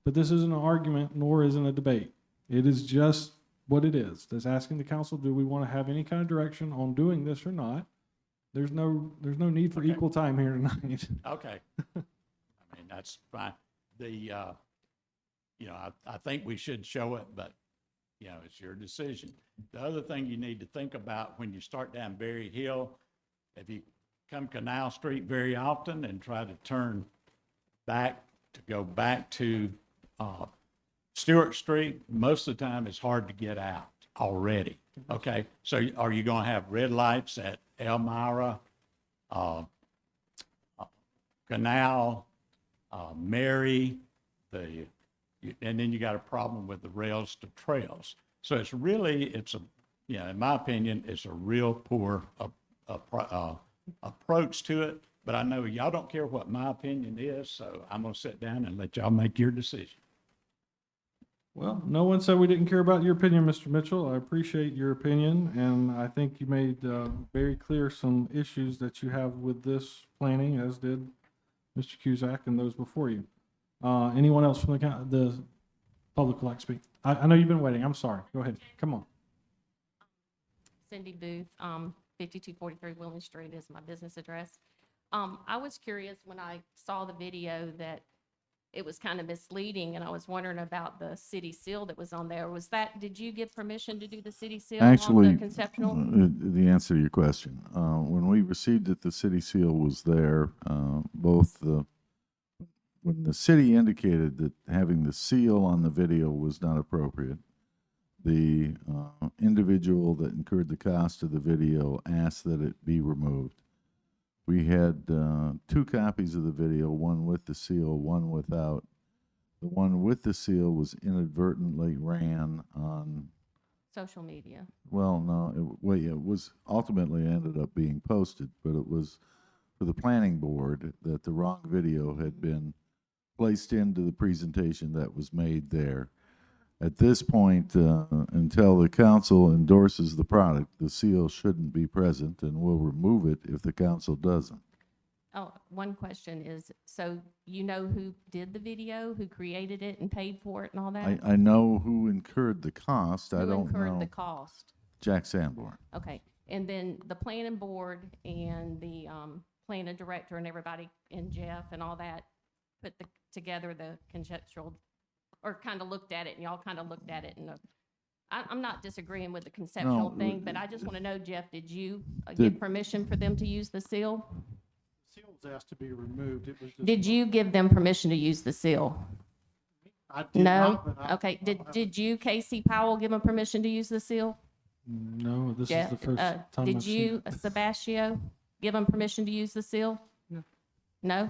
but this isn't an argument, nor is it a debate. It is just what it is. That's asking the council, do we want to have any kind of direction on doing this or not? There's no need for equal time here tonight. Okay. I mean, that's fine. I think we should show it, but, it's your decision. The other thing you need to think about when you start down Berry Hill, if you come Canal Street very often and try to turn back to go back to Stewart Street, most of the time it's hard to get out already. Okay, so are you going to have red lights at Elmira, Canal, Mary, and then you got a problem with the rails to trails. So it's in my opinion, it's a real poor approach to it. But I know y'all don't care what my opinion is, so I'm going to sit down and let y'all make your decision. Well, no one said we didn't care about your opinion, Mr. Mitchell. I appreciate your opinion, and I think you made very clear some issues that you have with this planning, as did Mr. Cusack and those before you. Anyone else from the public would like to speak? I know you've been waiting. I'm sorry. Go ahead. Come on. Cindy Booth, 5243 Willing Street is my business address. I was curious when I saw the video that it was kind of misleading, and I was wondering about the city seal that was on there. Did you give permission to do the city seal on Actually, the conceptual? the answer to your question, when we received it, the city seal was there. When the city indicated that having the seal on the video was not appropriate, the individual that incurred the cost of the video asked that it be removed. We had 2 copies of the video, one with the seal, one without. The one with the seal was inadvertently ran on, Social media. well, no, it was ultimately ended up being posted, but it was for the planning board that the wrong video had been placed into the presentation that was made there. At this point, until the council endorses the product, the seal shouldn't be present, and we'll remove it if the council doesn't. Oh, one question is, so you know who did the video, who created it and paid for it and all that? I know who incurred the cost. I Who don't incurred know. the cost? Jack Sanborn. Okay, and then the planning board and the planning director and everybody, and Jeff and all that, put together the conceptual, or kind of looked at it, and y'all kind of looked at it, and I'm not disagreeing with the conceptual thing, but I just want to know, Jeff, did you give permission for them to use the seal? Seal was asked to be removed. It was just. Did you give them permission to use the seal? I did No? not, but I- Okay, did you, Casey Powell, give them permission to use the seal? No, this Jeff, is the first time I've did seen you, Sebastiano, give them permission to use the seal? No. No?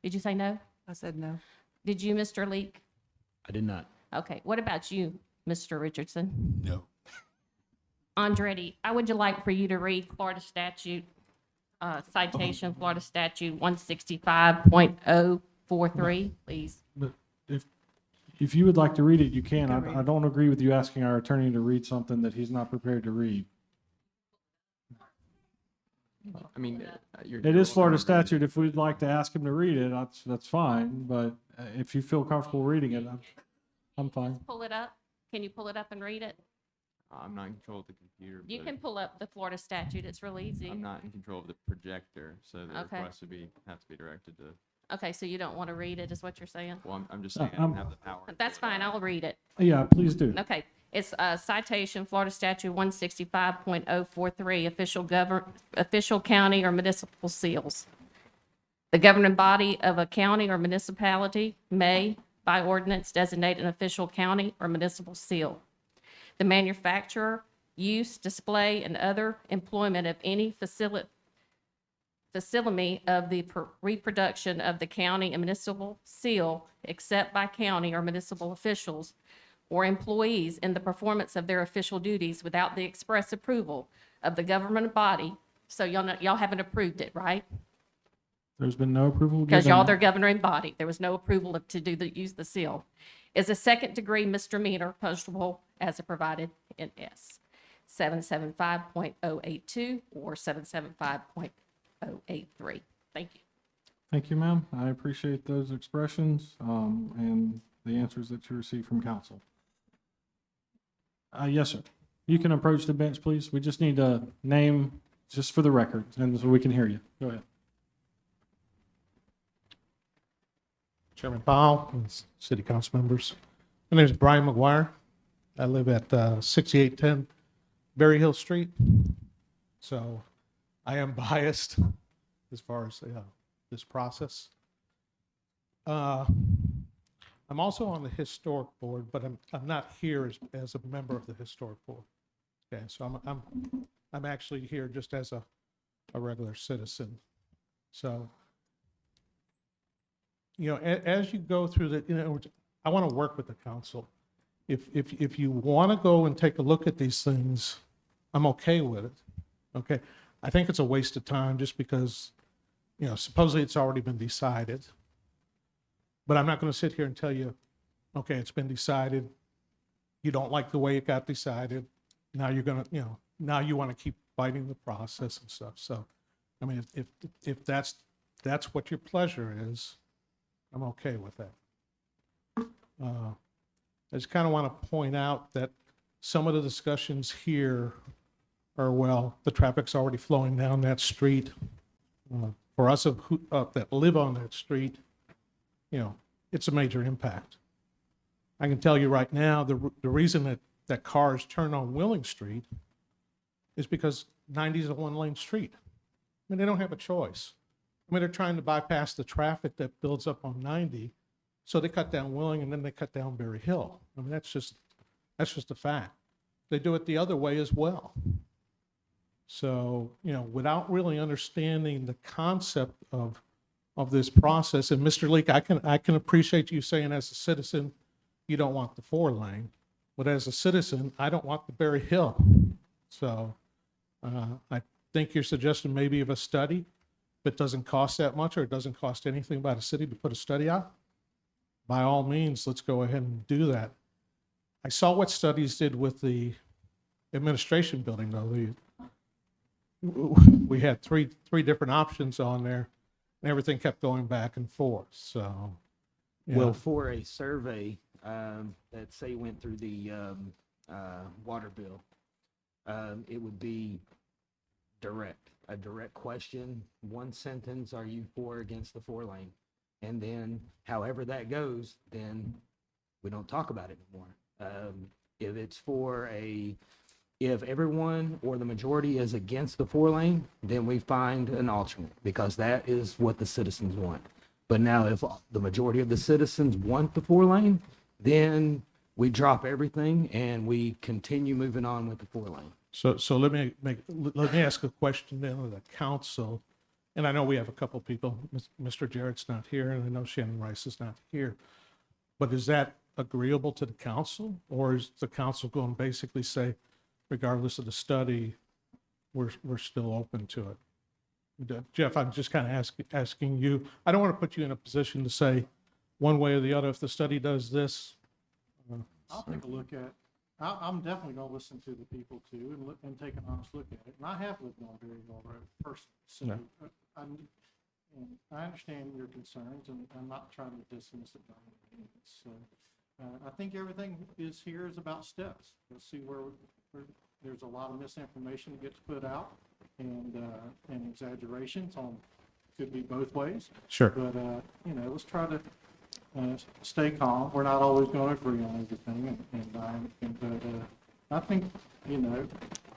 Did you say no? I said no. Did you, Mr. Leak? I did not. Okay, what about you, Mr. Richardson? No. Andretti, I would you like for you to read Florida statute, citation, Florida statute 165.043, please? But if you would like to read it, you can. can read I don't agree with you asking our attorney to read something that he's not prepared to read. I mean, It is Florida statute. If we'd like to ask him to read it, that's fine. But if you feel comfortable reading it, I'm fine. Pull it up. Can you pull it up and read it? I'm not in control of the computer. You but can pull up the Florida statute. It's real easy. I'm not in control of the projector, so the Okay. request would have to be directed to. Okay, so you don't want to read it, is what you're saying? Well, I'm just saying I I'm- don't have the power. to That's pull it fine. up. I'll read it. Yeah, please do. Okay, it's citation, Florida statute 165.043, official county or municipal seals. The governing body of a county or municipality may, by ordinance, designate an official county or municipal seal. The manufacturer, use, display, and other employment of any facility of the reproduction of the county and municipal seal, except by county or municipal officials or employees in the performance of their official duties without the express approval of the government body. So y'all haven't approved it, right? There's been no approval Because given. y'all their governing body. There was no approval use the seal. Is a second degree misdemeanor punishable as provided in S 775.082 or 775.083. Thank you. Thank you, ma'am. I appreciate those expressions and the answers that you received from council. Yes, sir. You can approach the bench, please. We just need a name just for the record and so we can hear you. Go ahead. Chairman Powell, and city council members. My name is Brian McGuire. I live at 6810 Berry Hill Street. So I am biased as far as this process. I'm also on the historic board, but I'm not here as a member of the historic board. Okay, so I'm actually here just as a regular citizen. So, you know, as you go through the, you know, I want to work with the council. If you want to go and take a look at these things, I'm okay with it. Okay, I think it's a waste of time just because, you know, supposedly it's already been decided. But I'm not going to sit here and tell you, okay, it's been decided. You don't like the way it got decided. Now you're going to, you know, now you want to keep fighting the process and stuff. So, I mean, if that's what your pleasure is, I'm okay with that. I just kind of want to point out that some of the discussions here are, well, the traffic's already flowing down that street. For us that live on that street, you know, it's a major impact. I can tell you right now, the reason that cars turn on Willing Street is because 90 is a one-lane street. I mean, they don't have a choice. I mean, they're trying to bypass the traffic that builds up on 90, so they cut down Willing and then they cut down Berry Hill. I mean, that's just a fact. They do it the other way as well. So, you know, without really understanding the concept of this process, and Mr. Leak, I can appreciate you saying as a citizen, you don't want the 4-lane, but as a citizen, I don't want the Berry Hill. So I think you're suggesting maybe of a study. If it doesn't cost that much or it doesn't cost anything by the city to put a study out, by all means, let's go ahead and do that. I saw what studies did with the administration building, though. We had three different options on there, and everything kept going back and forth. So, yeah. Well, for a survey that say went through the water bill, it would be a direct question, one sentence, are you for or against the 4-lane? And then however that goes, then we don't talk about it anymore. If it's if everyone or the majority is against the 4-lane, then we find an alternate because that is what the citizens want. But now if the majority of the citizens want the 4-lane, then we drop everything and we continue moving on with the 4-lane. So let me ask a question then of the council. And I know we have a couple people, Mr. Jarrett's not here, and I know Shannon Rice is not here. But is that agreeable to the council? Or is the council going to basically say, regardless of the study, we're still open to it? Jeff, I'm just kind of asking you. I don't want to put you in a position to say one way or the other. If the study does this, I'll take a look at, I'm definitely going to listen to the people too and take an honest look at it. And I have lived on Berry Hill Road personally. So Yeah. I understand your concerns and I'm not trying to dismiss it by any means. So I think everything is about steps. We'll see where there's a lot of misinformation that gets put out and exaggerations could be both ways. Sure. But, you know, let's try to stay calm. We're not always going to agree on everything. But I think, you know,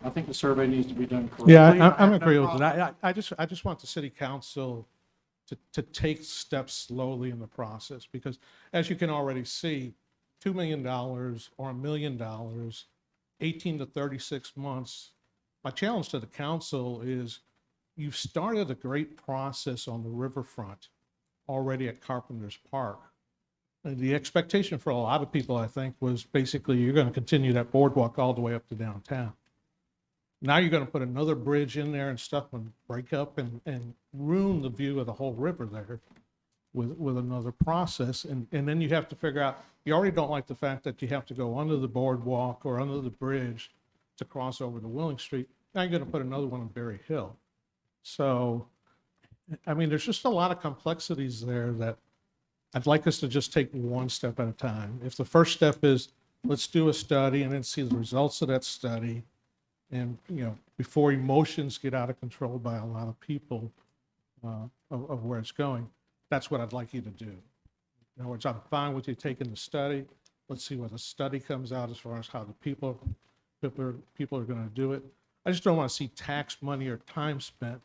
I think the survey needs to be done correctly. Yeah, I'm agreeable with that. I just want the city council to take steps slowly in the process because as you can already see, $2 million or $1 million, 18 to 36 months. My challenge to the council is you've started a great process on the riverfront already at Carpenter's Park. And the expectation for a lot of people, I think, was basically you're going to continue that boardwalk all the way up to downtown. Now you're going to put another bridge in there and stuff and break up and ruin the view of the whole river there with another process. And then you have to figure out, you already don't like the fact that you have to go under the boardwalk or under the bridge to cross over to Willing Street. Now you're going to put another one on Berry Hill. So, I mean, there's just a lot of complexities there that I'd like us to just take one step at a time. If the first step is, let's do a study and then see the results of that study. And, you know, before emotions get out of control by a lot of people of where it's going, that's what I'd like you to do. In other words, I'm fine with you taking the study. Let's see what the study comes out as far as how the people are going to do it. I just don't want to see tax money or time spent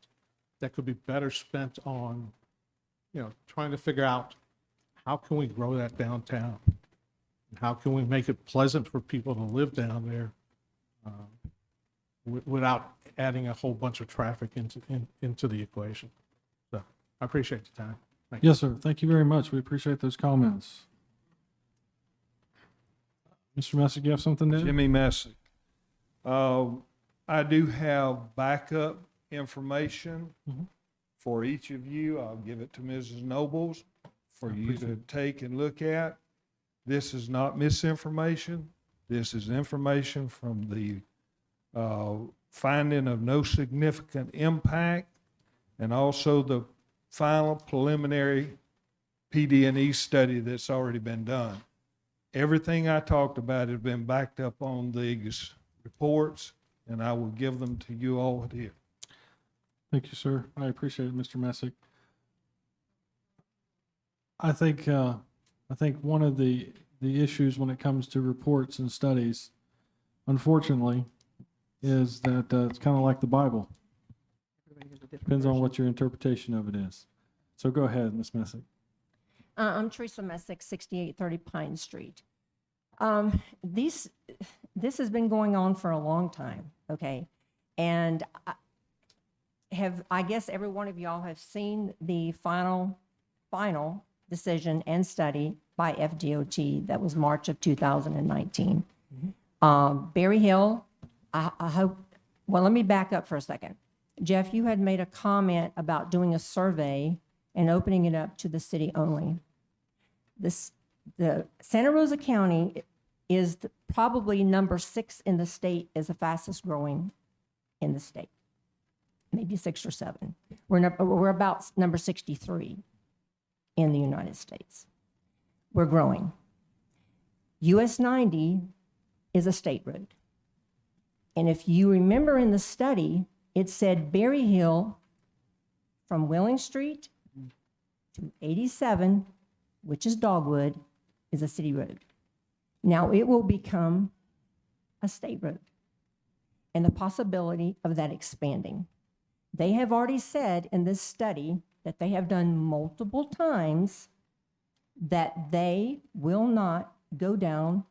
that could be better spent on, trying to figure out how can we grow that downtown? How can we make it pleasant for people to live down there without adding a whole bunch of traffic into the equation? So I appreciate the time. Thank you. Yes, sir. Thank you very much. We appreciate those comments. Mr. Messick, you have something to add? Jimmy Messick. I do have backup information for each of you. I'll give it to Mrs. Nobles for you to take and look at. This is not misinformation. This is information from the finding of no significant impact and also the final preliminary PD&E study that's already been done. Everything I talked about has been backed up on these reports, and I will give them to you all here. Thank you, sir. I appreciate it, Mr. Messick. I think one of the issues when it comes to reports and studies, unfortunately, is that it's kind of like the Bible. Depends on what your interpretation of it is. So go ahead, Ms. Messick. I'm Teresa Messick, 6830 Pine Street. This has been going on for a long time, okay? And I guess every one of y'all have seen the final decision and study by FDOT that was March of 2019. Berry Hill, I hope, well, let me back up for a second. Jeff, you had made a comment about doing a survey and opening it up to the city only. The Santa Rosa County is probably number 6 in the state, is the fastest growing in the state, maybe 6 or 7. We're about number 63 in the United States. We're growing. US 90 is a state road. And if you remember in the study, it said Berry Hill from Willing Street to 87, which is Dogwood, is a city road. Now it will become a state road and the possibility of that expanding. They have already said in this study that they have done multiple times that they will not go down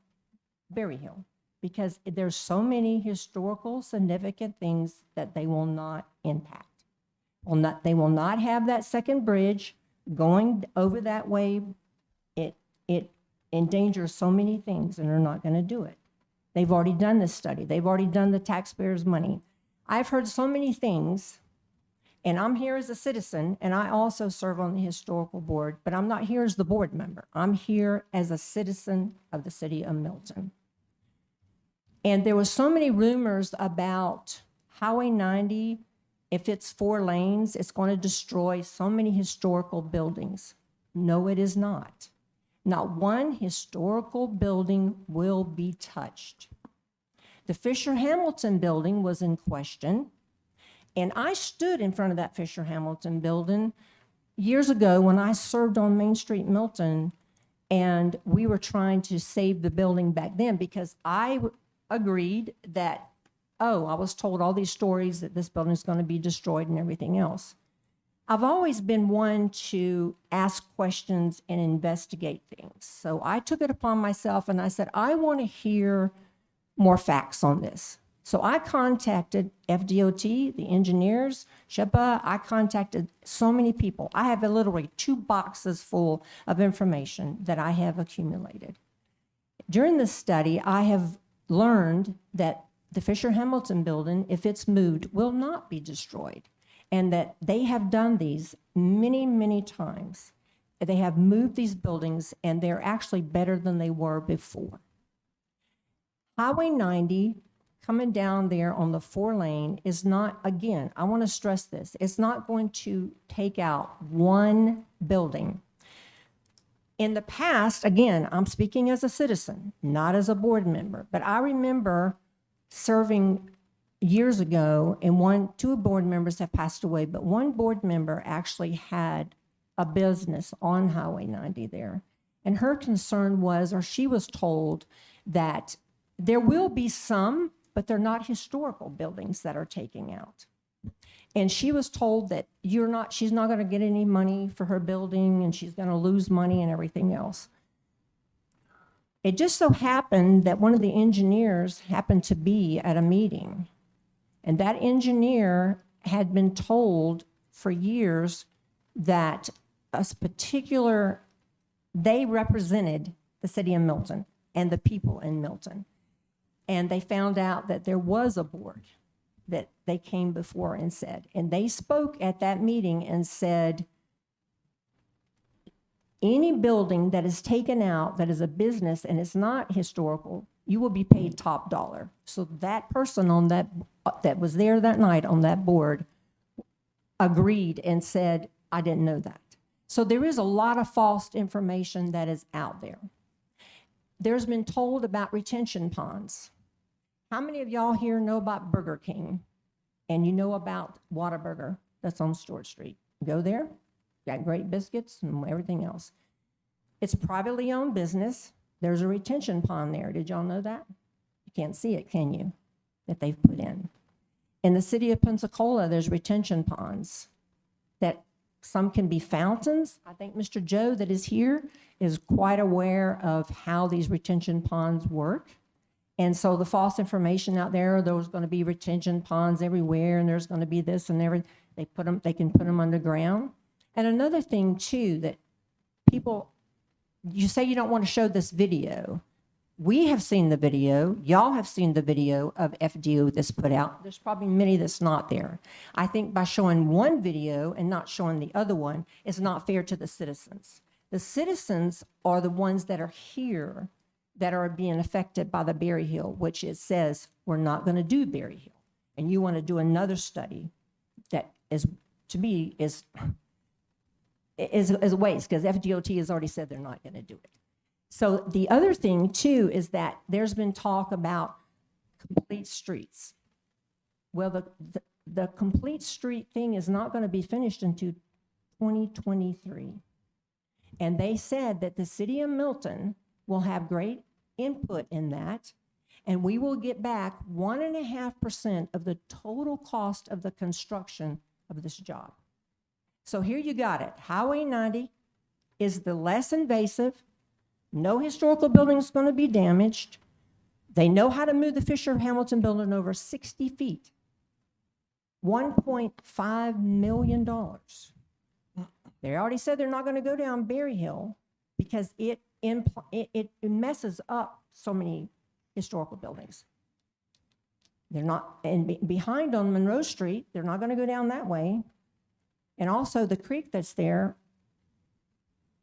Berry Hill because there's so many historical significant things that they will not impact. They will not have that second bridge going over that way. It endangers so many things, and they're not going to do it. They've already done this study. They've already done the taxpayers' money. I've heard so many things, and I'm here as a citizen, and I also serve on the historical board, but I'm not here as the board member. I'm here as a citizen of the city of Milton. And there were so many rumors about Highway 90. If it's 4 lanes, it's going to destroy so many historical buildings. No, it is not. Not one historical building will be touched. The Fisher Hamilton building was in question, and I stood in front of that Fisher Hamilton building years ago when I served on Main Street, Milton, and we were trying to save the building back then because I agreed that, I was told all these stories that this building is going to be destroyed and everything else. I've always been one to ask questions and investigate things. So I took it upon myself and I said, I want to hear more facts on this. So I contacted FDOT, the engineers, SHPA. I contacted so many people. I have literally 2 boxes full of information that I have accumulated. During this study, I have learned that the Fisher Hamilton building, if it's moved, will not be destroyed. And that they have done these many, many times. They have moved these buildings, and they're actually better than they were before. Highway 90, coming down there on the 4-lane, is not, again, I want to stress this, it's not going to take out one building. In the past, again, I'm speaking as a citizen, not as a board member, but I remember serving years ago, and 2 board members have passed away, but one board member actually had a business on Highway 90 there. And her concern was, or she was told, that there will be some, but they're not historical buildings that are taking out. And she was told that she's not going to get any money for her building, and she's going to lose money and everything else. It just so happened that one of the engineers happened to be at a meeting, and that engineer had been told for years that they represented the city of Milton and the people in Milton. And they found out that there was a board that they came before and said, and they spoke at that meeting and said, any building that is taken out that is a business and it's not historical, you will be paid top dollar. So that person that was there that night on that board agreed and said, I didn't know that. So there is a lot of false information that is out there. There's been told about retention ponds. How many of y'all here know about Burger King and you know about Whataburger that's on Stewart Street? Go there, got great biscuits and everything else. It's privately owned business. There's a retention pond there. Did y'all know that? You can't see it, can you? That they've put in. In the city of Pensacola, there's retention ponds that some can be fountains. I think Mr. Joe that is here is quite aware of how these retention ponds work. And so the false information out there's going to be retention ponds everywhere, and there's going to be this and everything. They can put them underground. And another thing too, that people, you say you don't want to show this video. We have seen the video. Y'all have seen the video of FDO that's put out. There's probably many that's not there. I think by showing one video and not showing the other one is not fair to the citizens. The citizens are the ones that are here that are being affected by the Berry Hill, which it says we're not going to do Berry Hill. And you want to do another study that is, to me, is a waste, because FDOT has already said they're not going to do it. So the other thing too is that there's been talk about complete streets. Well, the complete street thing is not going to be finished until 2023. And they said that the city of Milton will have great input in that, and we will get back 1.5% of the total cost of the construction of this job. So here you got it. Highway 90 is the less invasive. No historical building is going to be damaged. They know how to move the Fisher Hamilton building over 60 feet. $1.5 million. They already said they're not going to go down Berry Hill because it messes up so many historical buildings. They're not, and behind on Monroe Street, they're not going to go down that way. And also the creek that's there,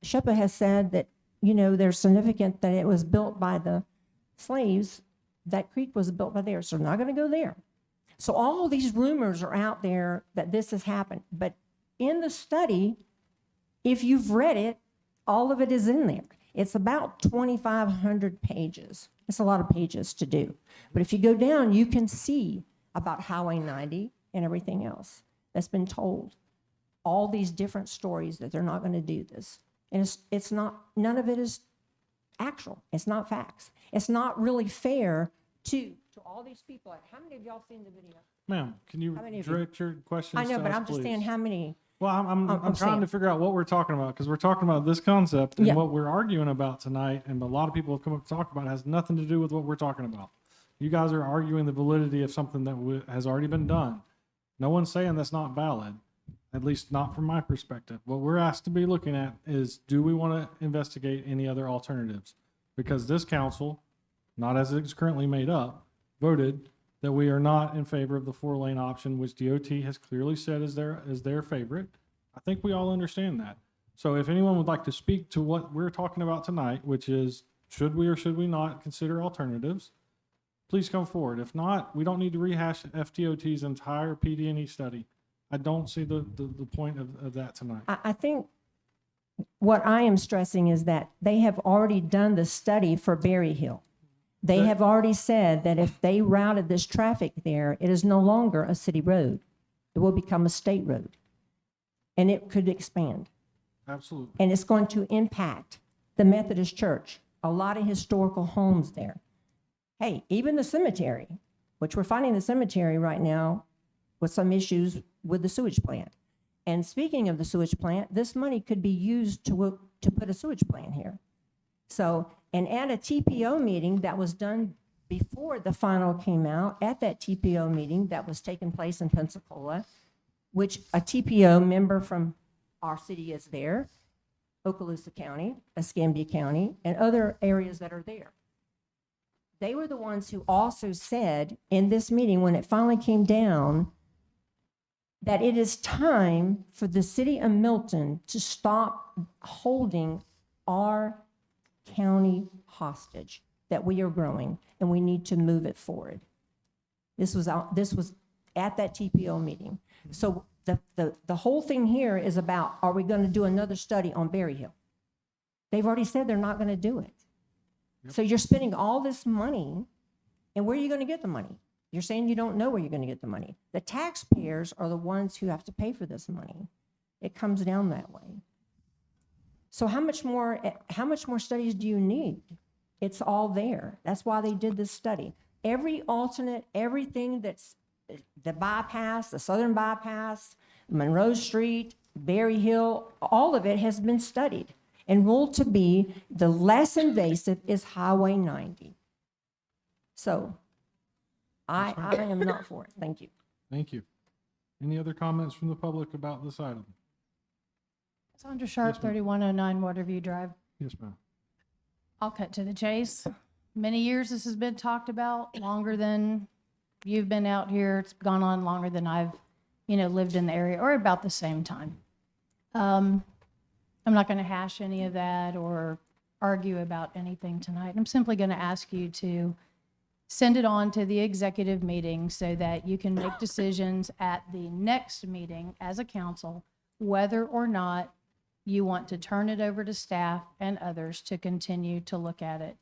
SHPA has said that, you know, they're significant that it was built by the slaves. That creek was built by there, so they're not going to go there. So all these rumors are out there that this has happened. But in the study, if you've read it, all of it is in there. It's about 2,500 pages. It's a lot of pages to do. But if you go down, you can see about Highway 90 and everything else that's been told. All these different stories that they're not going to do this. And it's not, none of it is actual. It's not facts. It's not really fair to all these people. How many of y'all seen the video? Ma'am, can you direct your questions I know, to but us, I'm just please? saying how many. Well, I'm trying saying. to figure out what we're talking about, because we're talking about this concept, and Yeah. what we're arguing about tonight, and a lot of people have come up to talk about, has nothing to do with what we're talking about. You guys are arguing the validity of something that has already been done. No one's saying that's not valid, at least not from my perspective. What we're asked to be looking at is, do we want to investigate any other alternatives? Because this council, not as it's currently made up, voted that we are not in favor of the 4-lane option, which DOT has clearly said is their favorite. I think we all understand that. So if anyone would like to speak to what we're talking about tonight, which is, should we or should we not consider alternatives, please come forward. If not, we don't need to rehash FDOT's entire PD&E study. I don't see the point of that tonight. I think what I am stressing is that they have already done the study for Berry Hill. They have already said that if they routed this traffic there, it is no longer a city road. It will become a state road. And it could expand. Absolutely. And it's going to impact the Methodist Church, a lot of historical homes there. Hey, even the cemetery, which we're finding the cemetery right now with some issues with the sewage plant. And speaking of the sewage plant, this money could be used to put a sewage plant here. So, and at a TPO meeting that was done before the final came out, at that TPO meeting that was taking place in Pensacola, which a TPO member from our city is there, Okaloosa County, Escambia County, and other areas that are there. They were the ones who also said in this meeting, when it finally came down, that it is time for the city of Milton to stop holding our county hostage, that we are growing, and we need to move it forward. This was at that TPO meeting. So the whole thing here is about, are we going to do another study on Berry Hill? They've already said they're not going to do it. So you're spending all this money, and where are you going to get the money? You're saying you don't know where you're going to get the money. The taxpayers are the ones who have to pay for this money. It comes down that way. So how much more studies do you need? It's all there. That's why they did this study. Every alternate, everything that's the bypass, the southern bypass, Monroe Street, Berry Hill, all of it has been studied and ruled to be the less invasive is Highway 90. So I am not for it. Thank you. Thank you. Any other comments from the public about this item? Sandra Sharp, Yes, ma'am. 3109 Waterview Drive. Yes, ma'am. I'll cut to the chase. Many years this has been talked about, longer than you've been out here. It's gone on longer than I've, lived in the area, or about the same time. I'm not going to hash any of that or argue about anything tonight. I'm simply going to ask you to send it on to the executive meeting so that you can make decisions at the next meeting as a council, whether or not you want to turn it over to staff and others to continue to look at it.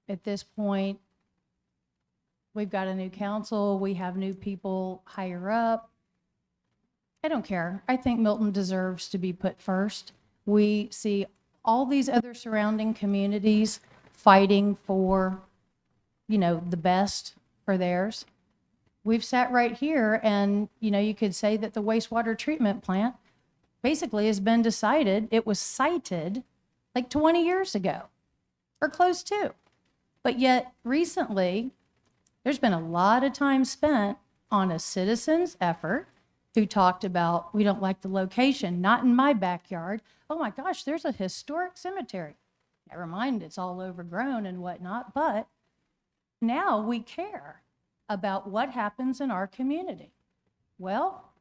At this point, we've got a new council, we have new people higher up. I don't care. I think Milton deserves to be put first. We see all these other surrounding communities fighting for, the best for theirs. We've sat right here and, you could say that the wastewater treatment plant basically has been decided. It was cited like 20 years ago or close to. But yet recently, there's been a lot of time spent on a citizen's effort who talked about, we don't like the location, not in my backyard. Oh my gosh, there's a historic cemetery. Never mind, it's all overgrown and whatnot, but now we care about what happens in our community. Well,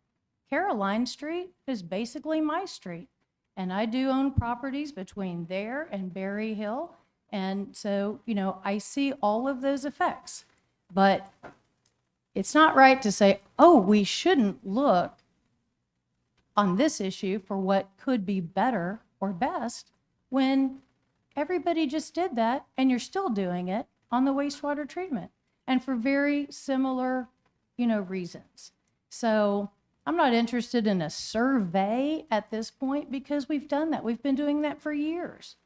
Caroline Street is basically my street, and I do own properties between there and Berry Hill. And so, I see all of those effects, but it's not right to say, oh, we shouldn't look on this issue for what could be better or best when everybody just did that and you're still doing it on the wastewater treatment and for very similar, reasons. So I'm not interested in a survey at this point because we've done that. We've been doing that for years.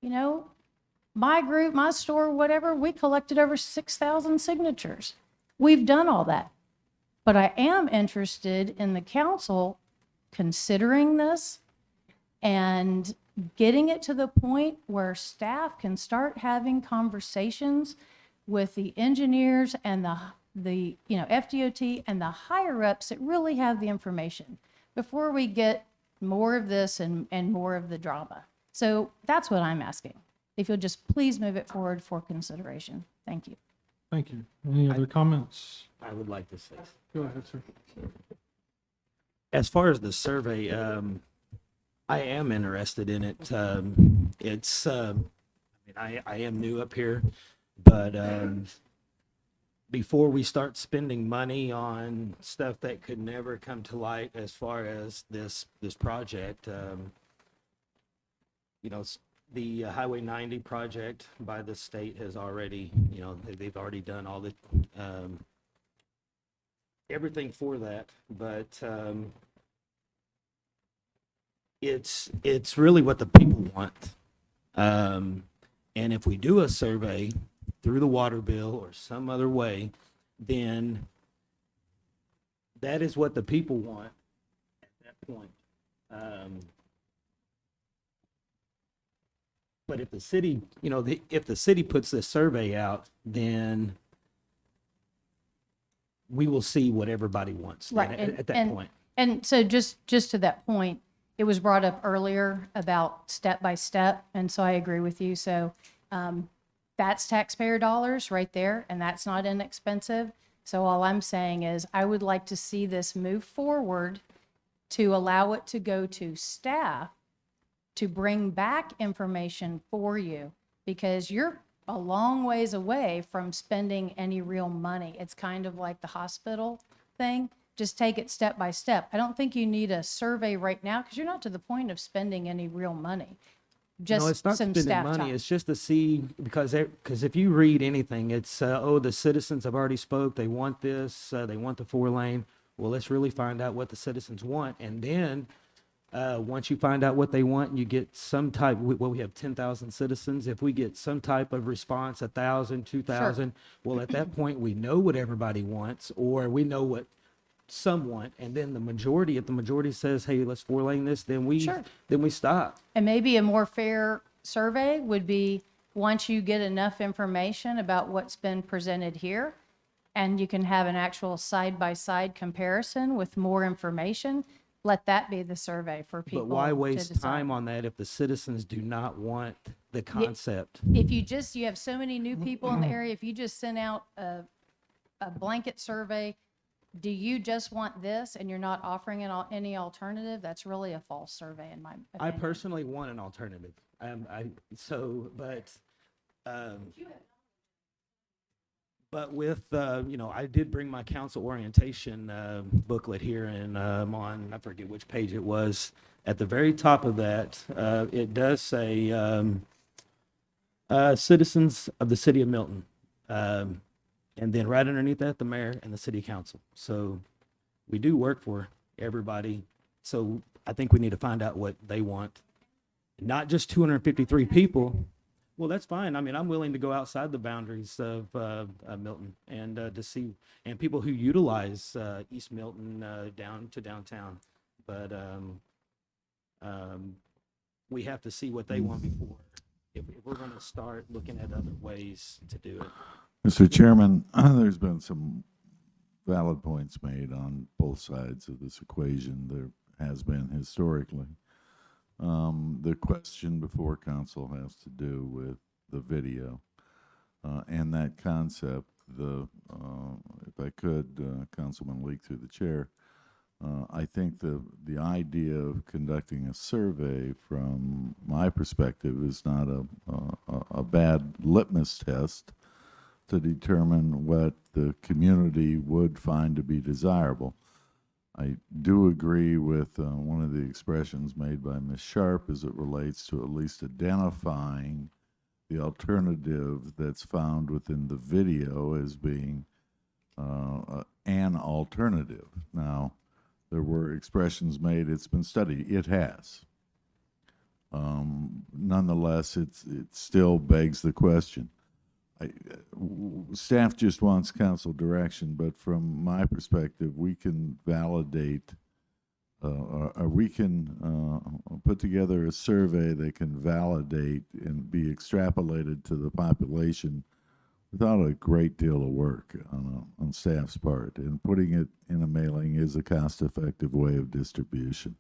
My group, my store, whatever, we collected over 6,000 signatures. We've done all that. But I am interested in the council considering this and getting it to the point where staff can start having conversations with the engineers and the FDOT and the higher ups that really have the information before we get more of this and more of the drama. So that's what I'm asking. If you'll just please move it forward for consideration. Thank you. Thank you. Any other comments? I would like to say, Go ahead, sir. as far as the survey, I am interested in it. I am new up here, but before we start spending money on stuff that could never come to light as far as this project, the Highway 90 project by the state has already, they've already done all the everything for that, but it's really what the people want. And if we do a survey through the water bill or some other way, then that is what the people want at that point. But if the city, if the city puts this survey out, then we will see what everybody wants then Right. at that point. And so just to that point, it was brought up earlier about step by step, and so I agree with you. So that's taxpayer dollars right there, and that's not inexpensive. So all I'm saying is I would like to see this move forward to allow it to go to staff to bring back information for you, because you're a long ways away from spending any real money. It's kind of like the hospital thing. Just take it step by step. I don't think you need a survey right now because you're not to the point of spending any real money. Just No, it's not some spending staff money. time. It's just to see, because if you read anything, it's, the citizens have already spoke. They want this, they want the 4-lane. Well, let's really find out what the citizens want. And then once you find out what they want, and you get some type, we have 10,000 citizens. If we get some type of response, 1,000, 2,000, well, at that point, we know what everybody wants, or we know what some want. And then the majority, if the majority says, hey, let's 4-lane this, then we stop. And maybe a more fair survey would be once you get enough information about what's been presented here, and you can have an actual side-by-side comparison with more information, let that be the survey for people. But why to waste decide. time on that if the citizens do not want the concept? If you have so many new people in the area, if you just send out a blanket survey, do you just want this and you're not offering any alternative? That's really a false survey in my opinion. I personally want an alternative. But with, I did bring my council orientation booklet here, and on, I forget which page it was. At the very top of that, it does say citizens of the city of Milton. And then right underneath that, the mayor and the city council. So we do work for everybody. So I think we need to find out what they want. Not just 253 people. Well, that's fine. I mean, I'm willing to go outside the boundaries of Milton and to see, and people who utilize East Milton down to downtown. But we have to see what they want before, if we're going to start looking at other ways to do it. Mr. Chairman, there's been some valid points made on both sides of this equation. There has been historically. The question before council has to do with the video and that concept. If I could, Councilman Leak through the chair, I think the idea of conducting a survey, from my perspective, is not a bad litmus test to determine what the community would find to be desirable. I do agree with one of the expressions made by Ms. Sharp as it relates to at least identifying the alternative that's found within the video as being an alternative. Now, there were expressions made, it's been studied, it has. Nonetheless, it still begs the question. Staff just wants council direction, but from my perspective, we can validate, or we can put together a survey that can validate and be extrapolated to the population without a great deal of work on staff's part. And putting it in a mailing is a cost-effective way of distribution.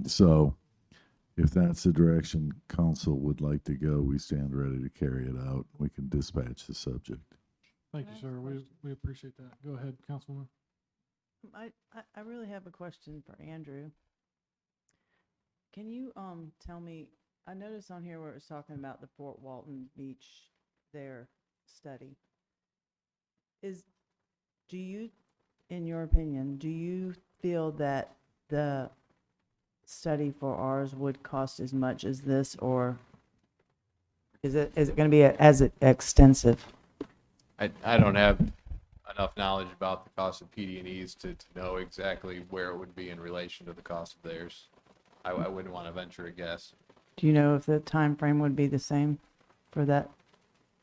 So if that's the direction council would like to go, we stand ready to carry it out. We can dispatch the subject. Thank you, sir. We appreciate that. Go ahead, Councilwoman. I really have a question for Andrew. Can you tell me, I noticed on here where it was talking about the Fort Walton Beach there study. Do you, in your opinion, do you feel that the study for ours would cost as much as this, or is it going to be as extensive? I don't have enough knowledge about the cost of PD&Es to know exactly where it would be in relation to the cost of theirs. I wouldn't want to venture a guess. Do you know if the time frame would be the same for that?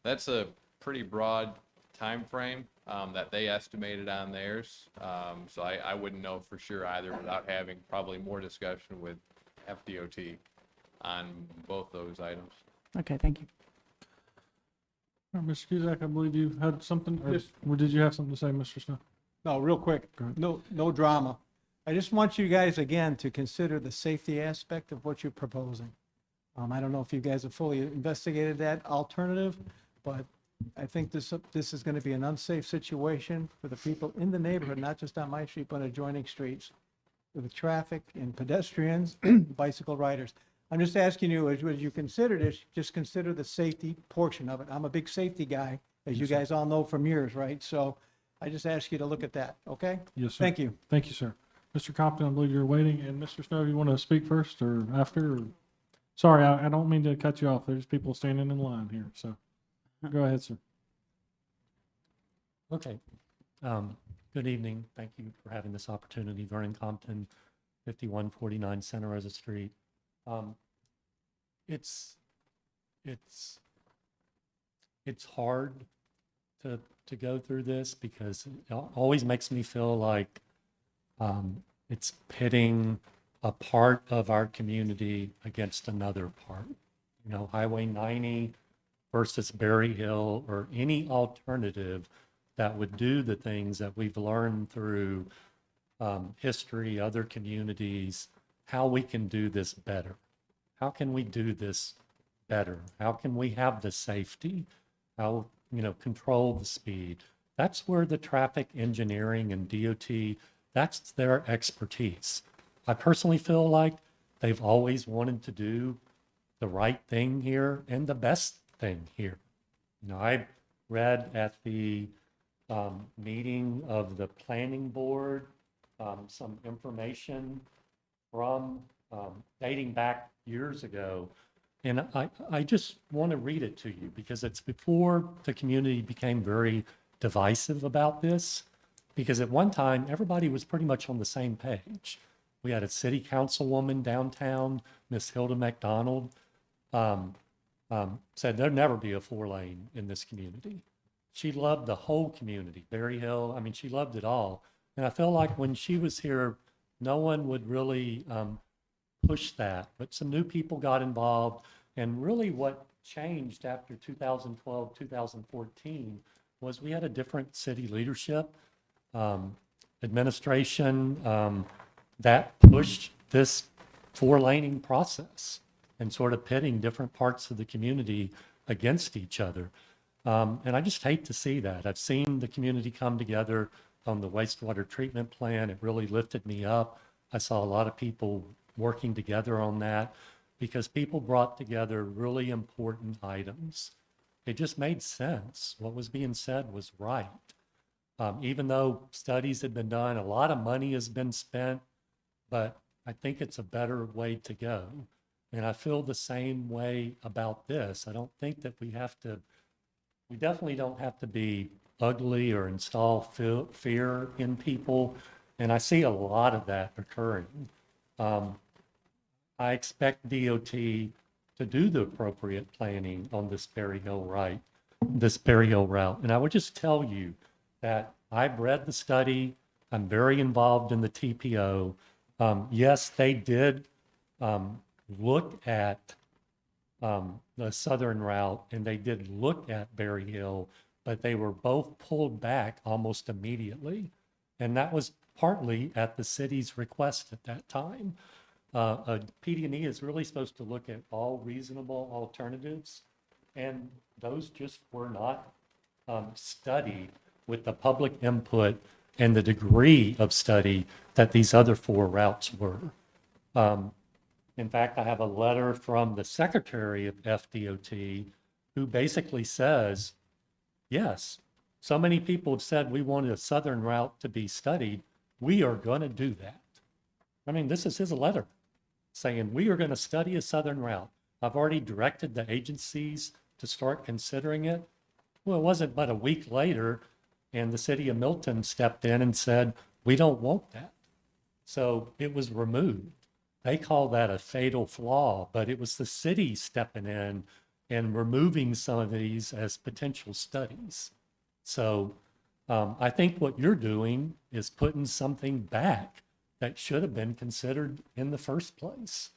That's a pretty broad time frame that they estimated on theirs. So I wouldn't know for sure either without having probably more discussion with FDOT on both those items. Okay, thank you. All right, Mr. Cusack, I believe you had something, Yes. or did you have something to say, Mr. Snow? No, real quick, no drama. I just want you guys, again, to consider the safety aspect of what you're proposing. I don't know if you guys have fully investigated that alternative, but I think this is going to be an unsafe situation for the people in the neighborhood, not just on my street, but adjoining streets, with traffic and pedestrians, bicycle riders. I'm just asking you, as you consider this, just consider the safety portion of it. I'm a big safety guy, as you guys all know from years, right? So I just ask you to look at that, okay? Yes, sir. Thank you. Thank you, sir. Mr. Compton, I believe you're waiting, and Mr. Snow, you want to speak first or after? Or... Sorry, I don't mean to cut you off. There's people standing in line here, so go ahead, sir. Okay. Good evening. Thank you for having this opportunity. Vernon Compton, 5149 Santa Rosa Street. It's hard to go through this because it always makes me feel like it's pitting a part of our community against another part. You know, Highway 90 versus Berry Hill, or any alternative that would do the things that we've learned through history, other communities, how we can do this better. How can we do this better? How can we have the safety? How, control the speed? That's where the traffic engineering and DOT, that's their expertise. I personally feel like they've always wanted to do the right thing here and the best thing here. I read at the meeting of the planning board some information from dating back years ago. And I just want to read it to you because it's before the community became very divisive about this. Because at one time, everybody was pretty much on the same page. We had a city councilwoman downtown, Miss Hilda McDonald, said there'd never be a 4-lane in this community. She loved the whole community, Berry Hill. I mean, she loved it all. And I feel like when she was here, no one would really push that. But some new people got involved. And really what changed after 2012, 2014 was we had a different city leadership, administration, that pushed this 4-laning process and sort of pitting different parts of the community against each other. And I just hate to see that. I've seen the community come together on the wastewater treatment plan. It really lifted me up. I saw a lot of people working together on that because people brought together really important items. It just made sense. What was being said was right. Even though studies had been done, a lot of money has been spent, but I think it's a better way to go. And I feel the same way about this. I don't think that we definitely don't have to be ugly or install fear in people. And I see a lot of that occurring. I expect DOT to do the appropriate planning on this Berry Hill route. And I would just tell you that I've read the study. I'm very involved in the TPO. Yes, they did look at the southern route and they did look at Berry Hill, but they were both pulled back almost immediately. And that was partly at the city's request at that time. PD&E is really supposed to look at all reasonable alternatives, and those just were not studied with the public input and the degree of study that these other 4 routes were. In fact, I have a letter from the secretary of FDOT who basically says, yes, so many people have said we wanted a southern route to be studied. We are going to do that. I mean, this is his letter saying we are going to study a southern route. I've already directed the agencies to start considering it. Well, it wasn't but a week later, and the city of Milton stepped in and said, we don't want that. So it was removed. They call that a fatal flaw, but it was the city stepping in and removing some of these as potential studies. So I think what you're doing is putting something back that should have been considered in the first place.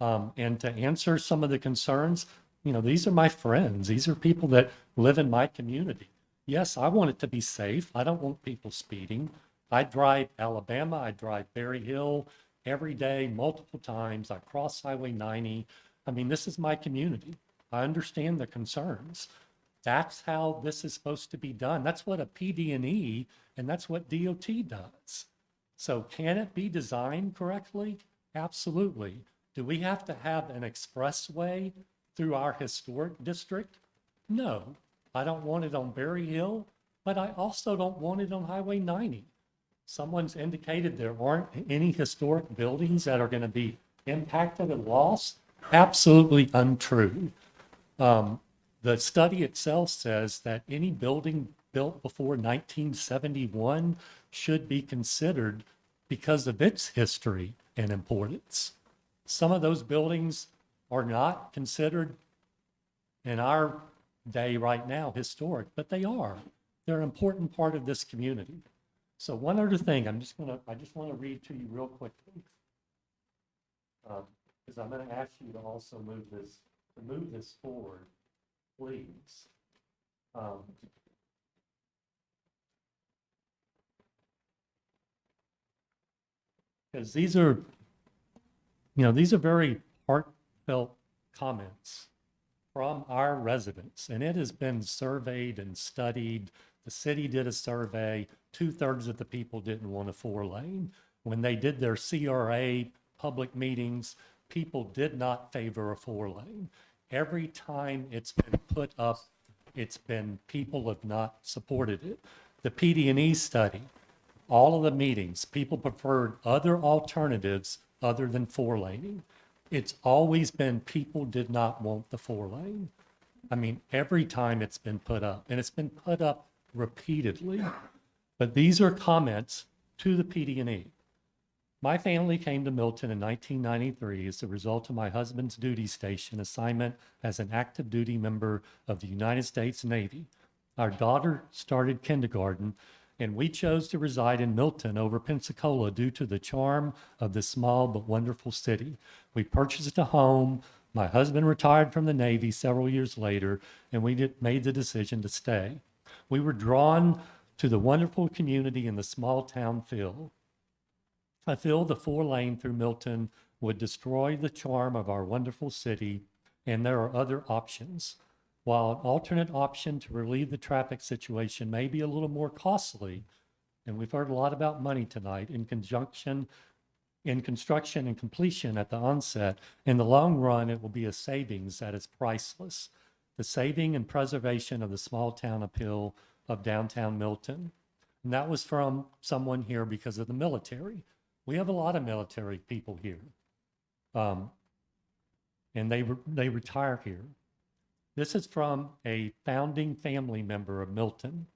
And to answer some of the concerns, these are my friends. These are people that live in my community. Yes, I want it to be safe. I don't want people speeding. I drive Alabama. I drive Berry Hill every day, multiple times. I cross Highway 90. I mean, this is my community. I understand the concerns. That's how this is supposed to be done. That's what a PD&E and that's what DOT does. So can it be designed correctly? Absolutely. Do we have to have an expressway through our historic district? No, I don't want it on Berry Hill, but I also don't want it on Highway 90. Someone's indicated there aren't any historic buildings that are going to be impacted and lost. Absolutely untrue. The study itself says that any building built before 1971 should be considered because of its history and importance. Some of those buildings are not considered in our day right now historic, but they are. They're an important part of this community. So one other thing, I just want to read to you real quickly, because I'm going to ask you to also move this forward, please. Because these are very heartfelt comments from our residents, and it has been surveyed and studied. The city did a survey. 2/3 of the people didn't want a 4-lane. When they did their CRA public meetings, people did not favor a 4-lane. Every time it's been put up, people have not supported it. The PD&E study, all of the meetings, people preferred other alternatives other than 4-laning. It's always been people did not want the 4-lane. I mean, every time it's been put up, and it's been put up repeatedly. But these are comments to the PD&E. My family came to Milton in 1993 as a result of my husband's duty station assignment as an active duty member of the United States Navy. Our daughter started kindergarten, and we chose to reside in Milton over Pensacola due to the charm of this small but wonderful city. We purchased a home. My husband retired from the Navy several years later, and we made the decision to stay. We were drawn to the wonderful community and the small town feel. I feel the 4-lane through Milton would destroy the charm of our wonderful city, and there are other options. While an alternate option to relieve the traffic situation may be a little more costly, and we've heard a lot about money tonight, in construction and completion at the onset, in the long run, it will be a savings that is priceless. The saving and preservation of the small town appeal of downtown Milton. And that was from someone here because of the military. We have a lot of military people here. And they retire here. This is from a founding family member of Milton.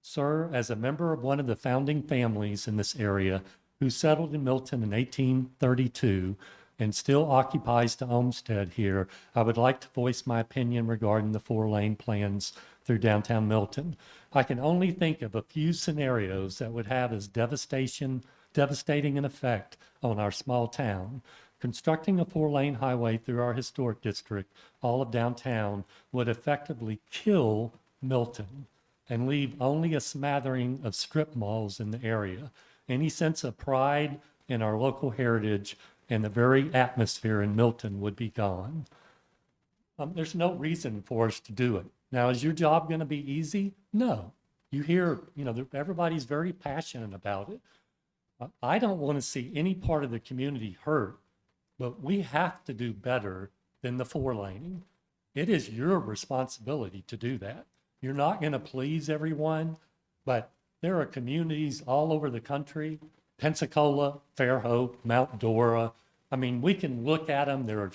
Sir, as a member of one of the founding families in this area who settled in Milton in 1832 and still occupies the homestead here, I would like to voice my opinion regarding the 4-lane plans through downtown Milton. I can only think of a few scenarios that would have as devastating an effect on our small town. Constructing a 4-lane highway through our historic district, all of downtown, would effectively kill Milton and leave only a smattering of strip malls in the area. Any sense of pride in our local heritage and the very atmosphere in Milton would be gone. There's no reason for us to do it. Now, is your job going to be easy? No. You hear, everybody's very passionate about it. I don't want to see any part of the community hurt, but we have to do better than the 4-laning. It is your responsibility to do that. You're not going to please everyone, but there are communities all over the country, Pensacola, Fairhope, Mount Dora. I mean, we can look at them. There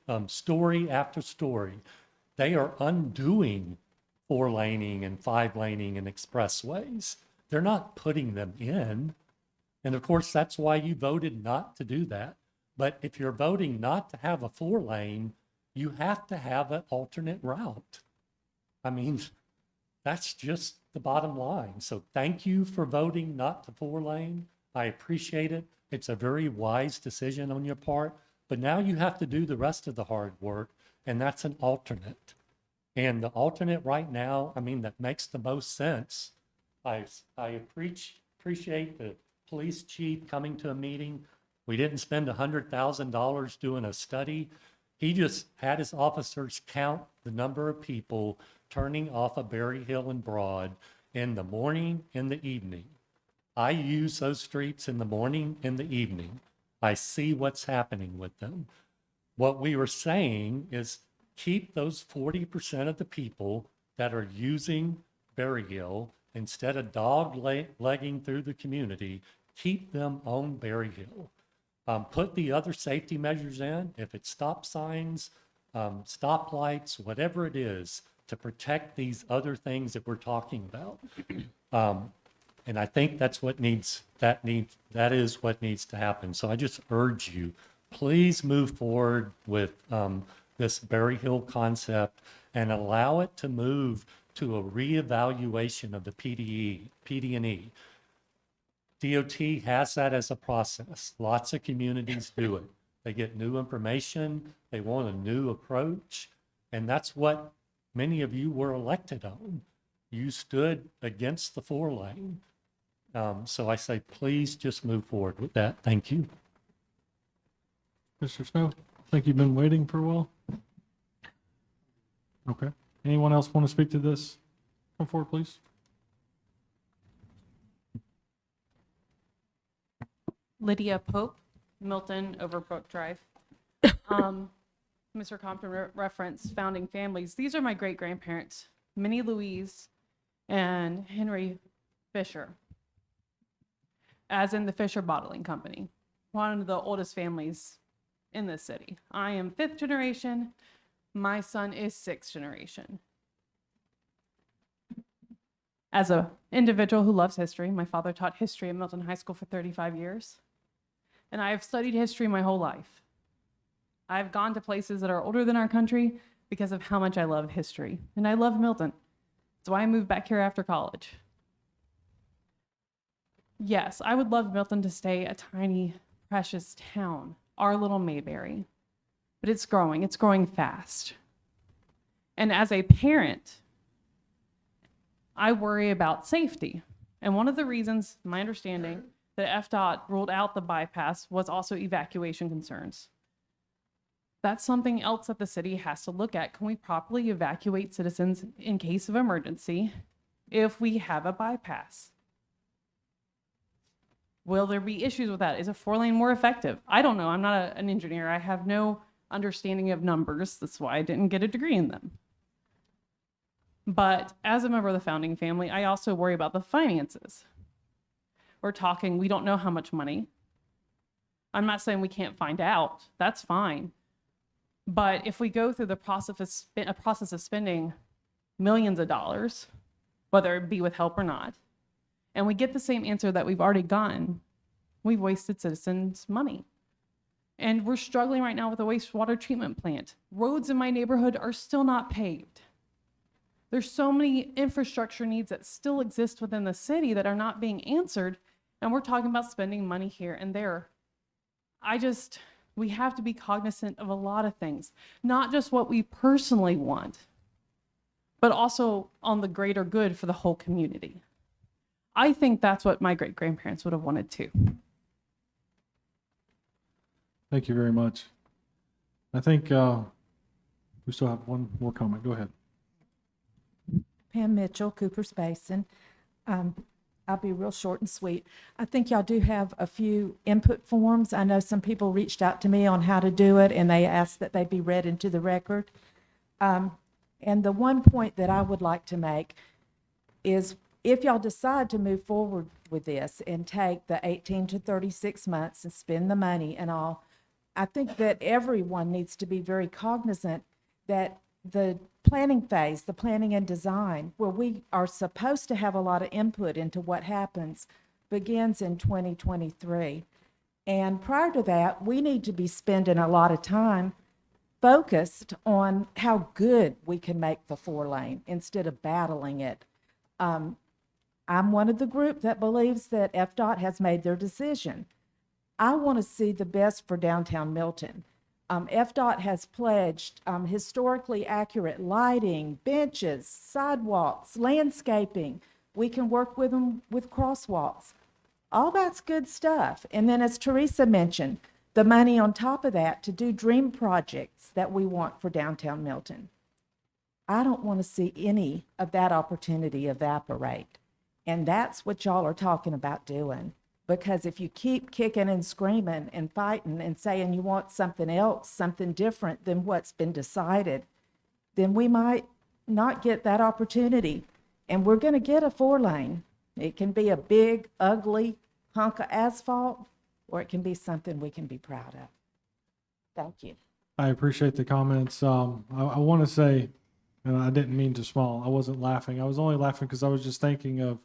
are story after story. They are undoing 4-laning and 5-laning and expressways. They're not putting them in. And of course, that's why you voted not to do that. But if you're voting not to have a 4-lane, you have to have an alternate route. I mean, that's just the bottom line. So thank you for voting not to 4-lane. I appreciate it. It's a very wise decision on your part, but now you have to do the rest of the hard work, and that's an alternate. And the alternate right now, I mean, that makes the most sense. I appreciate the police chief coming to a meeting. We didn't spend $100,000 doing a study. He just had his officers count the number of people turning off of Berry Hill and Broad in the morning and the evening. I use those streets in the morning and the evening. I see what's happening with them. What we were saying is keep those 40% of the people that are using Berry Hill, instead of dog-legging through the community, keep them on Berry Hill. Put the other safety measures in, if it's stop signs, stoplights, whatever it is, to protect these other things that we're talking about. And I think that is what needs to happen. So I just urge you, please move forward with this Berry Hill concept and allow it to move to a reevaluation of the PD&E. DOT has that as a process. Lots of communities do it. They get new information, they want a new approach, and that's what many of you were elected on. You stood against the 4-lane. So I say, please just move forward with that. Thank you. Mr. Snow, I think you've been waiting for a while. Okay. Anyone else want to speak to this? Come forward, please. Lydia Pope, Milton, Overbrook Drive. Mr. Compton referenced founding families. These are my great-grandparents, Minnie Louise and Henry Fisher, as in the Fisher Bottling Company, one of the oldest families in this city. I am 5th generation. My son is 6th generation. As an individual who loves history, my father taught history at Milton High School for 35 years. And I have studied history my whole life. I've gone to places that are older than our country because of how much I love history. And I love Milton. That's why I moved back here after college. Yes, I would love Milton to stay a tiny, precious town, our little Mayberry. But it's growing fast. And as a parent, I worry about safety. And one of the reasons, my understanding, that FDOT ruled out the bypass was also evacuation concerns. That's something else that the city has to look at. Can we properly evacuate citizens in case of emergency if we have a bypass? Will there be issues with that? Is a 4-lane more effective? I don't know. I'm not an engineer. I have no understanding of numbers. That's why I didn't get a degree in them. But as a member of the founding family, I also worry about the finances. We're talking, we don't know how much money. I'm not saying we can't find out. That's fine. But if we go through the process of spending millions of dollars, whether it be with help or not, and we get the same answer that we've already gotten, we've wasted citizens' money. And we're struggling right now with a wastewater treatment plant. Roads in my neighborhood are still not paved. There's so many infrastructure needs that still exist within the city that are not being answered, and we're talking about spending money here and there. We have to be cognizant of a lot of things, not just what we personally want, but also on the greater good for the whole community. I think that's what my great-grandparents would have wanted too. Thank you very much. I think we still have one more comment. Go ahead. Pam Mitchell, Cooper's Basin. I'll be real short and sweet. I think y'all do have a few input forms. I know some people reached out to me on how to do it, and they asked that they be read into the record. And the one point that I would like to make is if y'all decide to move forward with this and take the 18 to 36 months and spend the money and all, I think that everyone needs to be very cognizant that the planning phase, the planning and design, where we are supposed to have a lot of input into what happens, begins in 2023. And prior to that, we need to be spending a lot of time focused on how good we can make the 4-lane instead of battling it. I'm one of the group that believes that FDOT has made their decision. I want to see the best for downtown Milton. FDOT has pledged historically accurate lighting, benches, sidewalks, landscaping. We can work with them with crosswalks. All that's good stuff. And then, as Teresa mentioned, the money on top of that to do dream projects that we want for downtown Milton. I don't want to see any of that opportunity evaporate. And that's what y'all are talking about doing. Because if you keep kicking and screaming and fighting and saying you want something else, something different than what's been decided, then we might not get that opportunity. And we're going to get a 4-lane. It can be a big, ugly hunk of asphalt, or it can be something we can be proud of. Thank you. I appreciate the comments. I want to say, and I didn't mean to smile, I wasn't laughing. I was only laughing because I was just thinking of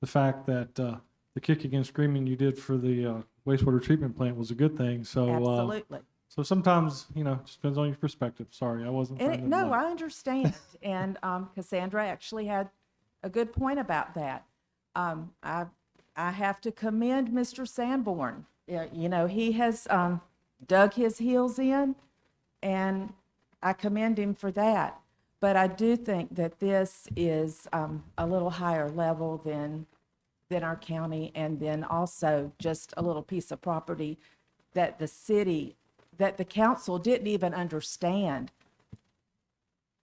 the fact that the kicking and screaming you did for the wastewater treatment plant was a good thing. So, Absolutely. So sometimes, you know, it just depends on your perspective. Sorry, I wasn't. And trying to no, laugh. I understand. And Cassandra actually had a good point about that. I have to commend Mr. Sanborn. Yeah, you know, he has dug his heels in, and I commend him for that. But I do think that this is a little higher level than our county, and then also just a little piece of property that the council didn't even understand.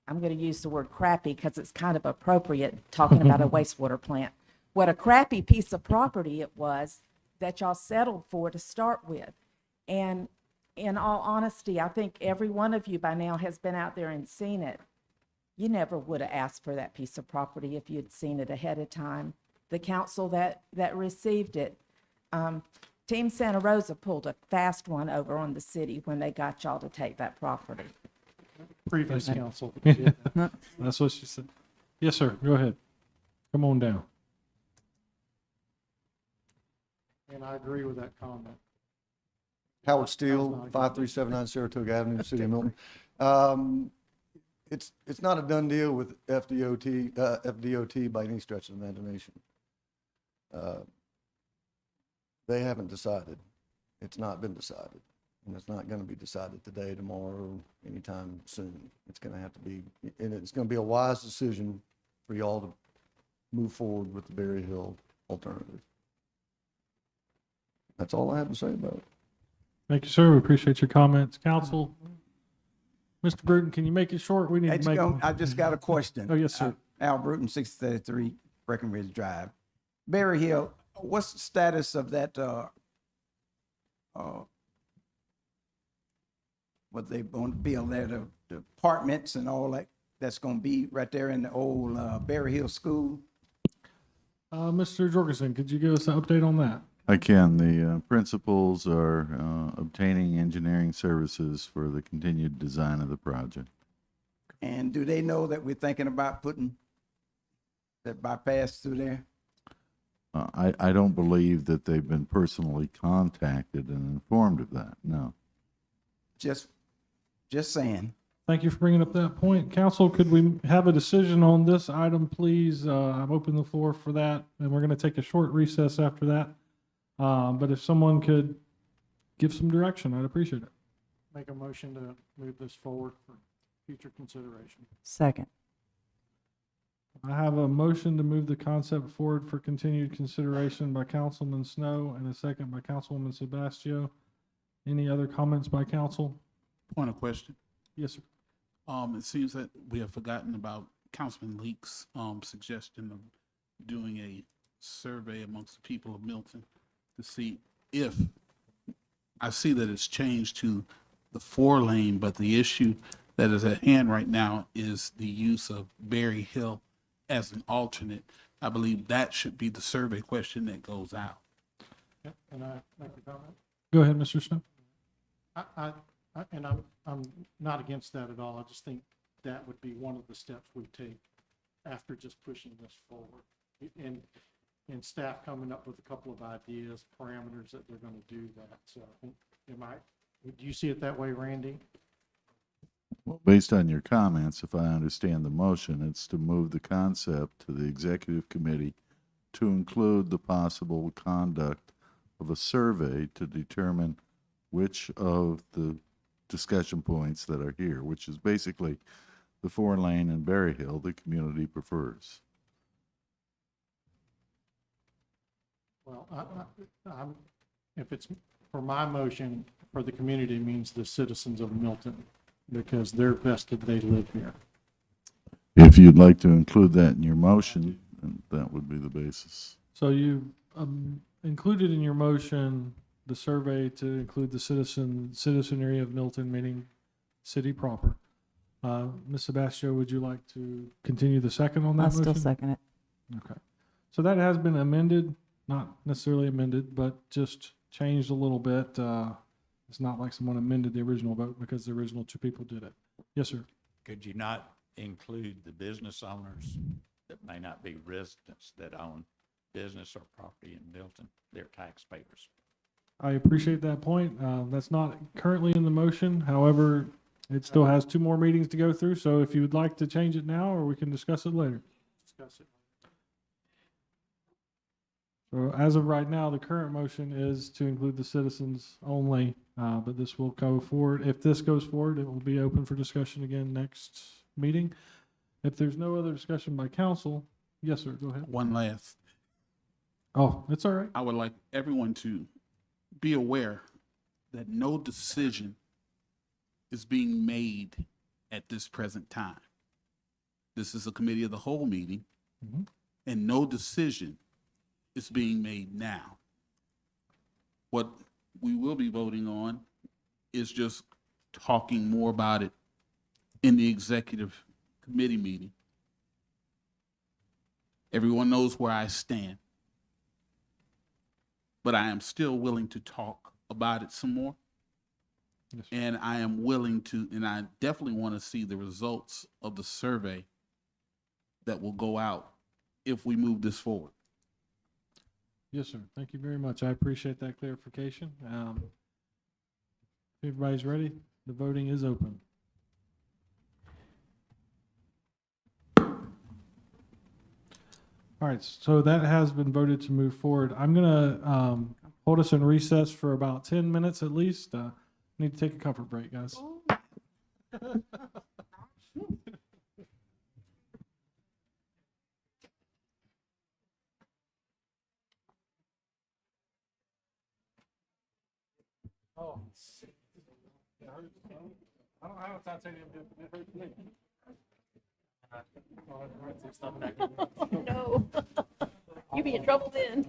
I'm going to use the word crappy because it's kind of appropriate talking about a wastewater plant. What a crappy piece of property it was that y'all settled for to start with. And in all honesty, I think every one of you by now has been out there and seen it. You never would have asked for that piece of property if you'd seen it ahead of time. The council that received it, Team Santa Rosa pulled a fast one over on the city when they got y'all to take that property. Previous council. That's what she said. Yes, sir. Go ahead. Come on down. And I agree with that comment. Howard Steele, 5379 Saratoga Avenue, City of Milton. It's not a done deal with FDOT by any stretch of the imagination. They haven't decided. It's not been decided. And it's not going to be decided today, tomorrow, anytime soon. It's going to have to be, and it's going to be a wise decision for y'all to move forward with the Berry Hill alternative. That's all I have to say about it. Thank you, sir. We appreciate your comments. Council, Mr. Bruton, can you make it short? We need to make. I just got a question. Oh, yes, sir. Al Bruton, 633 Breckenridge Drive. Berry Hill, what's the status of that, what they going to build there, the apartments and all that, that's going to be right there in the old Berry Hill School? Mr. Jorgensen, could you give us an update on that? I can. The principals are obtaining engineering services for the continued design of the project. And do they know that we're thinking about putting that bypass through there? I don't believe that they've been personally contacted and informed of that, no. Just saying. Thank you for bringing up that point. Council, could we have a decision on this item, please? I've opened the floor for that, and we're going to take a short recess after that. But if someone could give some direction, I'd appreciate it. Make a motion to move this forward for future consideration. Second. I have a motion to move the concept forward for continued consideration by Councilman Snow and a second by Councilwoman Sebastio. Any other comments by council? Point of question. Yes, sir. It seems that we have forgotten about Councilman Leake's suggestion of doing a survey amongst the people of Milton to see if, I see that it's changed to the 4-lane, but the issue that is at hand right now is the use of Berry Hill as an alternate. I believe that should be the survey question that goes out. Yep. Can I make a comment? Go ahead, Mr. Snow. I'm not against that at all. I just think that would be one of the steps we take after just pushing this forward. And and staff coming up with a couple of ideas, parameters that they're going to do that. So do you see it that way, Randy? Well, based on your comments, if I understand the motion, it's to move the concept to the executive committee to include the possible conduct of a survey to determine which of the discussion points that are here, which is basically the 4-lane and Berry Hill, the community prefers. Well, if it's for my motion, for the community means the citizens of Milton, because they're vested, they live here. If you'd like to include that in your motion, then that would be the basis. So you included in your motion the survey to include the citizenry of Milton, meaning city proper. Ms. Sebastio, would you like to continue the second on that I'll motion? still second it. Okay. So that has been amended, not necessarily amended, but just changed a little bit. It's not like someone amended the original vote because the original two people did it. Yes, sir. Could you not include the business owners that may not be residents that own business or property in Milton? They're taxpayers. I appreciate that point. That's not currently in the motion. However, it still has 2 more meetings to go through. So if you would like to change it now, or we can discuss it later. Discuss it. So as of right now, the current motion is to include the citizens only, but this will go forward. If this goes forward, it will be open for discussion again next meeting. If there's no other discussion by council, yes, sir, go ahead. One last, Oh, it's all right. I would like everyone to be aware that no decision is being made at this present time. This is a committee of the whole meeting, Mhm. and no decision is being made now. What we will be voting on is just talking more about it in the executive committee meeting. Everyone knows where I stand, but I am still willing to talk about it some more. Yes, sir. And I am willing to, and I definitely want to see the results of the survey that will go out if we move this forward. Yes, sir. Thank you very much. I appreciate that clarification. If everybody's ready, the voting is open. All right, so that has been voted to move forward. I'm gonna hold us in recess for about 10 minutes at least. Need to take a comfort break, guys. Oh, I don't have a titanium, it hurts me. No. You be in trouble then.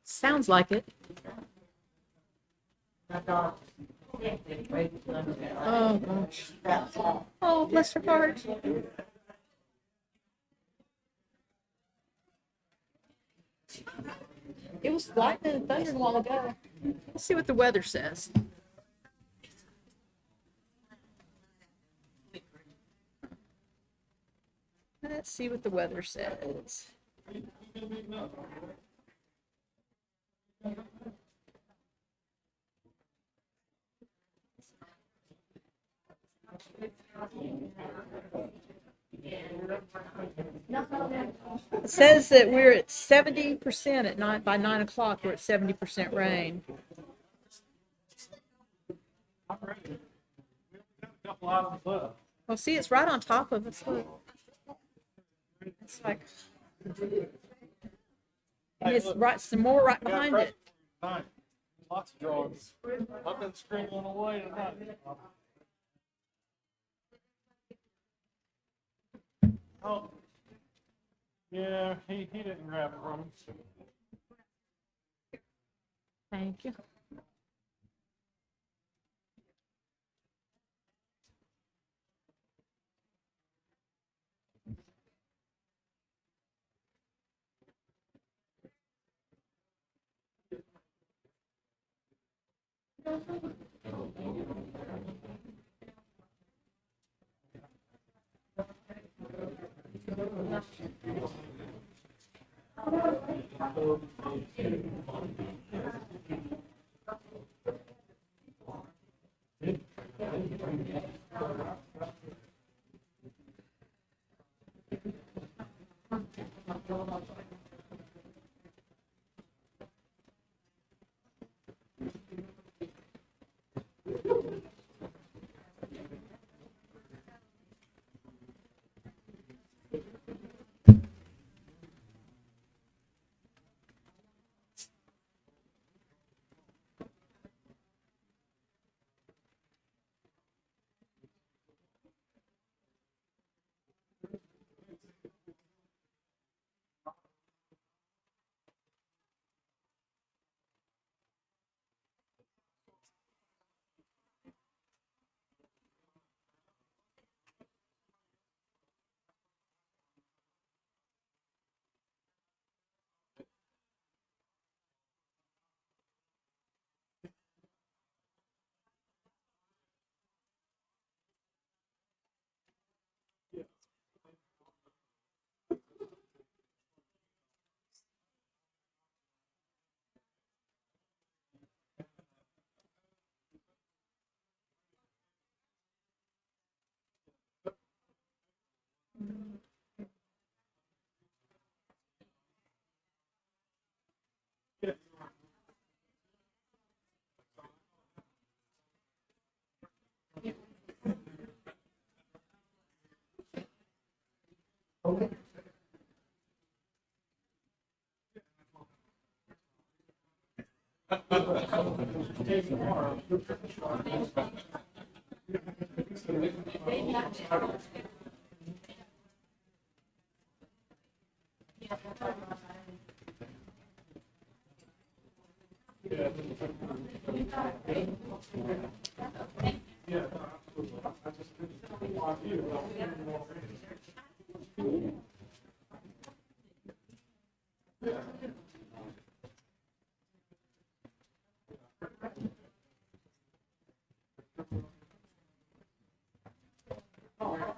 Sounds like it. Oh, gosh. Oh, bless her heart. It was lightning and thunder a while ago. Let's see what the weather says. Let's see what the weather says. It says that we're at 70% at night. By 9 o'clock, we're at 70% rain. Well, see, it's right on top of us. Look. It's like, and it's right, some more right behind it. Lots of dogs. I've been screaming away tonight. Oh, yeah, he didn't grab it from him. Thank you.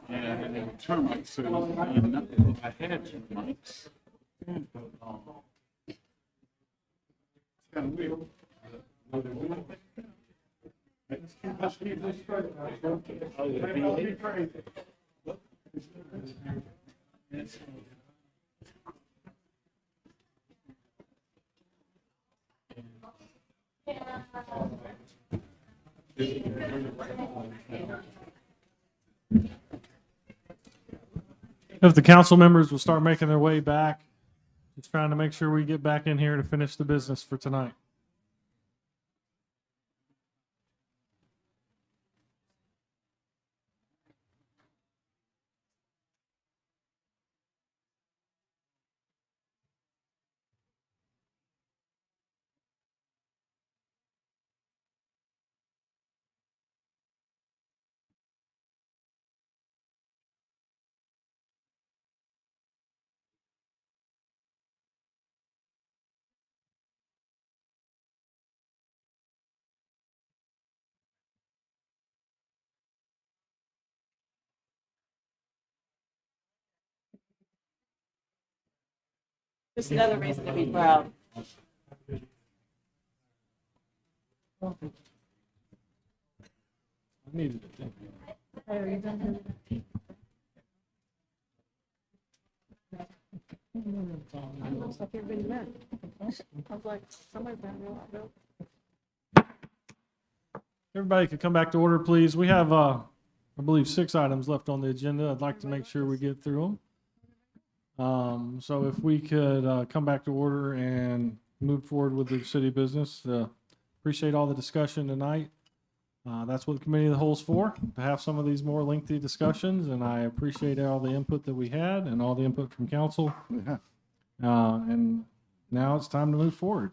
Yeah, I didn't have a termite, so I had termites. Kind of weird. Let's keep this straight. If the council members will start making their way back, just trying to make sure we get back in here to finish the business for tonight. Just another reason to be proud. I needed to think. Looks like everybody met. I was like, somebody's been real. Everybody could come back to order, please. We have, I believe, 6 items left on the agenda. I'd like to make sure we get through them. So if we could come back to order and move forward with the city business. Appreciate all the discussion tonight. That's what the committee of the whole is for, to have some of these more lengthy discussions, and I appreciate all the input that we had and all the input from council. And now it's time to move forward.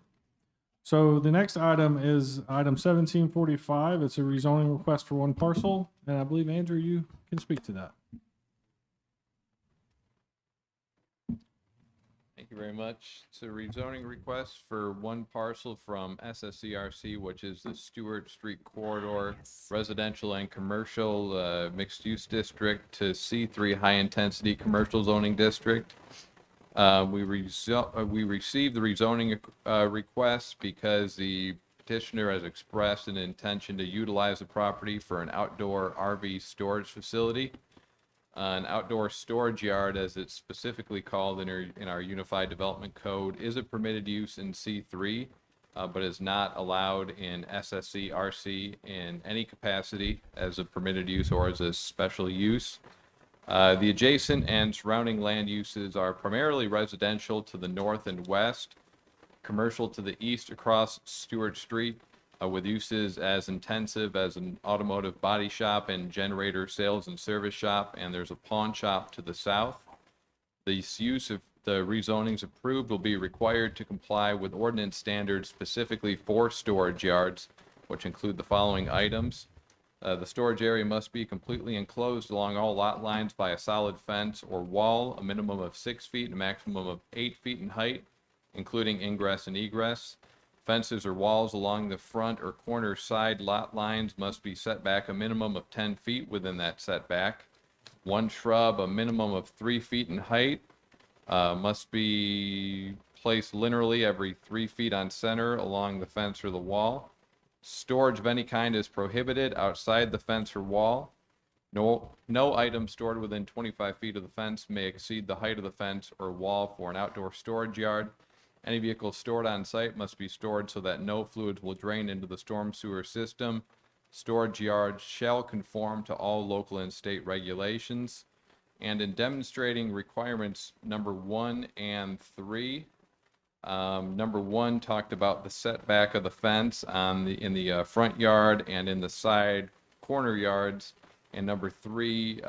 So the next item is item 1745. It's a rezoning request for one parcel, and I believe, Andrew, you can speak to that. Thank you very much. It's a rezoning request for one parcel from SSCRC, which is the Stewart Street Corridor Residential and Commercial Mixed-Use District, to C3 High-Intensity Commercial Zoning District. We received the rezoning request because the petitioner has expressed an intention to utilize the property for an outdoor RV storage facility. An outdoor storage yard, as it's specifically called in our Unified Development Code, is a permitted use in C3, but is not allowed in SSCRC in any capacity as a permitted use or as a special use. The adjacent and surrounding land uses are primarily residential to the north and west, commercial to the east across Stewart Street, with uses as intensive as an automotive body shop and generator sales and service shop, and there's a pawn shop to the south. The use of the rezonings approved will be required to comply with ordinance standards specifically for storage yards, which include the following items. The storage area must be completely enclosed along all lot lines by a solid fence or wall, a minimum of 6 feet and a maximum of 8 feet in height, including ingress and egress. Fences or walls along the front or corner side lot lines must be set back a minimum of 10 feet within that setback. One shrub, a minimum of 3 feet in height, must be placed linearly every 3 feet on center along the fence or the wall. Storage of any kind is prohibited outside the fence or wall. No item stored within 25 feet of the fence may exceed the height of the fence or wall for an outdoor storage yard. Any vehicle stored on site must be stored so that no fluids will drain into the storm sewer system. Storage yards shall conform to all local and state regulations. And in demonstrating requirements number 1 and 3, Number 1 talked about the setback of the fence in the front yard and in the side corner yards. And number 3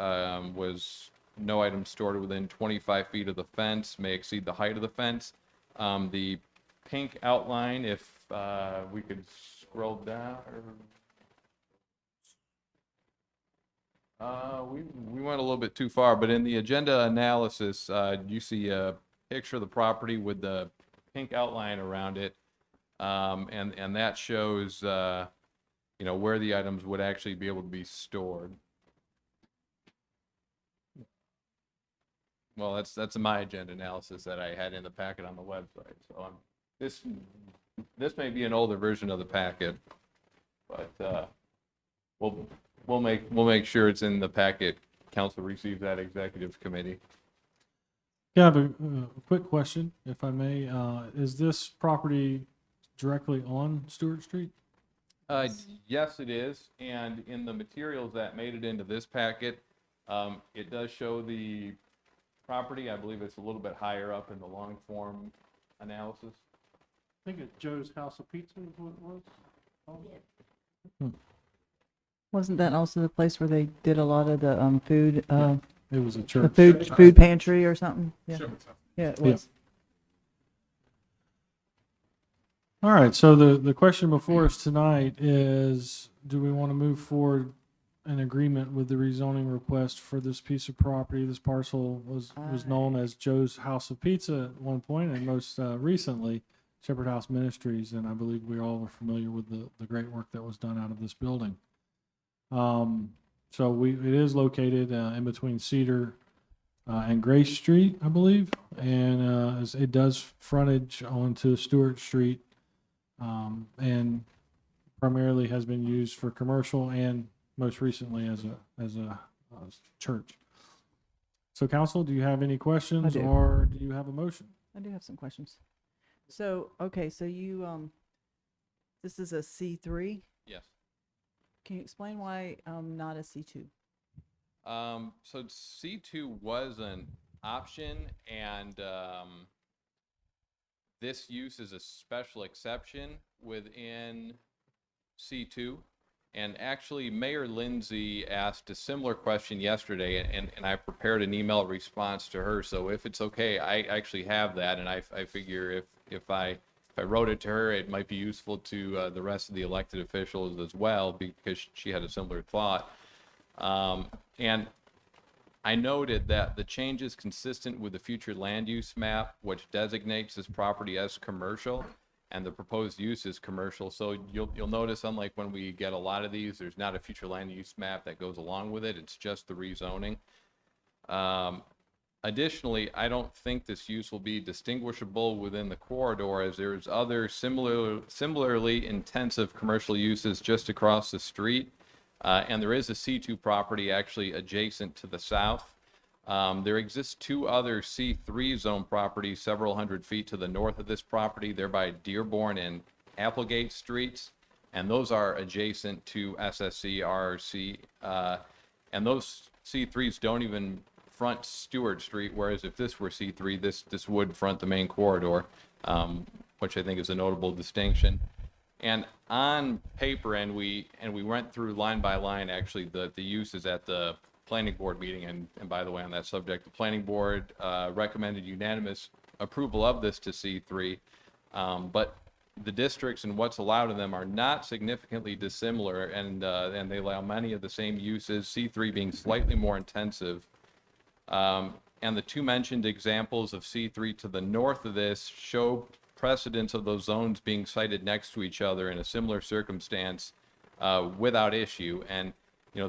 was no items stored within 25 feet of the fence may exceed the height of the fence. The pink outline, if we could scroll down. We went a little bit too far, but in the agenda analysis, you see a picture of the property with the pink outline around it, and that shows where the items would actually be able to be stored. Well, that's my agenda analysis that I had in the packet on the website. So this may be an older version of the packet, but we'll make sure it's in the packet. Council receives that executive committee. Yeah, I have a quick question, if I may. Is this property directly on Stewart Street? Yes, it is. And in the materials that made it into this packet, it does show the property. I believe it's a little bit higher up in the long form analysis. I think it's Joe's House of Pizza is what it was. Wasn't that also the place where they did a lot of the food? It was a The church. food pantry or something? Yeah, yeah, it Yeah. was. All right, so the question before us tonight is, do we want to move forward an agreement with the rezoning request for this piece of property? This parcel was known as Joe's House of Pizza at one point, and most recently Shepherd House Ministries, and I believe we all are familiar with the great work that was done out of this building. So it is located in between Cedar and Grace Street, I believe, and it does frontage onto Stewart Street, and primarily has been used for commercial and most recently as a church. So, council, do you have any questions, do. or do you have a motion? I do have some questions. So, okay, so you, this is a C3? Yes. Can you explain why not a C2? So C2 was an option, and this use is a special exception within C2. And actually, Mayor Lindsay asked a similar question yesterday, and I prepared an email response to her. So if it's okay, I actually have that, and I figure if I wrote it to her, it might be useful to the rest of the elected officials as well, because she had a similar thought. And I noted that the change is consistent with the future land use map, which designates this property as commercial, and the proposed use is commercial. So you'll notice, unlike when we get a lot of these, there's not a future land use map that goes along with it. It's just the rezoning. Additionally, I don't think this use will be distinguishable within the corridor, as there's other similarly intensive commercial uses just across the street. And there is a C2 property actually adjacent to the south. There exists 2 other C3 zone properties several hundred feet to the north of this property. They're by Dearborn and Applegate Streets, and those are adjacent to SSC, RRC, and those C3s don't even front Stewart Street, whereas if this were C3, this would front the main corridor, which I think is a notable distinction. And on paper, and we went through line by line, actually, the uses at the planning board meeting, and by the way, on that subject, the planning board recommended unanimous approval of this to C3, but the districts and what's allowed in them are not significantly dissimilar, and they allow many of the same uses, C3 being slightly more intensive. And the 2 mentioned examples of C3 to the north of this show precedents of those zones being sited next to each other in a similar circumstance without issue. And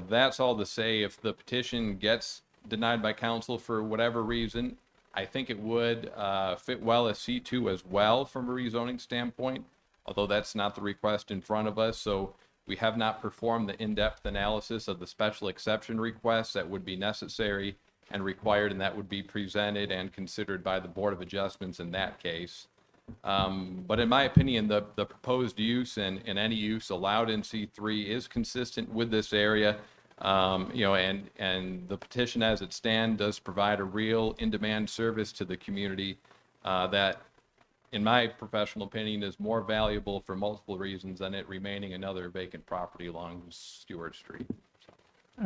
that's all to say, if the petition gets denied by council for whatever reason, I think it would fit well as C2 as well from a rezoning standpoint, although that's not the request in front of us. So we have not performed the in-depth analysis of the special exception requests that would be necessary and required, and that would be presented and considered by the Board of Adjustments in that case. But in my opinion, the proposed use and any use allowed in C3 is consistent with this area. And the petition as it stands does provide a real in-demand service to the community that in my professional opinion, is more valuable for multiple reasons than it remaining another vacant property along Stewart Street.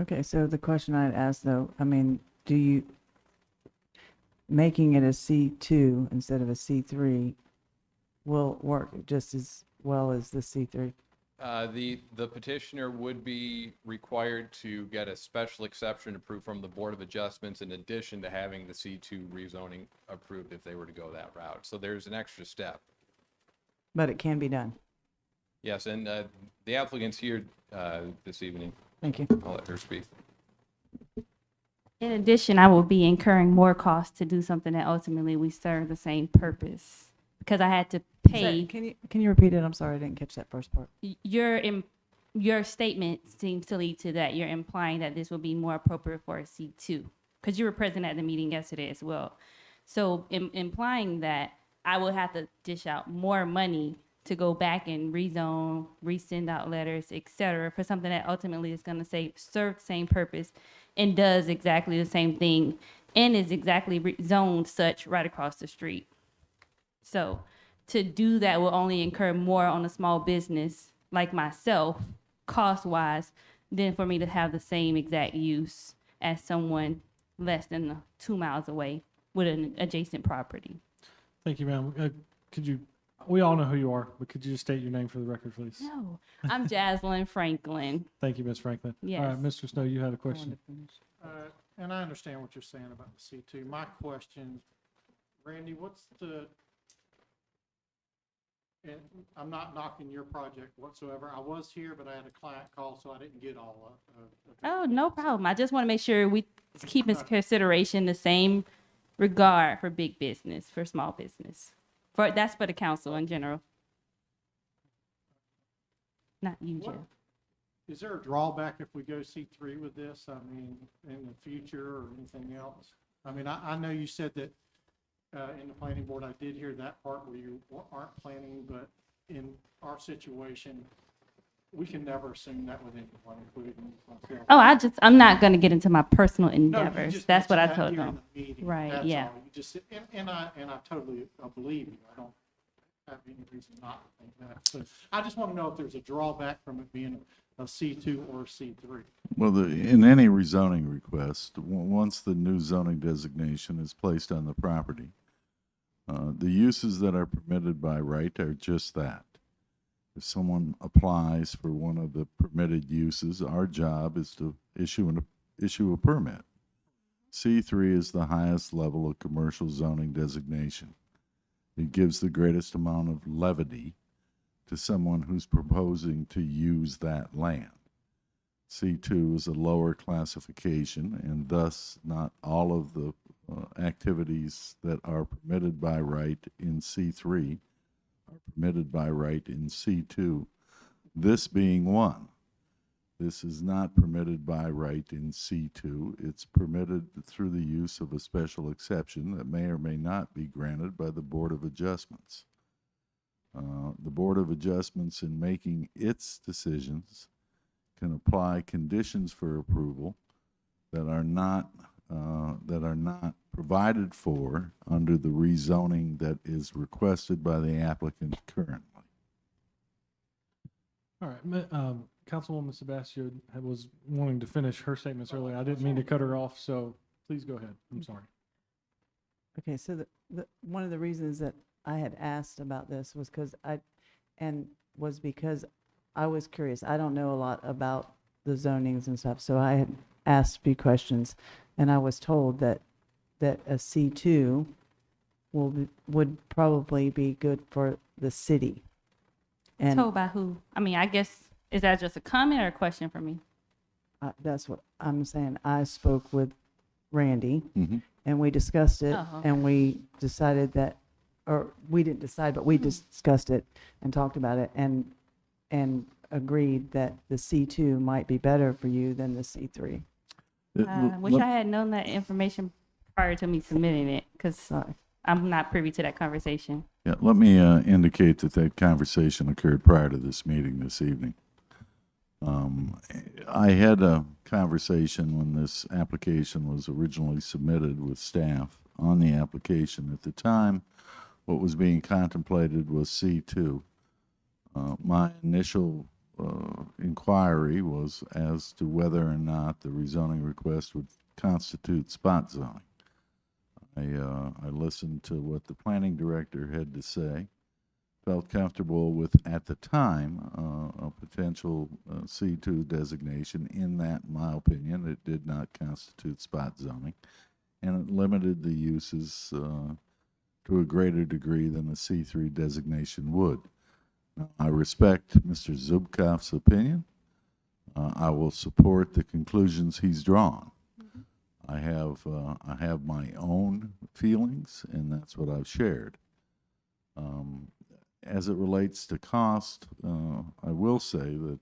Okay, so the question I'd ask though, I mean, do you, making it a C2 instead of a C3 will work just as well as the C3? The petitioner would be required to get a special exception approved from the Board of Adjustments in addition to having the C2 rezoning approved if they were to go that route. So there's an extra step. But it can be done. Yes, and the applicant's here this evening. Thank you. I'll let her speak. In addition, I will be incurring more costs to do something that ultimately we serve the same purpose because I had to pay. Can you repeat it? I'm sorry, I didn't catch that first part. Your statement seems to lead to that. You're implying that this will be more appropriate for a C2 because you were present at the meeting yesterday as well. So implying that I will have to dish out more money to go back and rezone, resend out letters, et cetera, for something that ultimately is going to serve the same purpose and does exactly the same thing and is exactly zoned such right across the street. So to do that will only incur more on a small business like myself, cost-wise, than for me to have the same exact use as someone less than 2 miles away with an adjacent property. Thank you, ma'am. We all know who you are, but could you just state your name for the record, please? No, I'm Jaslyn Franklin. Thank you, Ms. Franklin. All Yes. right, Mr. Snow, you had a question. And I understand what you're saying about the C2. My question, Randy, what's the, and I'm not knocking your project whatsoever. I was here, but I had a client call, so I didn't get all of it. Oh, no problem. I just want to make sure we keep in consideration the same regard for big business, for small business. That's for the council in general. Not you, Jeff. Is there a drawback if we go C3 with this? I mean, in the future or anything else? I mean, I know you said that in the planning board, I did hear that part where you aren't planning, but in our situation, we can never assume that with anyone, including myself. Oh, I'm not going to get into my personal No, you endeavors. just That's what I mentioned that told during them. the meeting. Right, That's yeah. all. You just, and I totally believe you. I don't have any reason not to think that. So I just want to know if there's a drawback from it being a C2 or a C3. Well, in any rezoning request, once the new zoning designation is placed on the property, the uses that are permitted by right are just that. If someone applies for one of the permitted uses, our job is to issue a permit. C3 is the highest level of commercial zoning designation. It gives the greatest amount of levity to someone who's proposing to use that land. C2 is a lower classification, and thus not all of the activities that are permitted by right in C3 are permitted by right in C2, this being one. This is not permitted by right in C2. It's permitted through the use of a special exception that may or may not be granted by the Board of Adjustments. The Board of Adjustments, in making its decisions, can apply conditions for approval that are not provided for under the rezoning that is requested by the applicant currently. All right, Councilwoman Sebastian was wanting to finish her statements earlier. I didn't mean to cut her off, so please go ahead. I'm sorry. Okay, so one of the reasons that I had asked about this was because I was curious. I don't know a lot about the zonings and stuff, so I had asked a few questions, and I was told that a C2 would probably be good for the city. And Told by who? I mean, I guess, is that just a comment or a question for me? that's what I'm saying. I spoke with Randy, Mhm. and we discussed it, Oh, and we decided that, or we didn't decide, but we discussed it and talked about it, and agreed that the C2 might be better for you than the C3. Wish I had known that information prior to me submitting it, because I'm not privy to that conversation. Yeah, let me indicate that conversation occurred prior to this meeting this evening. I had a conversation when this application was originally submitted with staff on the application. At the time, what was being contemplated was C2. My initial inquiry was as to whether or not the rezoning request would constitute spot zoning. I listened to what the planning director had to say, felt comfortable with, at the time, a potential C2 designation. In that, in my opinion, it did not constitute spot zoning, and it limited the uses to a greater degree than a C3 designation would. Now, I respect Mr. Zubkoff's opinion. I will support the conclusions he's drawn. I have my own feelings, and that's what I've shared. As it relates to cost, I will say that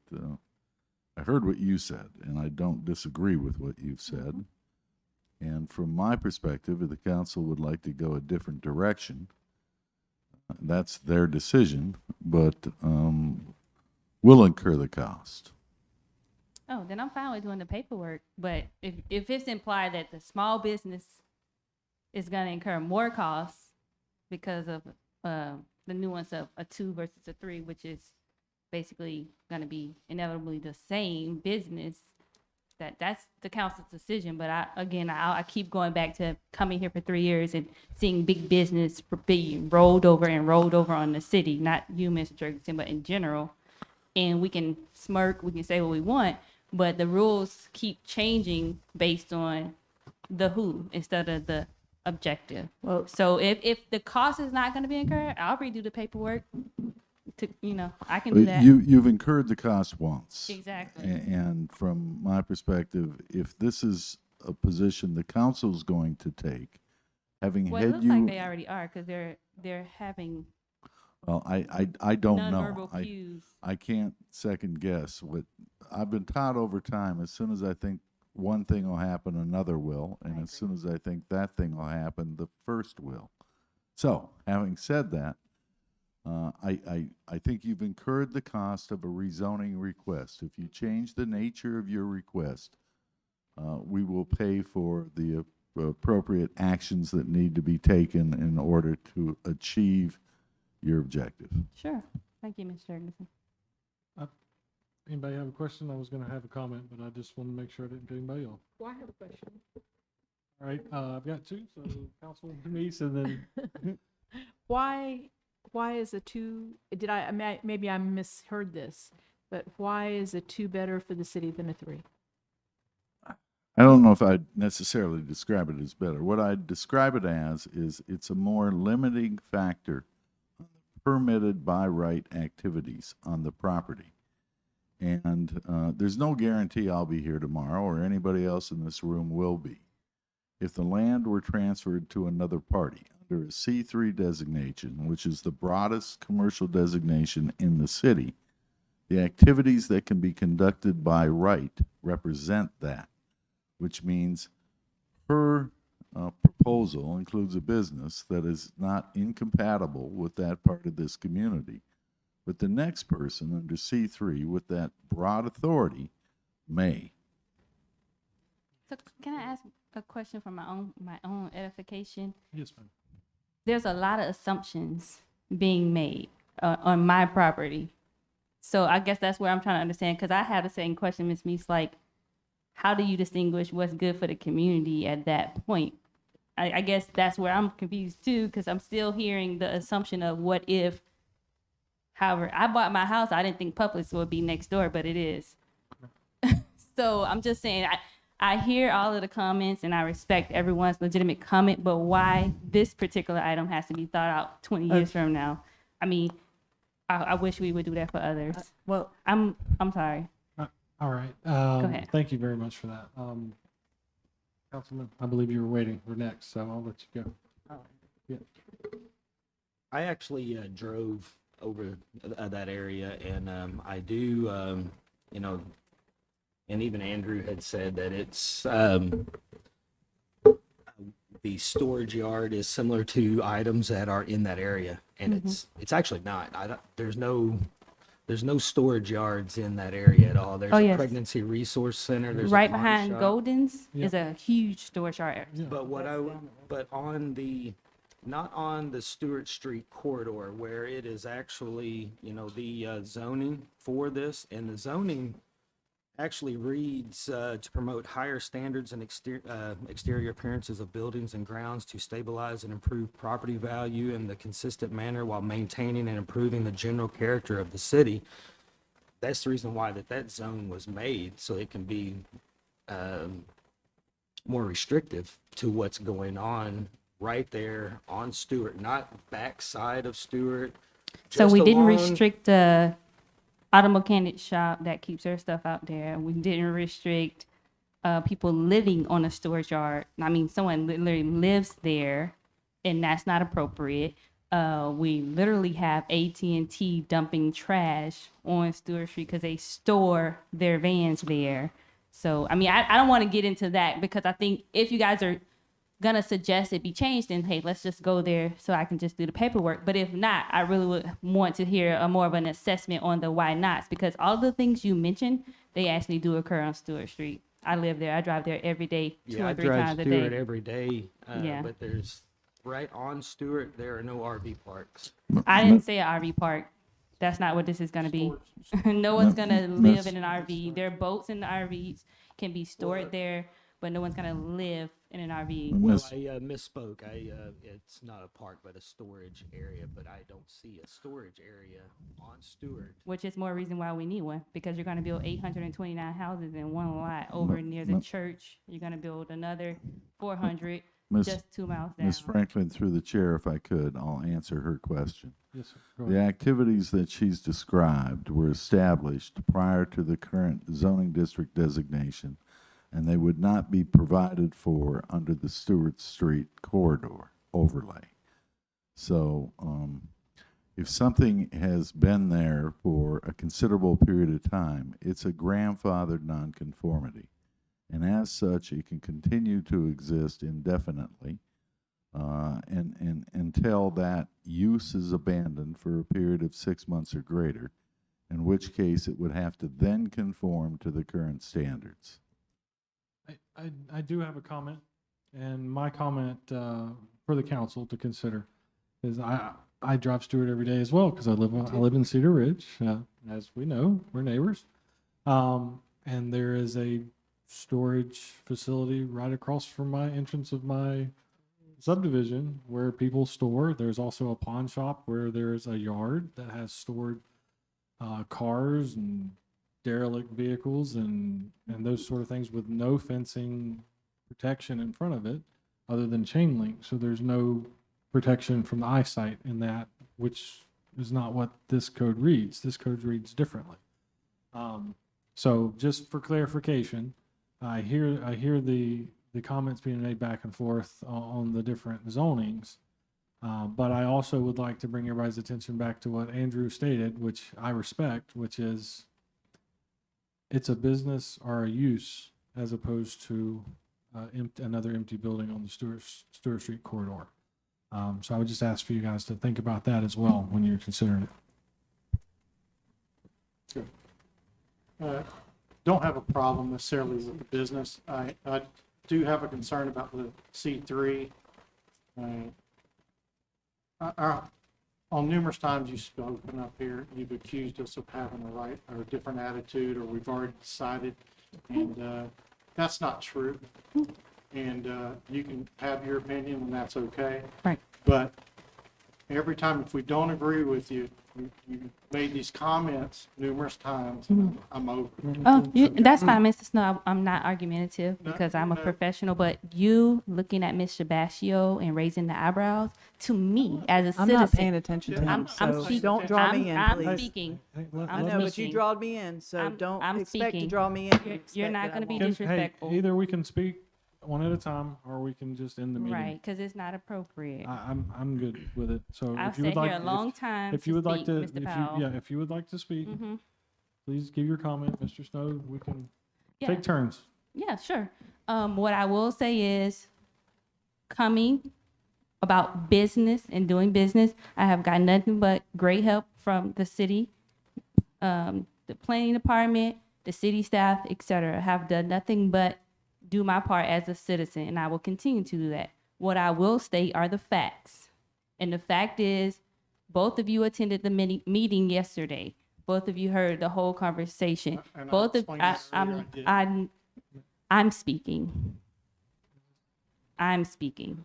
I heard what you said, and I don't disagree with what you've said. And from my perspective, if the council would like to go a different direction, that's their decision, but will incur the cost. Oh, then I'm fine with doing the paperwork. But if it's implied that the small business is going to incur more costs because of the nuance of a 2 versus a 3, which is basically going to be inevitably the same business, that's the council's decision. But I keep going back to coming here for 3 years and seeing big business being rolled over on the city, not you, Mr. Jurgensen, but in general. And we can smirk, we can say what we want, but the rules keep changing based on the who instead of the objective. Well, so if the cost is not going to be incurred, I'll redo the paperwork. I can do that. You've incurred the cost once. Exactly. And from my perspective, if this is a position the council's going to take, having Well, it had looks you. like they already are because they're having Well, I don't know. nonverbal cues. I can't second guess what I've been taught over time. As soon as I think one thing will happen, another will, and as soon as I think that thing will happen, the first will. So, having said that, I think you've incurred the cost of a rezoning request. If you change the nature of your request, we will pay for the appropriate actions that need to be taken in order to achieve your objective. Sure. Thank you, Mr. Jurgensen. Anybody have a question? I was going to have a comment, but I just want to make sure I didn't cut anybody off. Well, I have a question. All right, I've got two, so Councilman Denise and then Why is a 2, maybe I misheard this, but why is a 2 better for the city than a 3? I don't know if I'd necessarily describe it as better. What I'd describe it as is it's a more limiting factor on the permitted by right activities on the property. And there's no guarantee I'll be here tomorrow or anybody else in this room will be. If the land were transferred to another party under a C3 designation, which is the broadest commercial designation in the city, the activities that can be conducted by right represent that, which means her proposal includes a business that is not incompatible with that part of this community. But the next person under C3 with that broad authority may. So can I ask a question for my own edification? yes, ma'am. There's a lot of assumptions being made on my property. So I guess that's where I'm trying to understand, because I have the same question, Ms. Meese, like, how do you distinguish what's good for the community at that point? I guess that's where I'm confused too, because I'm still hearing the assumption of what if. However, I bought my house, I didn't think Publix would be next door, but it is. So I'm just saying, I hear all of the comments and I respect everyone's legitimate comment, but why this particular item has to be thought out 20 years from now? I mean, I wish we would do that for others. Well, I'm sorry. All right. Go ahead. Thank you very much for that. Councilman, I believe you were waiting for next, so I'll let you go. Yeah. I actually drove over that area, and I do, and even Andrew had said that it's the storage yard is similar to items that are in that area, and it's actually not. There's no storage yards in that area at all. There's Oh, a yes. pregnancy resource center. There's Right a pawn behind shop. Golden's Yeah. is a huge storage yard. But on the not on the Stewart Street corridor where it is actually, the zoning for this, and the zoning actually reads to promote higher standards and exterior appearances of buildings and grounds to stabilize and improve property value in the consistent manner while maintaining and improving the general character of the city. That's the reason why that zone was made, so it can be more restrictive to what's going on right there on Stewart, not backside of Stewart. So just we didn't along- restrict the auto mechanic shop that keeps their stuff out there. We didn't restrict people living on a storage yard. I mean, someone literally lives there, and that's not appropriate. We literally have AT&T dumping trash on Stewart Street because they store their vans there. So, I mean, I don't want to get into that because I think if you guys are going to suggest it be changed, then hey, let's just go there so I can just do the paperwork. But if not, I really would want to hear more of an assessment on the why nots, because all the things you mentioned, they actually do occur on Stewart Street. I live there. I drive there every day, two Yeah, I or three drive times a Stewart day. every day, Yeah. but there's, right on Stewart, there are no RV parks. I didn't say an RV park. That's not what this is going to be. No one's going to live in an RV. There are boats in the RVs, can be stored there, but no one's going to live in an RV. Well, I misspoke. It's not a park, but a storage area, but I don't see a storage area on Stewart. Which is more reason why we need one, because you're going to build 829 houses in one lot over near the Ma- church. You're going to build another 400 Miss- just 2 miles down. Ms. Franklin, through the chair, if I could, I'll answer her question. Yes, sir. Go The ahead. activities that she's described were established prior to the current zoning district designation, and they would not be provided for under the Stewart Street corridor overlay. So, if something has been there for a considerable period of time, it's a grandfathered nonconformity. And as such, it can continue to exist indefinitely and until that use is abandoned for a period of 6 months or greater, in which case it would have to then conform to the current standards. I do have a comment, and my comment for the council to consider is I drive Stewart every day as well because I live in Cedar Ridge. As we know, we're neighbors, and there is a storage facility right across from my entrance of my subdivision where people store. There's also a pawn shop where there's a yard that has stored cars and derelict vehicles and those sort of things with no fencing protection in front of it other than chain link. So there's no protection from the eyesight in that, which is not what this code reads. This code reads differently. So just for clarification, I hear the comments being made back and forth on the different zonings. But I also would like to bring everybody's attention back to what Andrew stated, which I respect, which is it's a business or a use as opposed to another empty building on the Stewart Street corridor. So I would just ask for you guys to think about that as well when you're considering it. Don't have a problem necessarily with the business. I do have a concern about the C3. On numerous times you've spoken up here, you've accused us of having a right or a different attitude, or we've already decided, and that's not true. And you can have your opinion, and that's okay. Right. But every time, if we don't agree with you, you made these comments numerous times. I'm over it. Oh, that's fine, Mr. Snow. I'm not argumentative because I'm a professional, but you looking at Ms. Shabashio and raising the eyebrows, to me, as a I'm citizen. not paying attention to him, I'm so speaking. don't draw me in, I'm please. speaking. I know, but you drawed me in, so don't expect to speaking. draw me in. You're not going to be Hey, disrespectful. either we can speak one at a time or we can just end the meeting. Right, because it's not appropriate. I'm good with it. So I've if you would sat like, here a long time if to you would like speak, to, Mr. Powell. if you would like to speak, Mhm. please give your comment, Mr. Snow. We can Yeah. take turns. Yeah, sure. What I will say is coming about business and doing business, I have got nothing but great help from the city, the planning department, the city staff, etc. Have done nothing but do my part as a citizen, and I will continue to do that. What I will state are the facts. And the fact is, both of you attended the meeting yesterday. Both of you heard the whole conversation. And I Both of, explained this earlier, I did. I'm speaking. I'm speaking.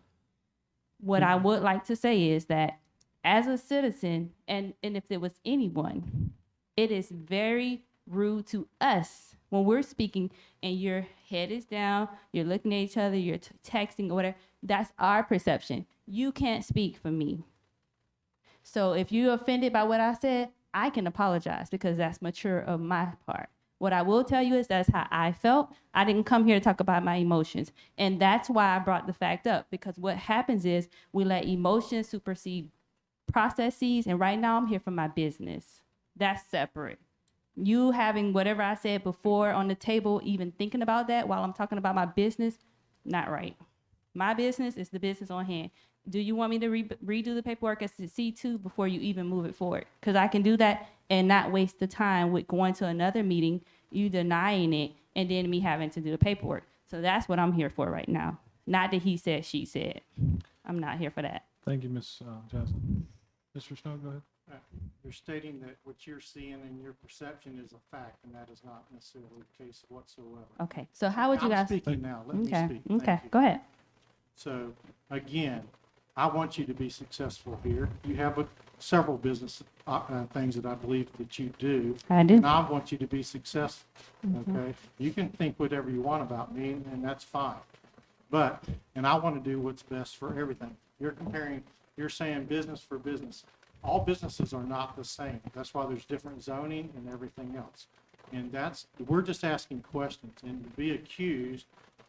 What I would like to say is that as a citizen, and if there was anyone, it is very rude to us when we're speaking and your head is down, you're looking at each other, you're texting or whatever. That's our perception. You can't speak for me. So if you're offended by what I said, I can apologize because that's mature of my part. What I will tell you is that's how I felt. I didn't come here to talk about my emotions. And that's why I brought the fact up, because what happens is we let emotions supersede processes. And right now I'm here for my business. That's separate. You having whatever I said before on the table, even thinking about that while I'm talking about my business, not right. My business is the business on hand. Do you want me to redo the paperwork as the C2 before you even move it forward? Because I can do that and not waste the time with going to another meeting, you denying it, and then me having to do the paperwork. So that's what I'm here for right now. Not that he said, she said. I'm not here for that. Thank you, Ms. Jasmine. Mr. Snow, go ahead. You're stating that what you're seeing and your perception is a fact, and that is not necessarily the case whatsoever. Okay, so how would you I'm guys? speaking now. Let me Okay, speak. Thank okay, you. go ahead. So, again, I want you to be successful here. You have several business things that I believe that you do. I do. And I want you to be successful, Mhm. okay? You can think whatever you want about me, and that's fine. And I want to do what's best for everything. You're saying business for business. All businesses are not the same. That's why there's different zoning and everything else. And we're just asking questions, and to be accused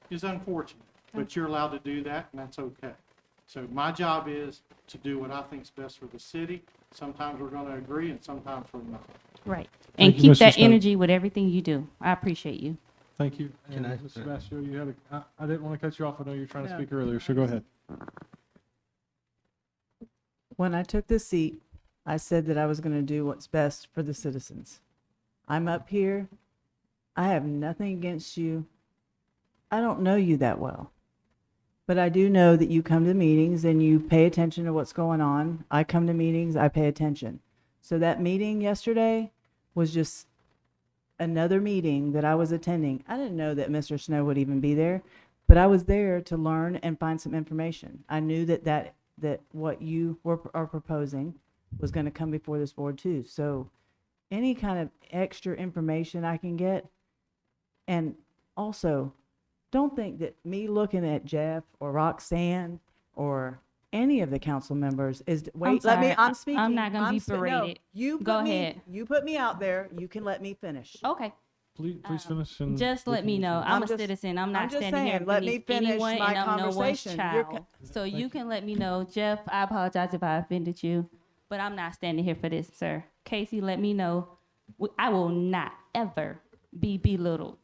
is unfortunate, but you're allowed to do that, and that's okay. So my job is to do what I think is best for the city. Sometimes we're going to agree, and sometimes we're not. Right. Thank And you, keep Mr. that Snow. energy with everything you do. I appreciate you. Thank you. Can And I- Mr. Bascio, you had I didn't want to cut you off. I know you were trying to No. speak earlier, so go ahead. When I took this seat, I said that I was going to do what's best for the citizens. I'm up here. I have nothing against you. I don't know you that well. But I do know that you come to meetings and you pay attention to what's going on. I come to meetings, I pay attention. So that meeting yesterday was just another meeting that I was attending. I didn't know that Mr. Snow would even be there, but I was there to learn and find some information. I knew that what you are proposing was going to come before this board too. So any kind of extra information I can get. And also, don't think that me looking at Jeff or Roxanne or any of the council members is, wait, let me, sorry. I'm speaking. I'm not gonna be no, berated. you Go put me, ahead. you put me out there, you can let me finish. Okay. Please finish. And Just we let can me move know. forward. I'm a just- citizen. I'm not I'm just standing here saying, let me beneath finish anyone, my and I'm no one's conversation. You're child. So you can let me know, Jeff. I apologize if I offended you, but I'm not standing here for this, sir. Casey, let me know. I will not ever be belittled.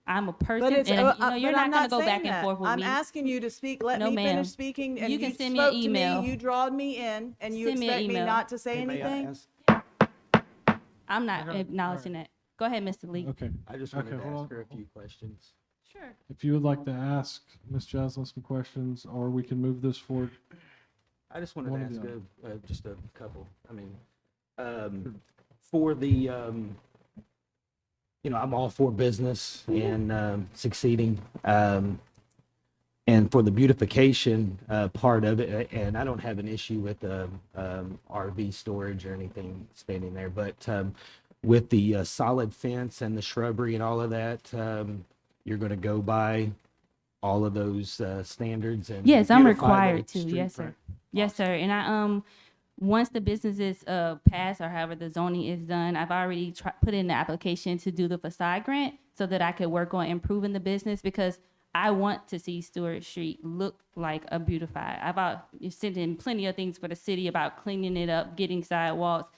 I'm a person, But it's, and but you're I'm not going to go saying back that. and forth with I'm me. asking you to speak, let No, me ma'am. finish speaking, and You you can send me an spoke to email. me, you drawed me in, and you Send me an expect me email. not to say Hey, may I anything? ask? I'm not acknowledging that. Go ahead, Mr. Lee. Okay. I just wanted Okay, to hold ask on. her a few questions. Sure. If you would like to ask Ms. Jasmine some questions, or we can move this forward. I just wanted One to or the ask just a couple. I mean, for the, I'm all for business and succeeding. And for the beautification part of it, and I don't have an issue with RV storage or anything standing there, but with the solid fence and the shrubbery and all of that, you're going to go by all of those standards and Yes, I'm beautify the required to. street Yes, sir. front? Yes, sir. And I once the business is passed or however the zoning is done, I've already put in the application to do the facade grant so that I could work on improving the business because I want to see Stewart Street look like a beautified. I've sent in plenty of things for the city about cleaning it up, getting sidewalks,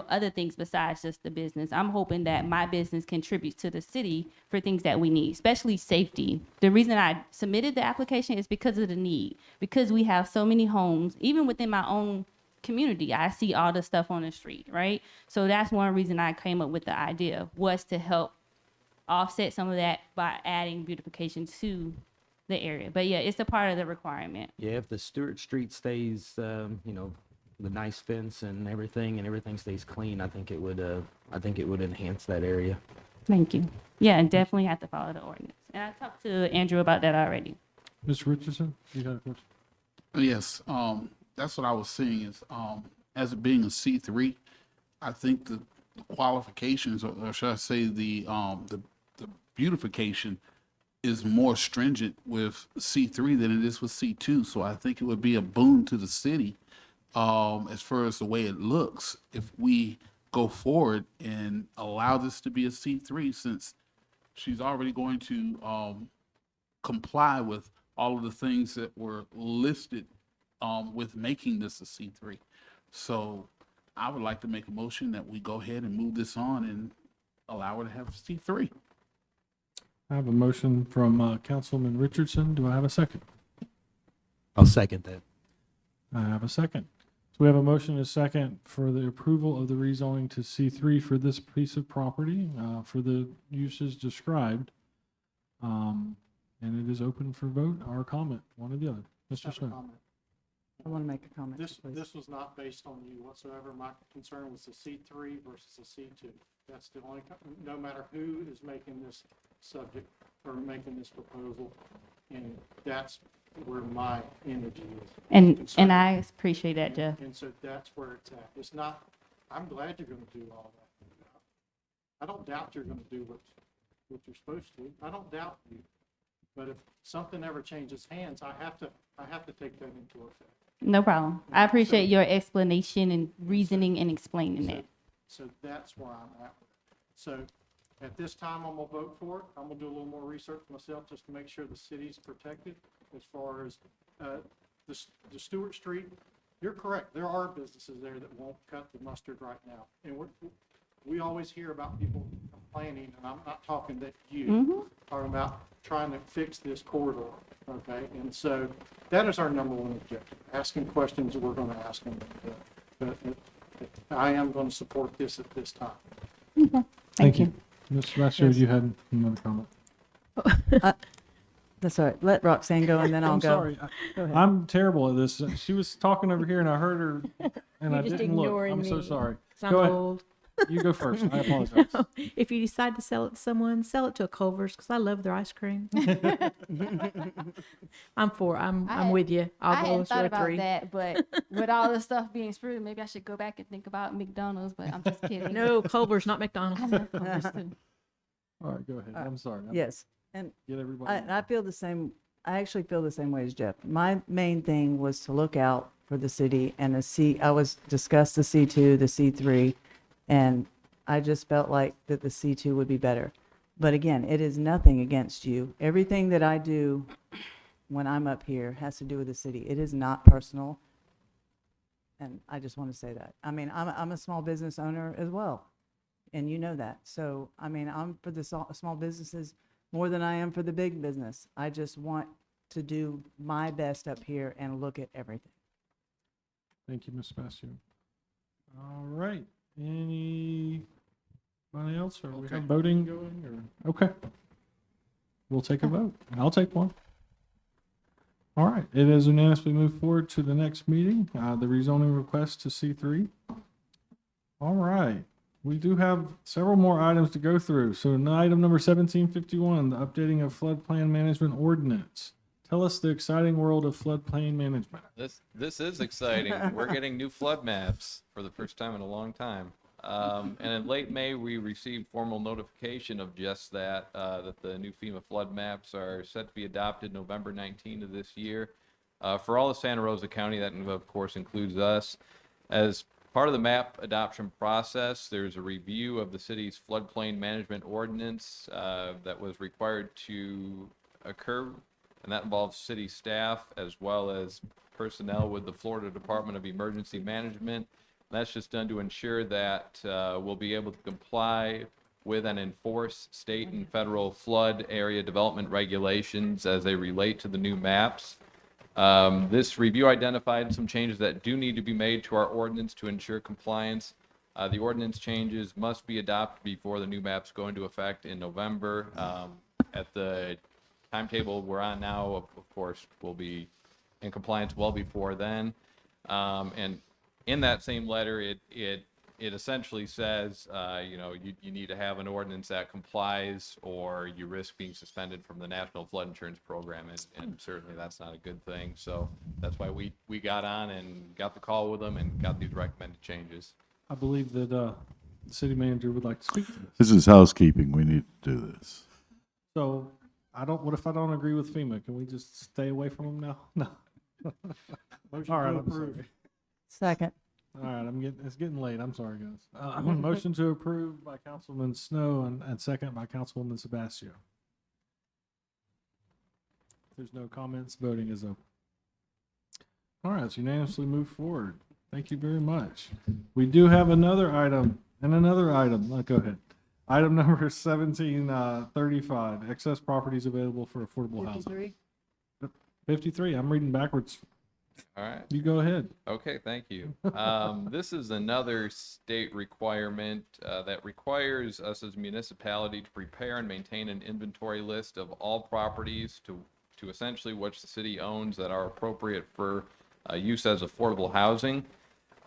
other things besides just the business. I'm hoping that my business contributes to the city for things that we need, especially safety. The reason I submitted the application is because of the need, because we have so many homes, even within my own community, I see all the stuff on the street, right? So that's one reason I came up with the idea was to help offset some of that by adding beautification to the area. But yeah, it's a part of the requirement. Yeah, if the Stewart Street stays, you know, the nice fence and everything stays clean, I think it would enhance that area. Thank you. Yeah, and definitely have to follow the ordinance. And I talked to Andrew about that already. Mr. Richardson, you got a question? Yes, that's what I was seeing is, as it being a C3, I think the qualifications, or should I say the beautification is more stringent with C3 than it is with C2. So I think it would be a boon to the city, as far as the way it looks, if we go forward and allow this to be a C3, since she's already going to, comply with all of the things that were listed with making this a C3. So I would like to make a motion that we go ahead and move this on and allow her to have C3. I have a motion from Councilman Richardson. Do I have a second? I'll second that. I have a second. So we have a motion and a second for the approval of the rezoning to C3 for this piece of property, for the uses described. And it is open for vote or comment, one or the other. Mr. Smith. I want to make a comment, please. This was not based on you whatsoever. My concern was the C3 versus the C2. That's the only, no matter who is making this subject or making this proposal, and that's where my energy is. And I appreciate that, Jeff. And so that's where it's at. It's not, I'm glad you're gonna do all that. I don't doubt you're gonna do what you're supposed to. I don't doubt you. But if something ever changes hands, I have to take that into effect. No problem. I appreciate your explanation and reasoning and explaining that. So that's where I'm at. So at this time, I'm gonna vote for it. I'm gonna do a little more research myself just to make sure the city's protected as far as, the Stewart Street. You're correct. There are businesses there that won't cut the mustard right now. And we always hear about people complaining, and I'm not talking that you, talking about trying to fix this corridor, okay? And so that is our number one objective, asking questions we're going to ask them. But I am going to support this at this time. Okay. Thank you. Mr. Master, you had another comment. That's all right. Let Roxanne go and then I'll I'm go. sorry. Go ahead. I'm terrible at this. She was talking over here and I heard her and I You're just didn't look. ignoring I'm so me. sorry. I'm Go ahead. old. You go first. I apologize. No, if you decide to sell it to someone, sell it to a Culver's because I love their ice cream. I'm with you. I I'll go hadn't with thought about 3. that, but with all the stuff being screwed, maybe I should go back and think about McDonald's, but I'm just kidding. No, Culver's, not McDonald's. I love Culver's too. All right, go ahead. I'm sorry. Yes, and Get everybody. I feel the same, I actually feel the same way as Jeff. My main thing was to look out for the city and discuss the C2, the C3, and I just felt like that the C2 would be better. But again, it is nothing against you. Everything that I do when I'm up here has to do with the city. It is not personal. And I just want to say that. I mean, I'm a small business owner as well, and you know that. So, I mean, I'm for the small businesses more than I am for the big business. I just want to do my best up here and look at everything. Thank you, Ms. Master. All right. Anybody else? Or we have voting going? Or okay. We'll take a vote. I'll take one. All right. It is unanimously moved forward to the next meeting, the rezoning request to C3. All right. We do have several more items to go through. So item number 1751, the updating of floodplain management ordinance. Tell us the exciting world of floodplain management. This is exciting. We're getting new flood maps for the first time in a long time. And in late May, we received formal notification of just that, that the new FEMA flood maps are set to be adopted November 19th of this year. For all of Santa Rosa County, that of course includes us. As part of the map adoption process, there's a review of the city's floodplain management ordinance that was required to occur, and that involves city staff as well as personnel with the Florida Department of Emergency Management. That's just done to ensure that we'll be able to comply with and enforce state and federal flood area development regulations as they relate to the new maps. This review identified some changes that do need to be made to our ordinance to ensure compliance. The ordinance changes must be adopted before the new maps go into effect in November. At the timetable we're on now, of course, will be in compliance well before then. And in that same letter, it essentially says, you need to have an ordinance that complies, or you risk being suspended from the National Flood Insurance Program, and certainly that's not a good thing. So that's why we got on and got the call with them and got these recommended changes. I believe that the city manager would like to speak to this. This is housekeeping. We need to do this. So what if I don't agree with FEMA? Can we just stay away from them now? No. Motion All right, to I'm approve. sorry. Second. All right, it's getting late. I'm sorry, guys. Motion to approve by Councilman Snow and second by Councilwoman Sebastio. If there's no comments, voting is open. All right, so unanimously move forward. Thank you very much. We do have another item and another item. Go ahead. Item number 1735, excess properties available for affordable housing. 53, I'm reading backwards. All right. You go ahead. Okay, thank you. This is another state requirement that requires us as a municipality to prepare and maintain an inventory list of all properties to essentially which the city owns that are appropriate for use as affordable housing.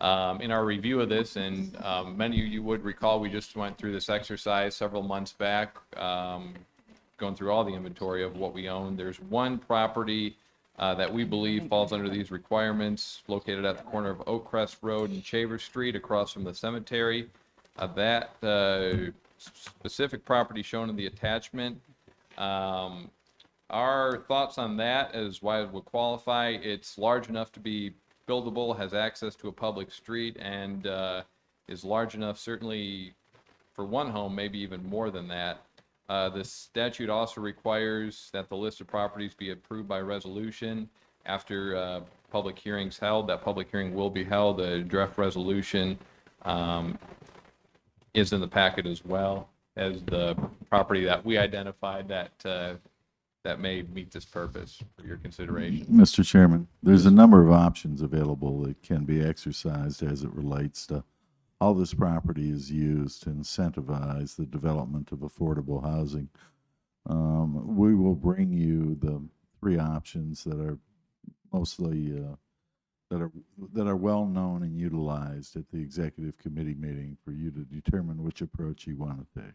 In our review of this, and many of you would recall, we just went through this exercise several months back, going through all the inventory of what we own. There's one property that we believe falls under these requirements, located at the corner of Oakcrest Road and Shaver Street across from the cemetery. That specific property shown in the attachment, our thoughts on that is why it would qualify. It's large enough to be buildable, has access to a public street, and is large enough certainly for one home, maybe even more than that. The statute also requires that the list of properties be approved by resolution after public hearings held. That public hearing will be held. A draft resolution is in the packet, as well as the property that we identified that may meet this purpose for your consideration. Mr. Chairman, there's a number of options available that can be exercised as it relates to how this property is used to incentivize the development of affordable housing. We will bring you the three options that are mostly that are well known and utilized at the executive committee meeting for you to determine which approach you want to take.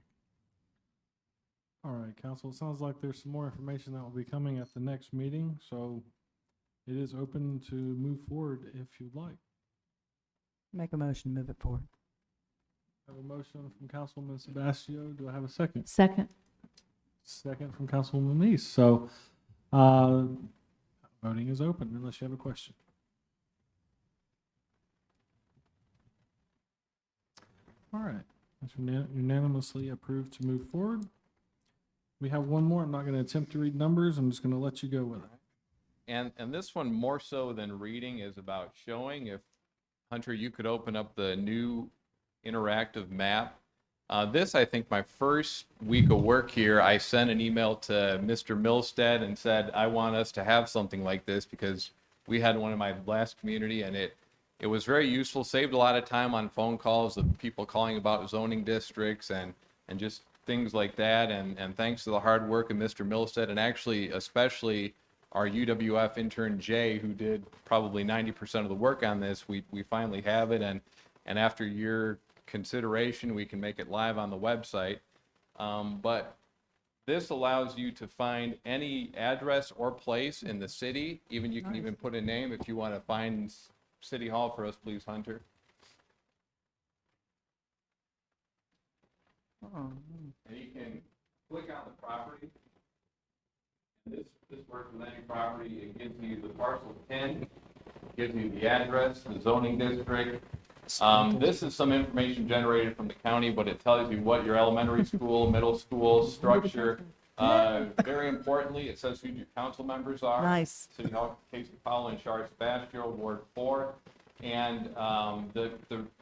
All right, council, it sounds like there's some more information that will be coming at the next meeting, so it is open to move forward if you'd like. Make a motion, move it forward. I have a motion from Councilwoman Sebastio. Do I have a second? Second. Second from Councilwoman Neese. So, voting is open unless you have a question. All right, that's unanimously approved to move forward. We have one more. I'm not going to attempt to read numbers. I'm just going to let you go with it. And this one, more so than reading, is about showing. If, Hunter, you could open up the new interactive map. This, I think, my first week of work here, I sent an email to Mr. Milstead and said, I want us to have something like this because we had one in my last community, and it was very useful, saved a lot of time on phone calls of people calling about zoning districts and just things like that. And thanks to the hard work of Mr. Milstead, and actually especially our UWF intern Jay, who did probably 90% of the work on this, we finally have it. And after your consideration, we can make it live on the website. But this allows you to find any address or place in the city. Even you can even put a name if you want to find City Hall for us, please, Hunter. And you can click on the property. And this works with any property. It gives you the parcel pin, gives you the address, the zoning district. This is some information generated from the county, but it tells you what your elementary school, middle school structure. Very importantly, it says who your council members are. Nice. City Hall, Casey Powell, and Shar Sebastio, Ward 4. And the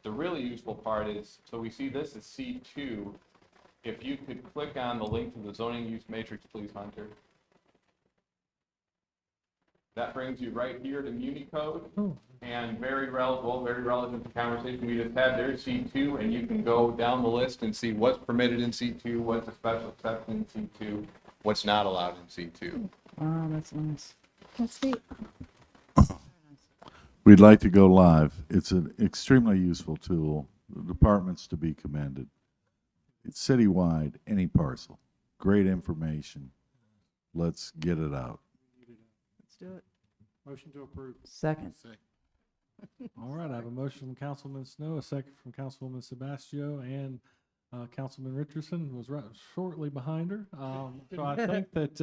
really useful part is, so we see this is C2. If you could click on the link to the zoning use matrix, please, Hunter. That brings you right here to Muni Code, and very relevant to the conversation we just had. There's C2, and you can go down the list and see what's permitted in C2, what's a special exception in C2, what's not allowed in C2. Oh, that's nice. That's neat. We'd like to go live. It's an extremely useful tool. The department's to be commended. It's citywide, any parcel. Great information. Let's get it out. Let's do it. Motion to approve. Second. All right, I have a motion from Councilman Snow, a second from Councilwoman Sebastio, and Councilman Richardson was right shortly behind her. So I think that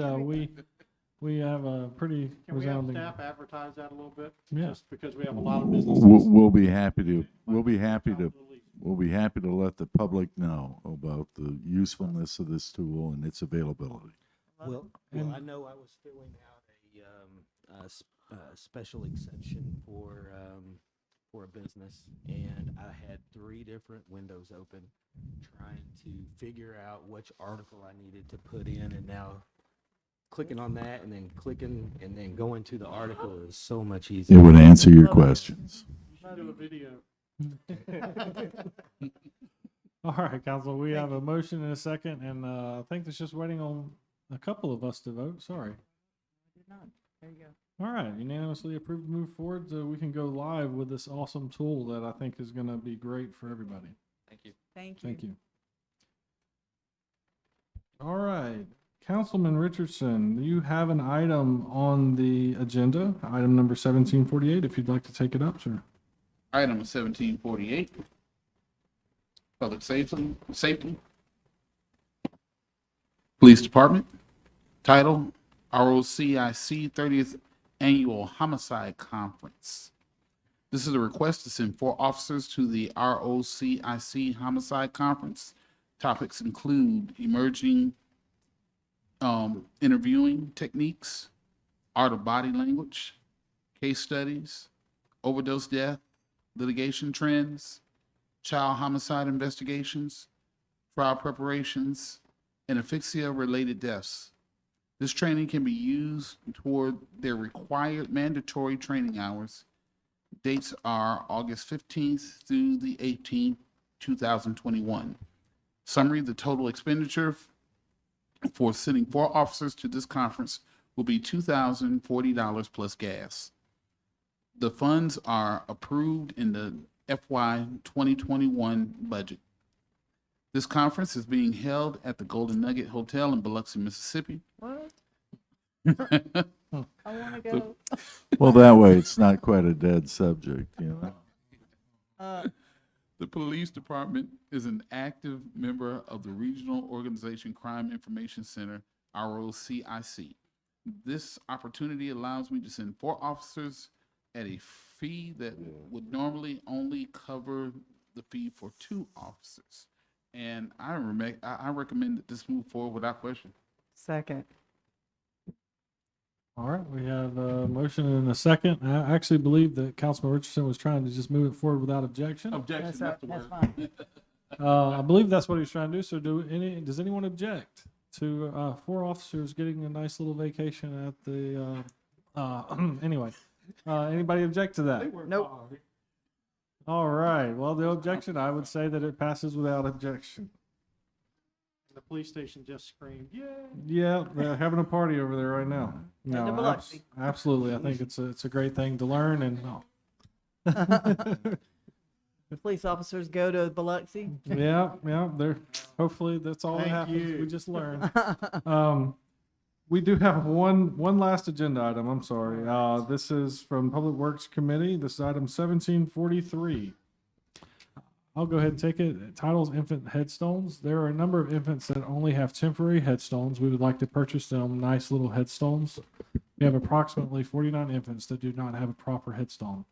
we have a pretty Can we have resounding. staff advertise that a little bit? Yeah. Just because we have a lot of businesses. We'll be happy to, we'll be happy to let the public know about the usefulness of this tool and its availability. Well, I know I was filling out a special exception for a business, and I had 3 different windows open, trying to figure out which article I needed to put in, and now clicking on that and then clicking and then going to the article is so much easier. It would answer your questions. You should do a video. All right, council, we have a motion and a second, and I think it's just waiting on a couple of us to vote. Sorry. Did not. There you go. All right, unanimously approved to move forward so we can go live with this awesome tool that I think is going to be great for everybody. Thank you. Thank you. Thank you. All right, Councilman Richardson, you have an item on the agenda, item number 1748, if you'd like to take it up, sir. Item 1748, public safety. Police Department, title, ROCIC 30th Annual Homicide Conference. This is a request to send 4 officers to the ROCIC Homicide Conference. Topics include emerging interviewing techniques, art of body language, case studies, overdose death, litigation trends, child homicide investigations, trial preparations, and asphyxia-related deaths. This training can be used toward their required mandatory training hours. Dates are August 15th through the 18th, 2021. Summary, the total expenditure for sending 4 officers to this conference will be $2,040 plus gas. The funds are approved in the FY 2021 budget. This conference is being held at the Golden Nugget Hotel in Biloxi, Mississippi. What? I want to go. Well, that way it's not quite a dead subject, you know? The police department is an active member of the Regional Organization Crime Information Center, ROCIC. This opportunity allows me to send 4 officers at a fee that would normally only cover the fee for 2 officers. And I recommend that this move forward without question. Second. All right, we have a motion and a second. I actually believe that Councilman Richardson was trying to just move it forward without objection. Objection, that's the word. Fine. I believe that's what he was trying to do. So does anyone object to 4 officers getting a nice little vacation at the, anyway, anybody object to that? Nope. All right, well, the objection, I would say that it passes without objection. The police station just screamed, yay! Yeah, they're having a party over there right now. And the Biloxi. Absolutely. I think it's a great thing to learn and, Police officers go to Biloxi. yeah, they're, hopefully that's all that Thank happens. you. We just learn. We do have one last agenda item. I'm sorry. This is from Public Works Committee. This is item 1743. I'll go ahead and take it. Titles infant headstones. There are a number of infants that only have temporary headstones. We would like to purchase them nice little headstones. We have approximately 49 infants that do not have a proper headstone.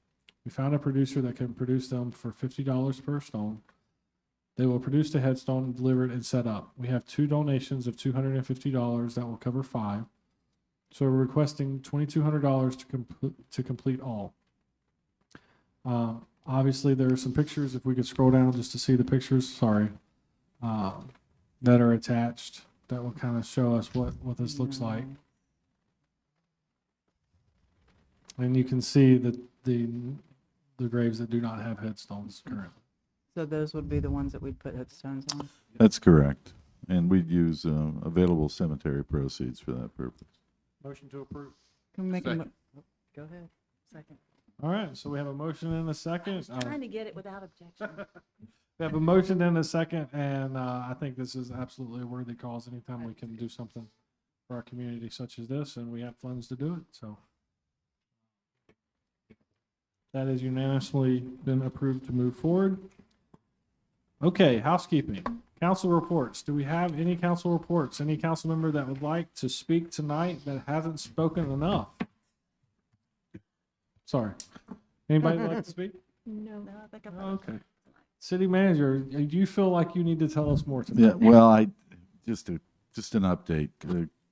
We found a producer that can produce them for $50 per stone. They will produce the headstone, deliver it, and set up. We have 2 donations of $250 that will cover 5. So we're requesting $2,200 to complete all. Obviously, there are some pictures, if we could scroll down just to see the pictures, sorry, that are attached that will kind of show us what this looks like. And you can see that the graves that do not have headstones currently. So those would be the ones that we'd put headstones on. That's correct. And we'd use available cemetery proceeds for that purpose. Motion to approve. Can we make a Second. go ahead, second. All right, so we have a motion and a second. Trying to get it without objection. We have a motion and a second, and I think this is absolutely a worthy cause anytime we can do something for our community such as this, and we have funds to do it, so. That has unanimously been approved to move forward. Okay, housekeeping. Council reports. Do we have any council reports? Any council member that would like to speak tonight that hasn't spoken enough? Sorry. Anybody like to speak? No, I think I've. Okay. City manager, do you feel like you need to tell us more tonight? Yeah, well, just an update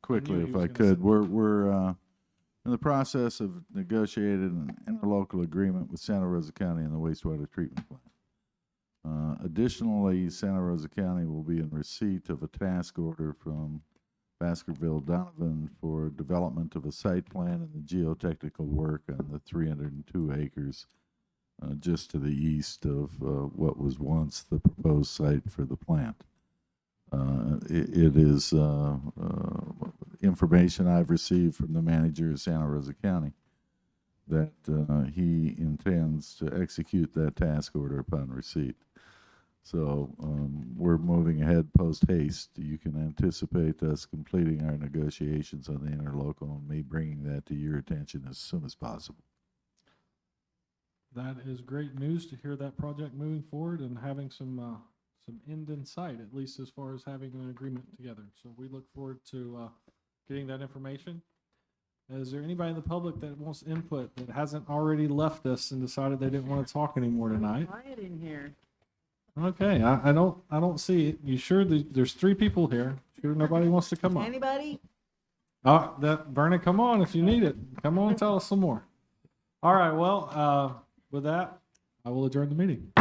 quickly, knew he if was I gonna could. say We're in the process of negotiating an interlocal agreement with Santa Rosa County and the wastewater treatment plant. Additionally, Santa Rosa County will be in receipt of a task order from Baskerville Donovan for development of a site plan and the geotechnical work on the 302 acres just to the east of what was once the proposed site for the plant. It is information I've received from the manager of Santa Rosa County that he intends to execute that task order upon receipt. So we're moving ahead post haste. You can anticipate us completing our negotiations on the interlocal and me bringing that to your attention as soon as possible. That is great news to hear that project moving forward and having some end in sight, at least as far as having an agreement together. So we look forward to getting that information. Is there anybody in the public that wants input that hasn't already left us and decided they didn't want to talk anymore tonight? Quiet in here. Okay, I don't see it. You sure there's 3 people here? Sure nobody wants to come up? Anybody? Vernon, come on if you need it. Come on, tell us some more. All right, well, with that, I will adjourn the meeting.